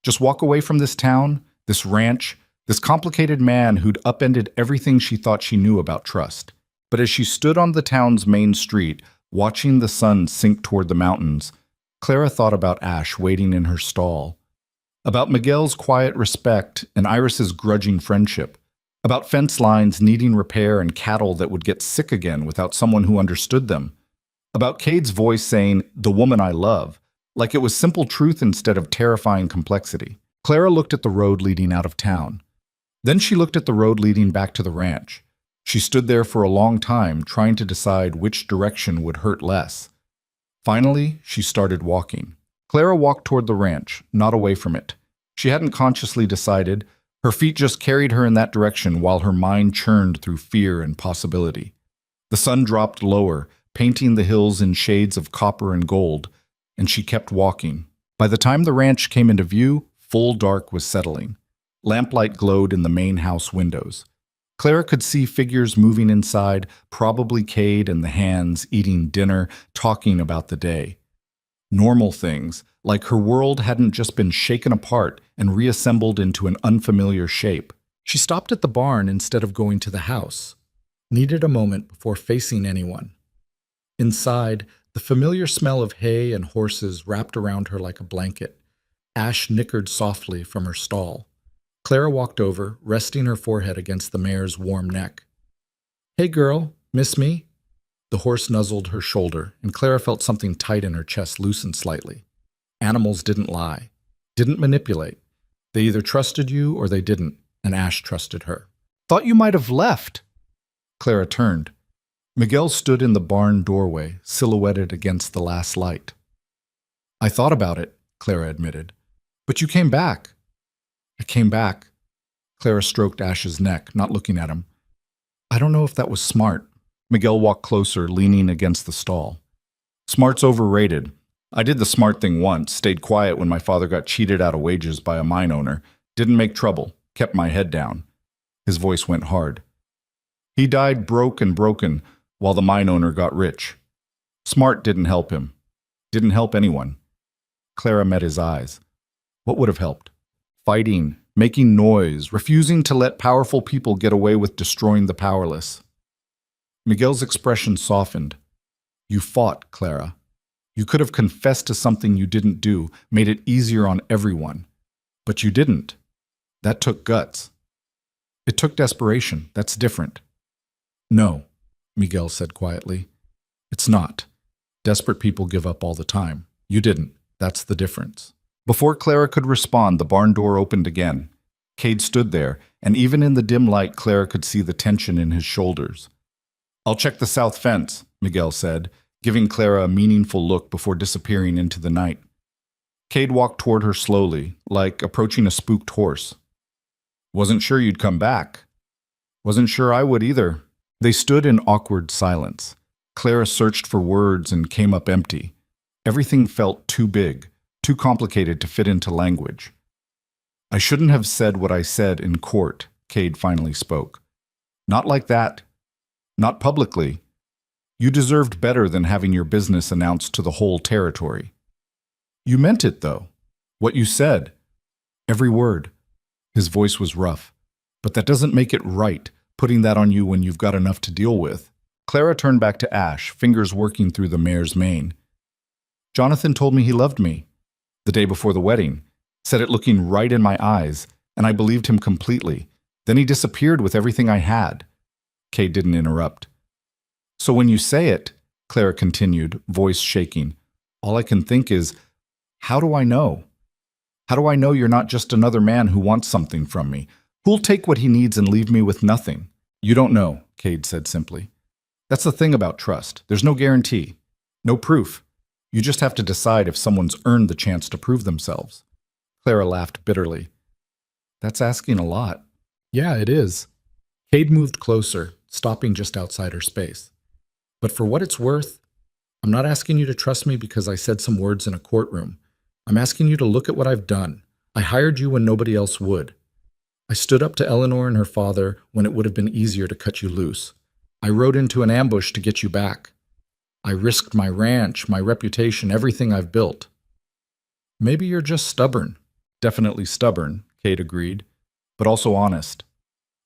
Just walk away from this town, this ranch, this complicated man who'd upended everything she thought she knew about trust. But as she stood on the town's main street, watching the sun sink toward the mountains, Clara thought about Ash waiting in her stall, about Miguel's quiet respect and Iris's grudging friendship, about fence lines needing repair and cattle that would get sick again without someone who understood them, about Cade's voice saying, "The woman I love," like it was simple truth instead of terrifying complexity. Clara looked at the road leading out of town. Then she looked at the road leading back to the ranch. She stood there for a long time, trying to decide which direction would hurt less. Finally, she started walking. Clara walked toward the ranch, not away from it. She hadn't consciously decided. Her feet just carried her in that direction while her mind churned through fear and possibility. The sun dropped lower, painting the hills in shades of copper and gold, and she kept walking. By the time the ranch came into view, full dark was settling. Lamplight glowed in the main house windows. Clara could see figures moving inside, probably Cade and the hands eating dinner, talking about the day. Normal things, like her world hadn't just been shaken apart and reassembled into an unfamiliar shape. She stopped at the barn instead of going to the house. Needed a moment before facing anyone. Inside, the familiar smell of hay and horses wrapped around her like a blanket. Ash nickered softly from her stall. Clara walked over, resting her forehead against the mare's warm neck. Hey girl, miss me? The horse nuzzled her shoulder, and Clara felt something tight in her chest loosen slightly. Animals didn't lie, didn't manipulate. They either trusted you or they didn't, and Ash trusted her. Thought you might have left. Clara turned. Miguel stood in the barn doorway, silhouetted against the last light. I thought about it, Clara admitted. But you came back. I came back. Clara stroked Ash's neck, not looking at him. I don't know if that was smart. Miguel walked closer, leaning against the stall. Smart's overrated. I did the smart thing once, stayed quiet when my father got cheated out of wages by a mine owner, didn't make trouble, kept my head down. His voice went hard. He died broke and broken, while the mine owner got rich. Smart didn't help him. Didn't help anyone. Clara met his eyes. What would have helped? Fighting, making noise, refusing to let powerful people get away with destroying the powerless. Miguel's expression softened. You fought, Clara. You could have confessed to something you didn't do, made it easier on everyone. But you didn't. That took guts. It took desperation. That's different. No, Miguel said quietly. It's not. Desperate people give up all the time. You didn't. That's the difference. Before Clara could respond, the barn door opened again. Cade stood there, and even in the dim light, Clara could see the tension in his shoulders. "I'll check the south fence," Miguel said, giving Clara a meaningful look before disappearing into the night. Cade walked toward her slowly, like approaching a spooked horse. "Wasn't sure you'd come back." "Wasn't sure I would either." They stood in awkward silence. Clara searched for words and came up empty. Everything felt too big, too complicated to fit into language. "I shouldn't have said what I said in court," Cade finally spoke. "Not like that. Not publicly. You deserved better than having your business announced to the whole territory." "You meant it, though. What you said. Every word." His voice was rough. "But that doesn't make it right, putting that on you when you've got enough to deal with." Clara turned back to Ash, fingers working through the mare's mane. "Jonathan told me he loved me. The day before the wedding. Said it looking right in my eyes, and I believed him completely. Then he disappeared with everything I had." Kay didn't interrupt. "So when you say it," Clara continued, voice shaking, "all I can think is, how do I know? How do I know you're not just another man who wants something from me? Who'll take what he needs and leave me with nothing?" "You don't know," Cade said simply. "That's the thing about trust. There's no guarantee. No proof. You just have to decide if someone's earned the chance to prove themselves." Clara laughed bitterly. "That's asking a lot." "Yeah, it is." Cade moved closer, stopping just outside her space. "But for what it's worth, I'm not asking you to trust me because I said some words in a courtroom. I'm asking you to look at what I've done. I hired you when nobody else would. I stood up to Eleanor and her father when it would have been easier to cut you loose. I rode into an ambush to get you back. I risked my ranch, my reputation, everything I've built." "Maybe you're just stubborn." "Definitely stubborn," Kate agreed, "but also honest."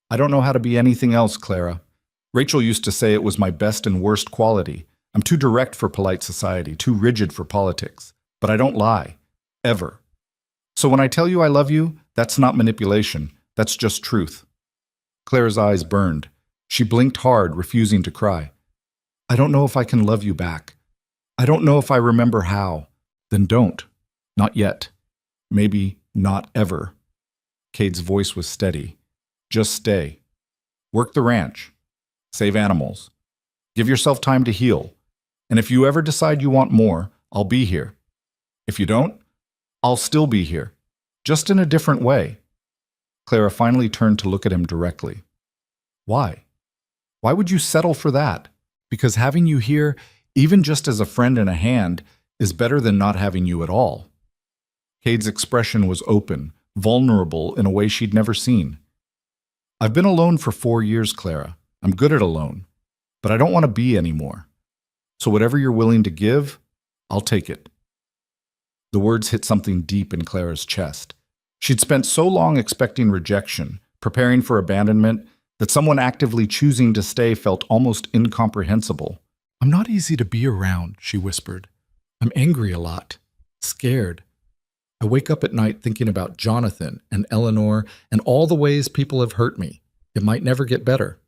"I don't know how to be anything else, Clara. Rachel used to say it was my best and worst quality. I'm too direct for polite society, too rigid for politics. But I don't lie. Ever. So when I tell you I love you, that's not manipulation. That's just truth." Clara's eyes burned. She blinked hard, refusing to cry. "I don't know if I can love you back. I don't know if I remember how." "Then don't. Not yet. Maybe not ever." Cade's voice was steady. "Just stay. Work the ranch. Save animals. Give yourself time to heal. And if you ever decide you want more, I'll be here. If you don't, I'll still be here. Just in a different way." Clara finally turned to look at him directly. "Why? Why would you settle for that? Because having you here, even just as a friend and a hand, is better than not having you at all." Cade's expression was open, vulnerable in a way she'd never seen. "I've been alone for 4 years, Clara. I'm good at alone. But I don't want to be anymore. So whatever you're willing to give, I'll take it." The words hit something deep in Clara's chest. She'd spent so long expecting rejection, preparing for abandonment, that someone actively choosing to stay felt almost incomprehensible. "I'm not easy to be around," she whispered. "I'm angry a lot. Scared. I wake up at night thinking about Jonathan and Eleanor and all the ways people have hurt me. It might never get better."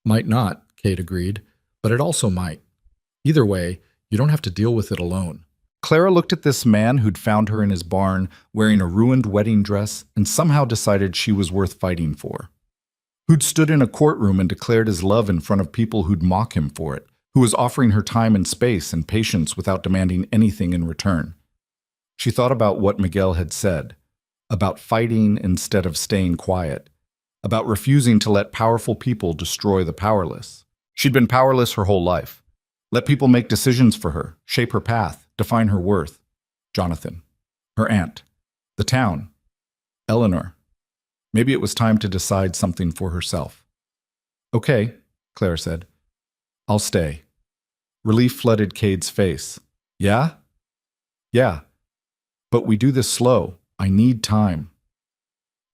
"Might not," Kate agreed, "but it also might. Either way, you don't have to deal with it alone." Clara looked at this man who'd found her in his barn, wearing a ruined wedding dress, and somehow decided she was worth fighting for. Who'd stood in a courtroom and declared his love in front of people who'd mock him for it, who was offering her time and space and patience without demanding anything in return. She thought about what Miguel had said, about fighting instead of staying quiet, about refusing to let powerful people destroy the powerless. She'd been powerless her whole life. Let people make decisions for her, shape her path, define her worth. Jonathan, her aunt, the town, Eleanor. Maybe it was time to decide something for herself. "Okay," Claire said. "I'll stay." Relief flooded Cade's face. "Yeah? Yeah. But we do this slow. I need time."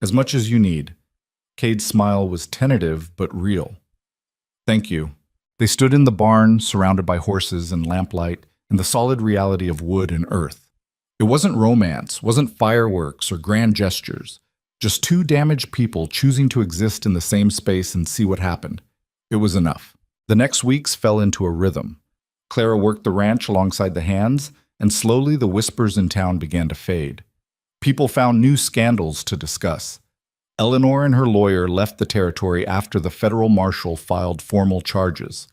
"As much as you need." Cade's smile was tentative but real. "Thank you." They stood in the barn, surrounded by horses and lamplight, and the solid reality of wood and earth. It wasn't romance, wasn't fireworks or grand gestures, just two damaged people choosing to exist in the same space and see what happened. It was enough. The next weeks fell into a rhythm. Clara worked the ranch alongside the hands, and slowly the whispers in town began to fade. People found new scandals to discuss. Eleanor and her lawyer left the territory after the federal marshal filed formal charges.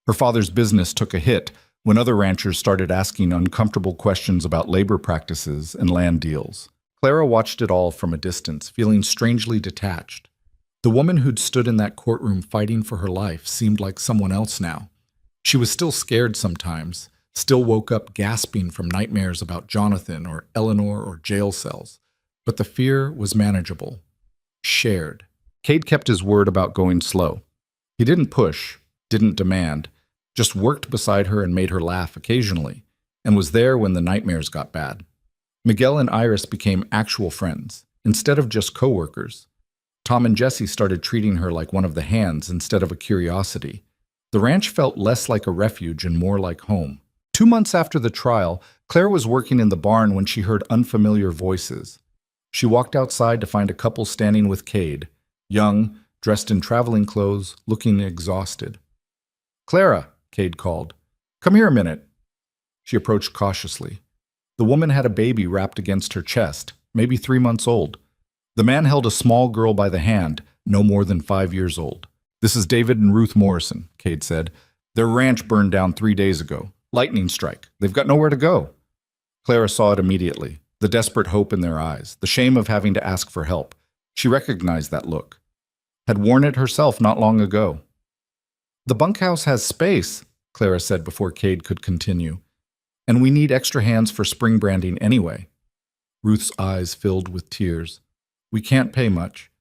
Her father's business took a hit when other ranchers started asking uncomfortable questions about labor practices and land deals. Clara watched it all from a distance, feeling strangely detached. The woman who'd stood in that courtroom fighting for her life seemed like someone else now. She was still scared sometimes, still woke up gasping from nightmares about Jonathan or Eleanor or jail cells. But the fear was manageable. Shared. Cade kept his word about going slow. He didn't push, didn't demand, just worked beside her and made her laugh occasionally, and was there when the nightmares got bad. Miguel and Iris became actual friends, instead of just co-workers. Tom and Jesse started treating her like one of the hands instead of a curiosity. The ranch felt less like a refuge and more like home. 2 months after the trial, Claire was working in the barn when she heard unfamiliar voices. She walked outside to find a couple standing with Cade, young, dressed in traveling clothes, looking exhausted. "Clara," Cade called. "Come here a minute." She approached cautiously. The woman had a baby wrapped against her chest, maybe 3 months old. The man held a small girl by the hand, no more than 5 years old. "This is David and Ruth Morrison," Cade said. "Their ranch burned down 3 days ago. Lightning strike. They've got nowhere to go." Clara saw it immediately, the desperate hope in their eyes, the shame of having to ask for help. She recognized that look. Had worn it herself not long ago. "The bunkhouse has space," Clara said before Cade could continue. "And we need extra hands for spring branding anyway." Ruth's eyes filled with tears. "We can't pay much.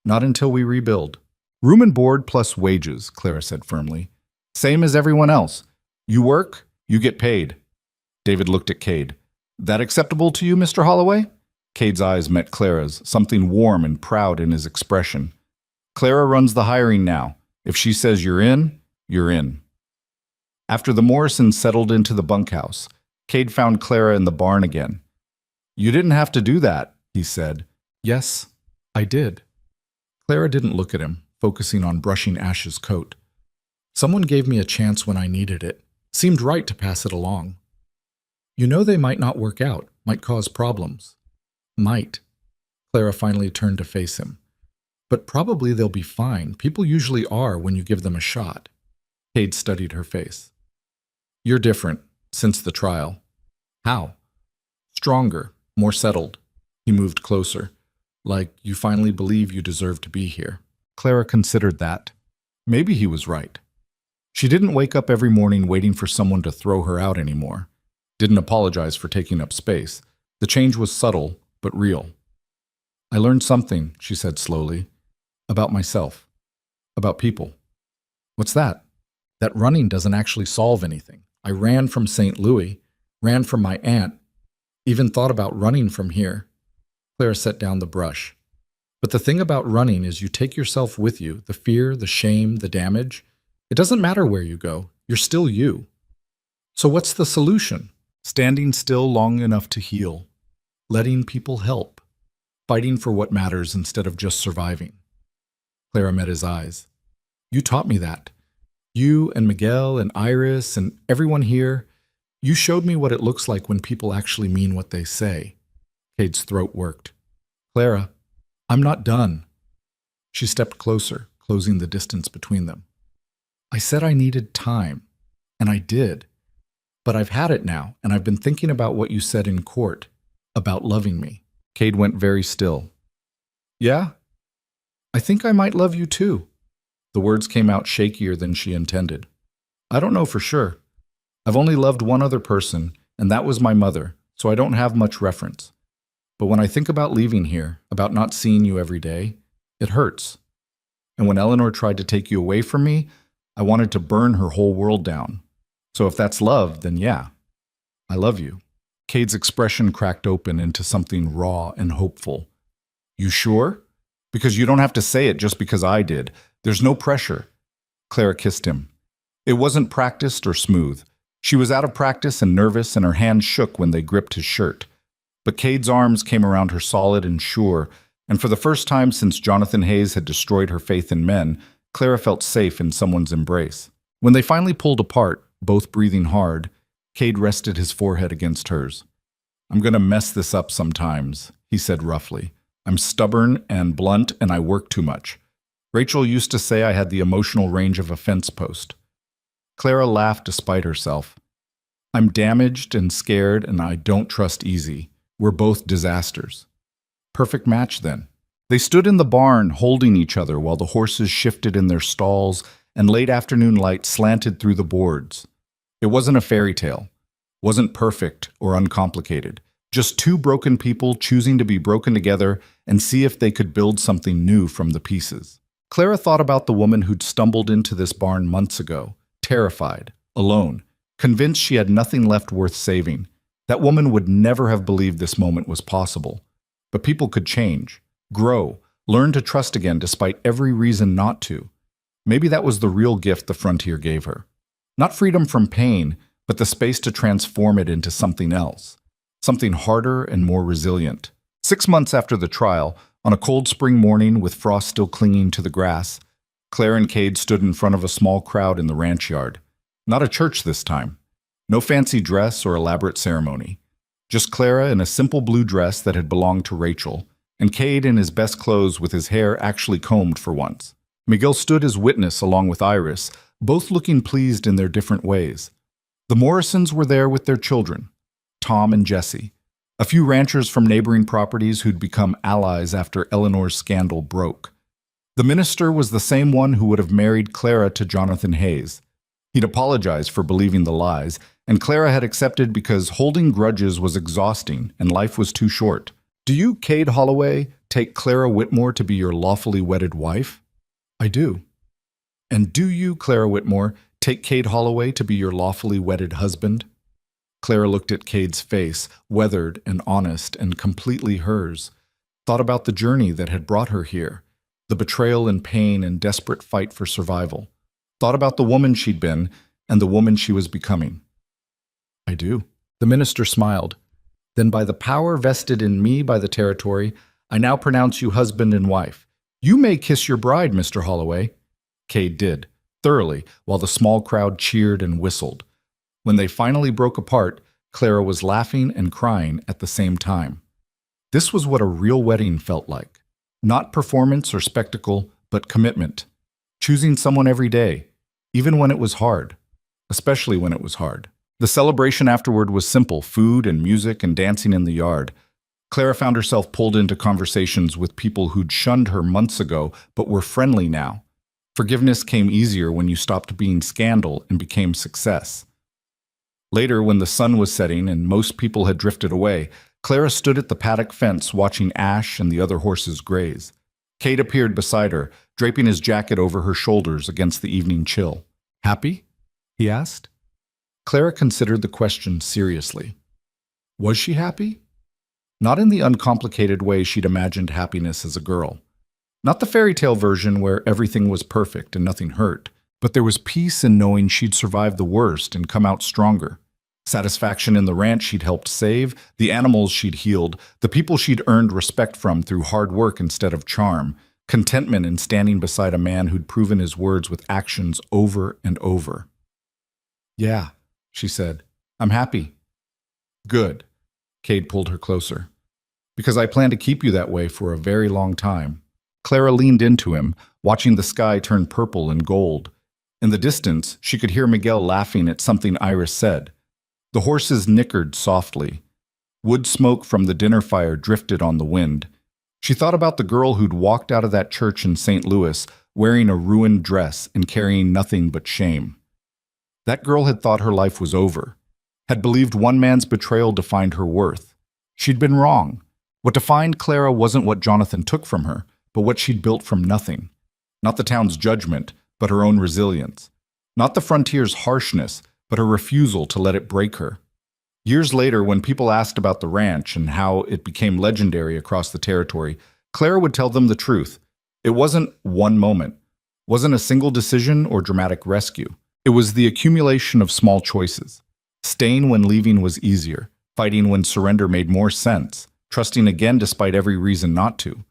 Not until we rebuild." "Room and board plus wages," Clara said firmly. "Same as everyone else. You work, you get paid." David looked at Cade. "That acceptable to you, Mr. Holloway?" Cade's eyes met Clara's, something warm and proud in his expression. "Clara runs the hiring now. If she says you're in, you're in." After the Morrisons settled into the bunkhouse, Cade found Clara in the barn again. "You didn't have to do that," he said. "Yes, I did." Clara didn't look at him, focusing on brushing Ash's coat. "Someone gave me a chance when I needed it. Seemed right to pass it along. You know they might not work out, might cause problems." "Might." Clara finally turned to face him. "But probably they'll be fine. People usually are when you give them a shot." Cade studied her face. "You're different, since the trial." "How?" "Stronger, more settled." He moved closer. "Like you finally believe you deserve to be here." Clara considered that. Maybe he was right. She didn't wake up every morning waiting for someone to throw her out anymore. Didn't apologize for taking up space. The change was subtle, but real. "I learned something," she said slowly, "about myself, about people." "What's that?" "That running doesn't actually solve anything. I ran from St. Louis, ran from my aunt, even thought about running from here." Clara set down the brush. "But the thing about running is you take yourself with you, the fear, the shame, the damage. It doesn't matter where you go. You're still you." "So what's the solution?" "Standing still long enough to heal. Letting people help. Fighting for what matters instead of just surviving." Clara met his eyes. "You taught me that. You and Miguel and Iris and everyone here. You showed me what it looks like when people actually mean what they say." Cade's throat worked. "Clara, I'm not done." She stepped closer, closing the distance between them. "I said I needed time, and I did. But I've had it now, and I've been thinking about what you said in court, about loving me." Cade went very still. "Yeah? I think I might love you too." The words came out shakier than she intended. "I don't know for sure. I've only loved one other person, and that was my mother, so I don't have much reference. But when I think about leaving here, about not seeing you every day, it hurts. And when Eleanor tried to take you away from me, I wanted to burn her whole world down. So if that's love, then yeah, I love you." Cade's expression cracked open into something raw and hopeful. "You sure? Because you don't have to say it just because I did. There's no pressure." Clara kissed him. It wasn't practiced or smooth. She was out of practice and nervous, and her hands shook when they gripped his shirt. But Cade's arms came around her solid and sure, and for the first time since Jonathan Hayes had destroyed her faith in men, Clara felt safe in someone's embrace. When they finally pulled apart, both breathing hard, Cade rested his forehead against hers. "I'm going to mess this up sometimes," he said roughly. I'm stubborn and blunt, and I work too much. Rachel used to say I had the emotional range of a fence post. Clara laughed despite herself. I'm damaged and scared, and I don't trust easy. We're both disasters. Perfect match, then. They stood in the barn holding each other while the horses shifted in their stalls and late afternoon light slanted through the boards. It wasn't a fairy tale. Wasn't perfect or uncomplicated. Just two broken people choosing to be broken together and see if they could build something new from the pieces. Clara thought about the woman who'd stumbled into this barn months ago, terrified, alone, convinced she had nothing left worth saving. That woman would never have believed this moment was possible. But people could change, grow, learn to trust again despite every reason not to. Maybe that was the real gift the frontier gave her. Not freedom from pain, but the space to transform it into something else. Something harder and more resilient. 6 months after the trial, on a cold spring morning with frost still clinging to the grass, Claire and Cade stood in front of a small crowd in the ranch yard. Not a church this time. No fancy dress or elaborate ceremony. Just Clara in a simple blue dress that had belonged to Rachel, and Cade in his best clothes with his hair actually combed for once. Miguel stood as witness along with Iris, both looking pleased in their different ways. The Morrisons were there with their children, Tom and Jesse, a few ranchers from neighboring properties who'd become allies after Eleanor's scandal broke. The minister was the same one who would have married Clara to Jonathan Hayes. He'd apologized for believing the lies, and Clara had accepted because holding grudges was exhausting and life was too short. Do you, Cade Holloway, take Clara Whitmore to be your lawfully wedded wife? I do. And do you, Clara Whitmore, take Cade Holloway to be your lawfully wedded husband? Clara looked at Cade's face, weathered and honest and completely hers, thought about the journey that had brought her here, the betrayal and pain and desperate fight for survival, thought about the woman she'd been and the woman she was becoming. I do. The minister smiled. Then by the power vested in me by the territory, I now pronounce you husband and wife. You may kiss your bride, Mr. Holloway. Cade did, thoroughly, while the small crowd cheered and whistled. When they finally broke apart, Clara was laughing and crying at the same time. This was what a real wedding felt like. Not performance or spectacle, but commitment. Choosing someone every day, even when it was hard. Especially when it was hard. The celebration afterward was simple, food and music and dancing in the yard. Clara found herself pulled into conversations with people who'd shunned her months ago but were friendly now. Forgiveness came easier when you stopped being scandal and became success. Later, when the sun was setting and most people had drifted away, Clara stood at the paddock fence watching Ash and the other horses graze. Cade appeared beside her, draping his jacket over her shoulders against the evening chill. Happy? He asked. Clara considered the question seriously. Was she happy? Not in the uncomplicated way she'd imagined happiness as a girl. Not the fairy tale version where everything was perfect and nothing hurt, but there was peace in knowing she'd survived the worst and come out stronger. Satisfaction in the ranch she'd helped save, the animals she'd healed, the people she'd earned respect from through hard work instead of charm, contentment in standing beside a man who'd proven his words with actions over and over. Yeah, she said. I'm happy. Good. Cade pulled her closer. Because I plan to keep you that way for a very long time. Clara leaned into him, watching the sky turn purple and gold. In the distance, she could hear Miguel laughing at something Iris said. The horses nickered softly. Wood smoke from the dinner fire drifted on the wind. She thought about the girl who'd walked out of that church in St. Louis wearing a ruined dress and carrying nothing but shame. That girl had thought her life was over, had believed one man's betrayal defined her worth. She'd been wrong. What defined Clara wasn't what Jonathan took from her, but what she'd built from nothing. Not the town's judgment, but her own resilience. Not the frontier's harshness, but her refusal to let it break her. Years later, when people asked about the ranch and how it became legendary across the territory, Clara would tell them the truth. It wasn't one moment, wasn't a single decision or dramatic rescue. It was the accumulation of small choices. Staying when leaving was easier, fighting when surrender made more sense, trusting again despite every reason not to,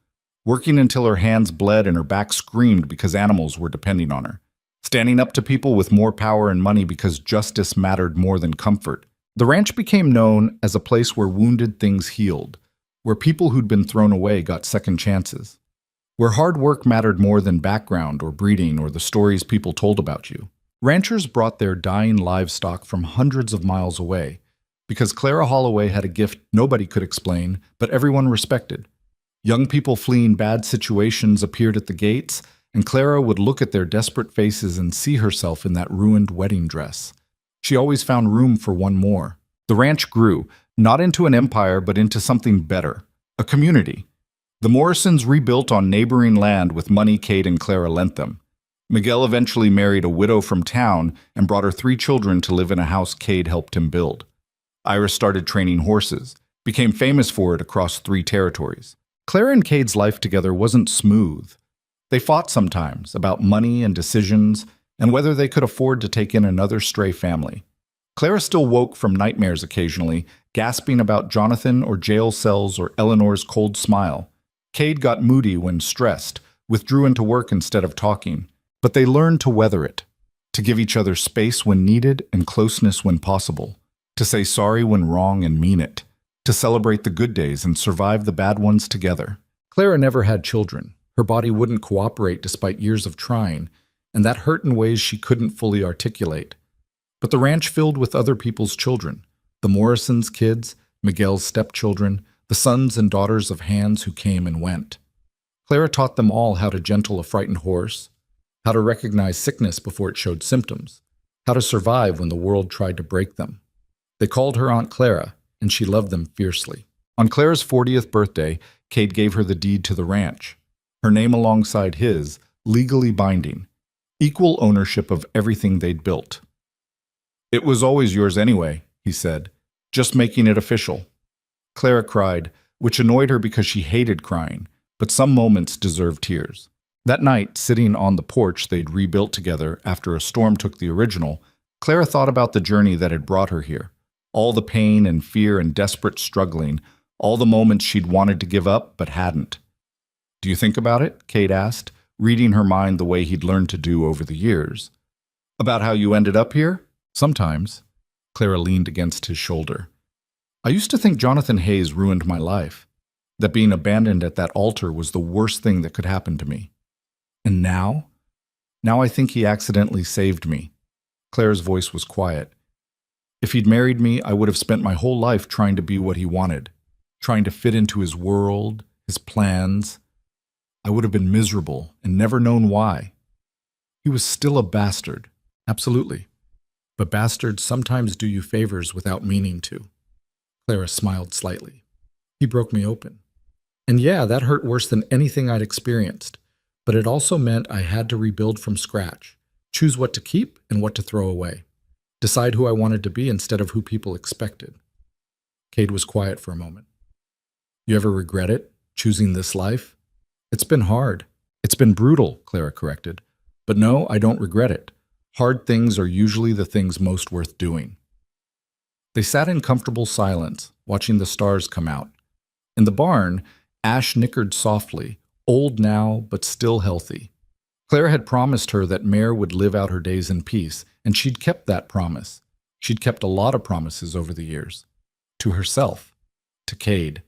working until her hands bled and her back screamed because animals were depending on her, standing up to people with more power and money because justice mattered more than comfort. The ranch became known as a place where wounded things healed, where people who'd been thrown away got second chances, where hard work mattered more than background or breeding or the stories people told about you. Ranchers brought their dying livestock from hundreds of miles away because Clara Holloway had a gift nobody could explain, but everyone respected. Young people fleeing bad situations appeared at the gates, and Clara would look at their desperate faces and see herself in that ruined wedding dress. She always found room for one more. The ranch grew, not into an empire, but into something better, a community. The Morrisons rebuilt on neighboring land with money Cade and Clara lent them. Miguel eventually married a widow from town and brought her 3 children to live in a house Cade helped him build. Iris started training horses, became famous for it across 3 territories. Clara and Cade's life together wasn't smooth. They fought sometimes about money and decisions and whether they could afford to take in another stray family. Clara still woke from nightmares occasionally, gasping about Jonathan or jail cells or Eleanor's cold smile. Cade got moody when stressed, withdrew into work instead of talking, but they learned to weather it, to give each other space when needed and closeness when possible, to say sorry when wrong and mean it, to celebrate the good days and survive the bad ones together. Clara never had children. Her body wouldn't cooperate despite years of trying, and that hurt in ways she couldn't fully articulate. But the ranch filled with other people's children, the Morrisons' kids, Miguel's stepchildren, the sons and daughters of hands who came and went. Clara taught them all how to gentle a frightened horse, how to recognize sickness before it showed symptoms, how to survive when the world tried to break them. They called her Aunt Clara, and she loved them fiercely. On Clara's 40th birthday, Cade gave her the deed to the ranch, her name alongside his, legally binding, equal ownership of everything they'd built. "It was always yours anyway," he said, "just making it official." Clara cried, which annoyed her because she hated crying, but some moments deserved tears. That night, sitting on the porch they'd rebuilt together after a storm took the original, Clara thought about the journey that had brought her here. All the pain and fear and desperate struggling, all the moments she'd wanted to give up but hadn't. "Do you think about it?" Cade asked, reading her mind the way he'd learned to do over the years. "About how you ended up here?" "Sometimes." Clara leaned against his shoulder. "I used to think Jonathan Hayes ruined my life, that being abandoned at that altar was the worst thing that could happen to me. And now? Now I think he accidentally saved me." Clara's voice was quiet. "If he'd married me, I would have spent my whole life trying to be what he wanted, trying to fit into his world, his plans. I would have been miserable and never known why. He was still a bastard, absolutely. But bastards sometimes do you favors without meaning to." Clara smiled slightly. "He broke me open. And yeah, that hurt worse than anything I'd experienced. But it also meant I had to rebuild from scratch, choose what to keep and what to throw away, decide who I wanted to be instead of who people expected." Cade was quiet for a moment. "You ever regret it, choosing this life?" "It's been hard. It's been brutal," Clara corrected. "But no, I don't regret it. Hard things are usually the things most worth doing." They sat in comfortable silence, watching the stars come out. In the barn, Ash nickered softly, old now, but still healthy. Claire had promised her that Mare would live out her days in peace, and she'd kept that promise. She'd kept a lot of promises over the years. To herself, to Cade,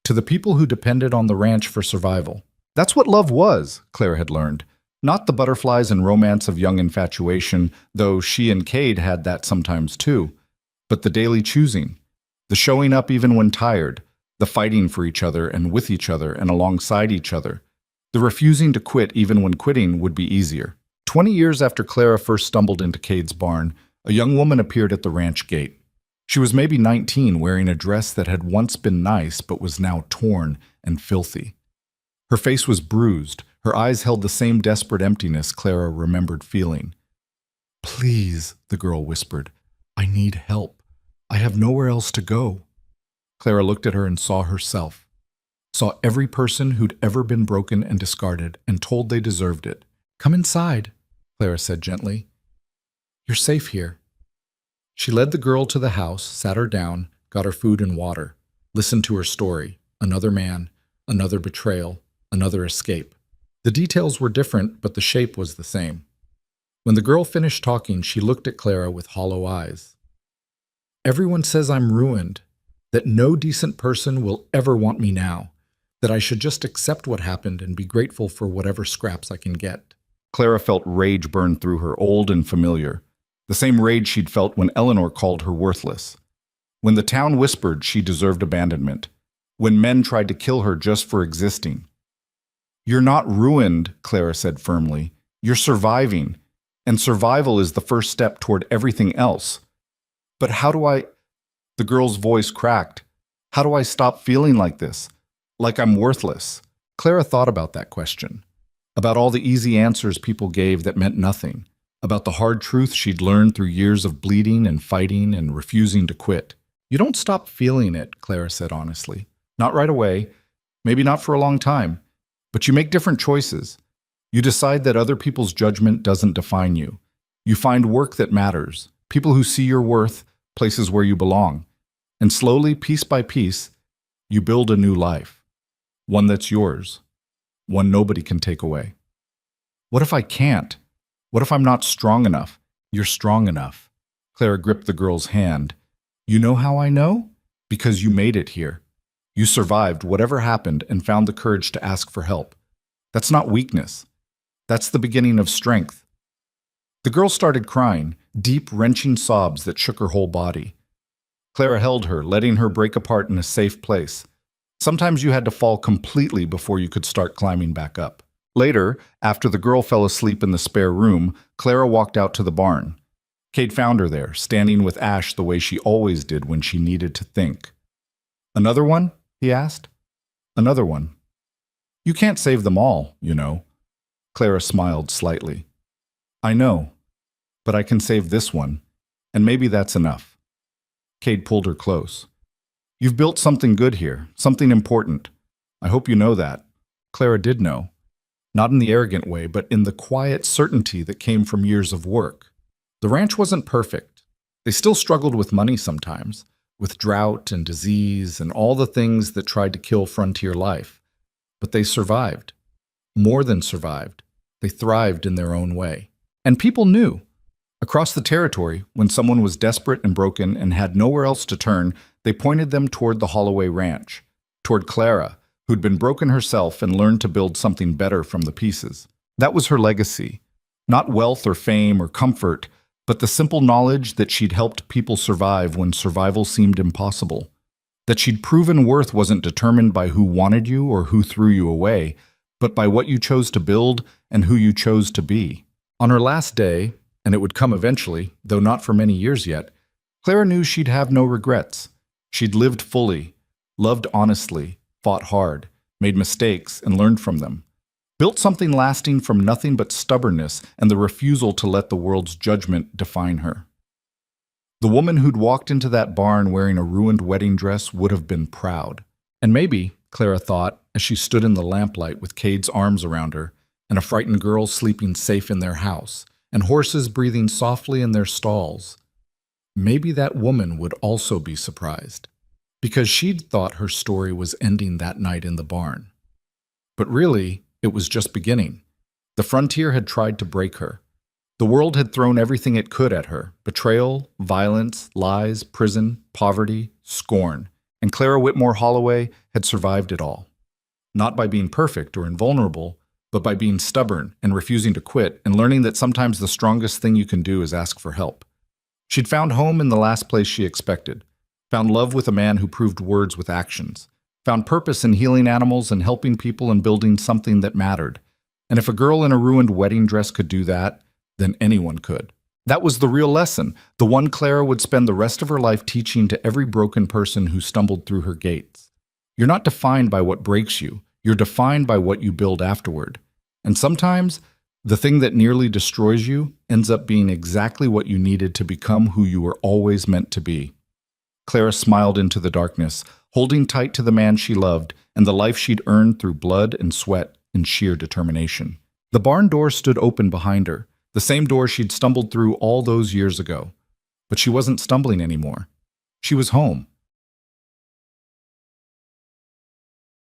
to the people who depended on the ranch for survival. That's what love was, Claire had learned. Not the butterflies and romance of young infatuation, though she and Cade had that sometimes too, but the daily choosing, the showing up even when tired, the fighting for each other and with each other and alongside each other, the refusing to quit even when quitting would be easier. 20 years after Clara first stumbled into Cade's barn, a young woman appeared at the ranch gate. She was maybe 19, wearing a dress that had once been nice but was now torn and filthy. Her face was bruised. Her eyes held the same desperate emptiness Clara remembered feeling. "Please," the girl whispered, "I need help. I have nowhere else to go." Clara looked at her and saw herself. Saw every person who'd ever been broken and discarded and told they deserved it. "Come inside," Clara said gently. "You're safe here." She led the girl to the house, sat her down, got her food and water, listened to her story, another man, another betrayal, another escape. The details were different, but the shape was the same. When the girl finished talking, she looked at Clara with hollow eyes. "Everyone says I'm ruined. that no decent person will ever want me now, that I should just accept what happened and be grateful for whatever scraps I can get. Clara felt rage burn through her, old and familiar, the same rage she'd felt when Eleanor called her worthless, when the town whispered she deserved abandonment, when men tried to kill her just for existing. "You're not ruined," Clara said firmly. "You're surviving, and survival is the first step toward everything else." "But how do I—" The girl's voice cracked. "How do I stop feeling like this? Like I'm worthless?" Clara thought about that question, about all the easy answers people gave that meant nothing, about the hard truth she'd learned through years of bleeding and fighting and refusing to quit. "You don't stop feeling it," Clara said honestly. "Not right away, maybe not for a long time, but you make different choices. You decide that other people's judgment doesn't define you. You find work that matters, people who see your worth, places where you belong. And slowly, piece by piece, you build a new life. One that's yours. One nobody can take away." "What if I can't? What if I'm not strong enough?" "You're strong enough." Clara gripped the girl's hand. "You know how I know? Because you made it here. You survived whatever happened and found the courage to ask for help. That's not weakness. That's the beginning of strength." The girl started crying, deep, wrenching sobs that shook her whole body. Clara held her, letting her break apart in a safe place. Sometimes you had to fall completely before you could start climbing back up. Later, after the girl fell asleep in the spare room, Clara walked out to the barn. Kate found her there, standing with Ash the way she always did when she needed to think. "Another one?" he asked. "Another one. You can't save them all, you know." Clara smiled slightly. "I know, but I can save this one, and maybe that's enough." Kate pulled her close. "You've built something good here, something important. I hope you know that." Clara did know. Not in the arrogant way, but in the quiet certainty that came from years of work. The ranch wasn't perfect. They still struggled with money sometimes, with drought and disease and all the things that tried to kill frontier life. But they survived. More than survived. They thrived in their own way. And people knew. Across the territory, when someone was desperate and broken and had nowhere else to turn, they pointed them toward the Holloway Ranch, toward Clara, who'd been broken herself and learned to build something better from the pieces. That was her legacy. Not wealth or fame or comfort, but the simple knowledge that she'd helped people survive when survival seemed impossible. That she'd proven worth wasn't determined by who wanted you or who threw you away, but by what you chose to build and who you chose to be. On her last day, and it would come eventually, though not for many years yet, Clara knew she'd have no regrets. She'd lived fully, loved honestly, fought hard, made mistakes, and learned from them. Built something lasting from nothing but stubbornness and the refusal to let the world's judgment define her. The woman who'd walked into that barn wearing a ruined wedding dress would have been proud. And maybe, Clara thought, as she stood in the lamplight with Cade's arms around her, and a frightened girl sleeping safe in their house, and horses breathing softly in their stalls, maybe that woman would also be surprised, because she'd thought her story was ending that night in the barn. But really, it was just beginning. The frontier had tried to break her. The world had thrown everything it could at her: betrayal, violence, lies, prison, poverty, scorn. And Clara Whitmore Holloway had survived it all. Not by being perfect or invulnerable, but by being stubborn and refusing to quit and learning that sometimes the strongest thing you can do is ask for help. She'd found home in the last place she expected, found love with a man who proved words with actions, found purpose in healing animals and helping people and building something that mattered. And if a girl in a ruined wedding dress could do that, then anyone could. That was the real lesson, the one Clara would spend the rest of her life teaching to every broken person who stumbled through her gates. You're not defined by what breaks you. You're defined by what you build afterward. And sometimes, the thing that nearly destroys you ends up being exactly what you needed to become who you were always meant to be. Clara smiled into the darkness, holding tight to the man she loved and the life she'd earned through blood and sweat and sheer determination. The barn door stood open behind her, the same door she'd stumbled through all those years ago. But she wasn't stumbling anymore. She was home.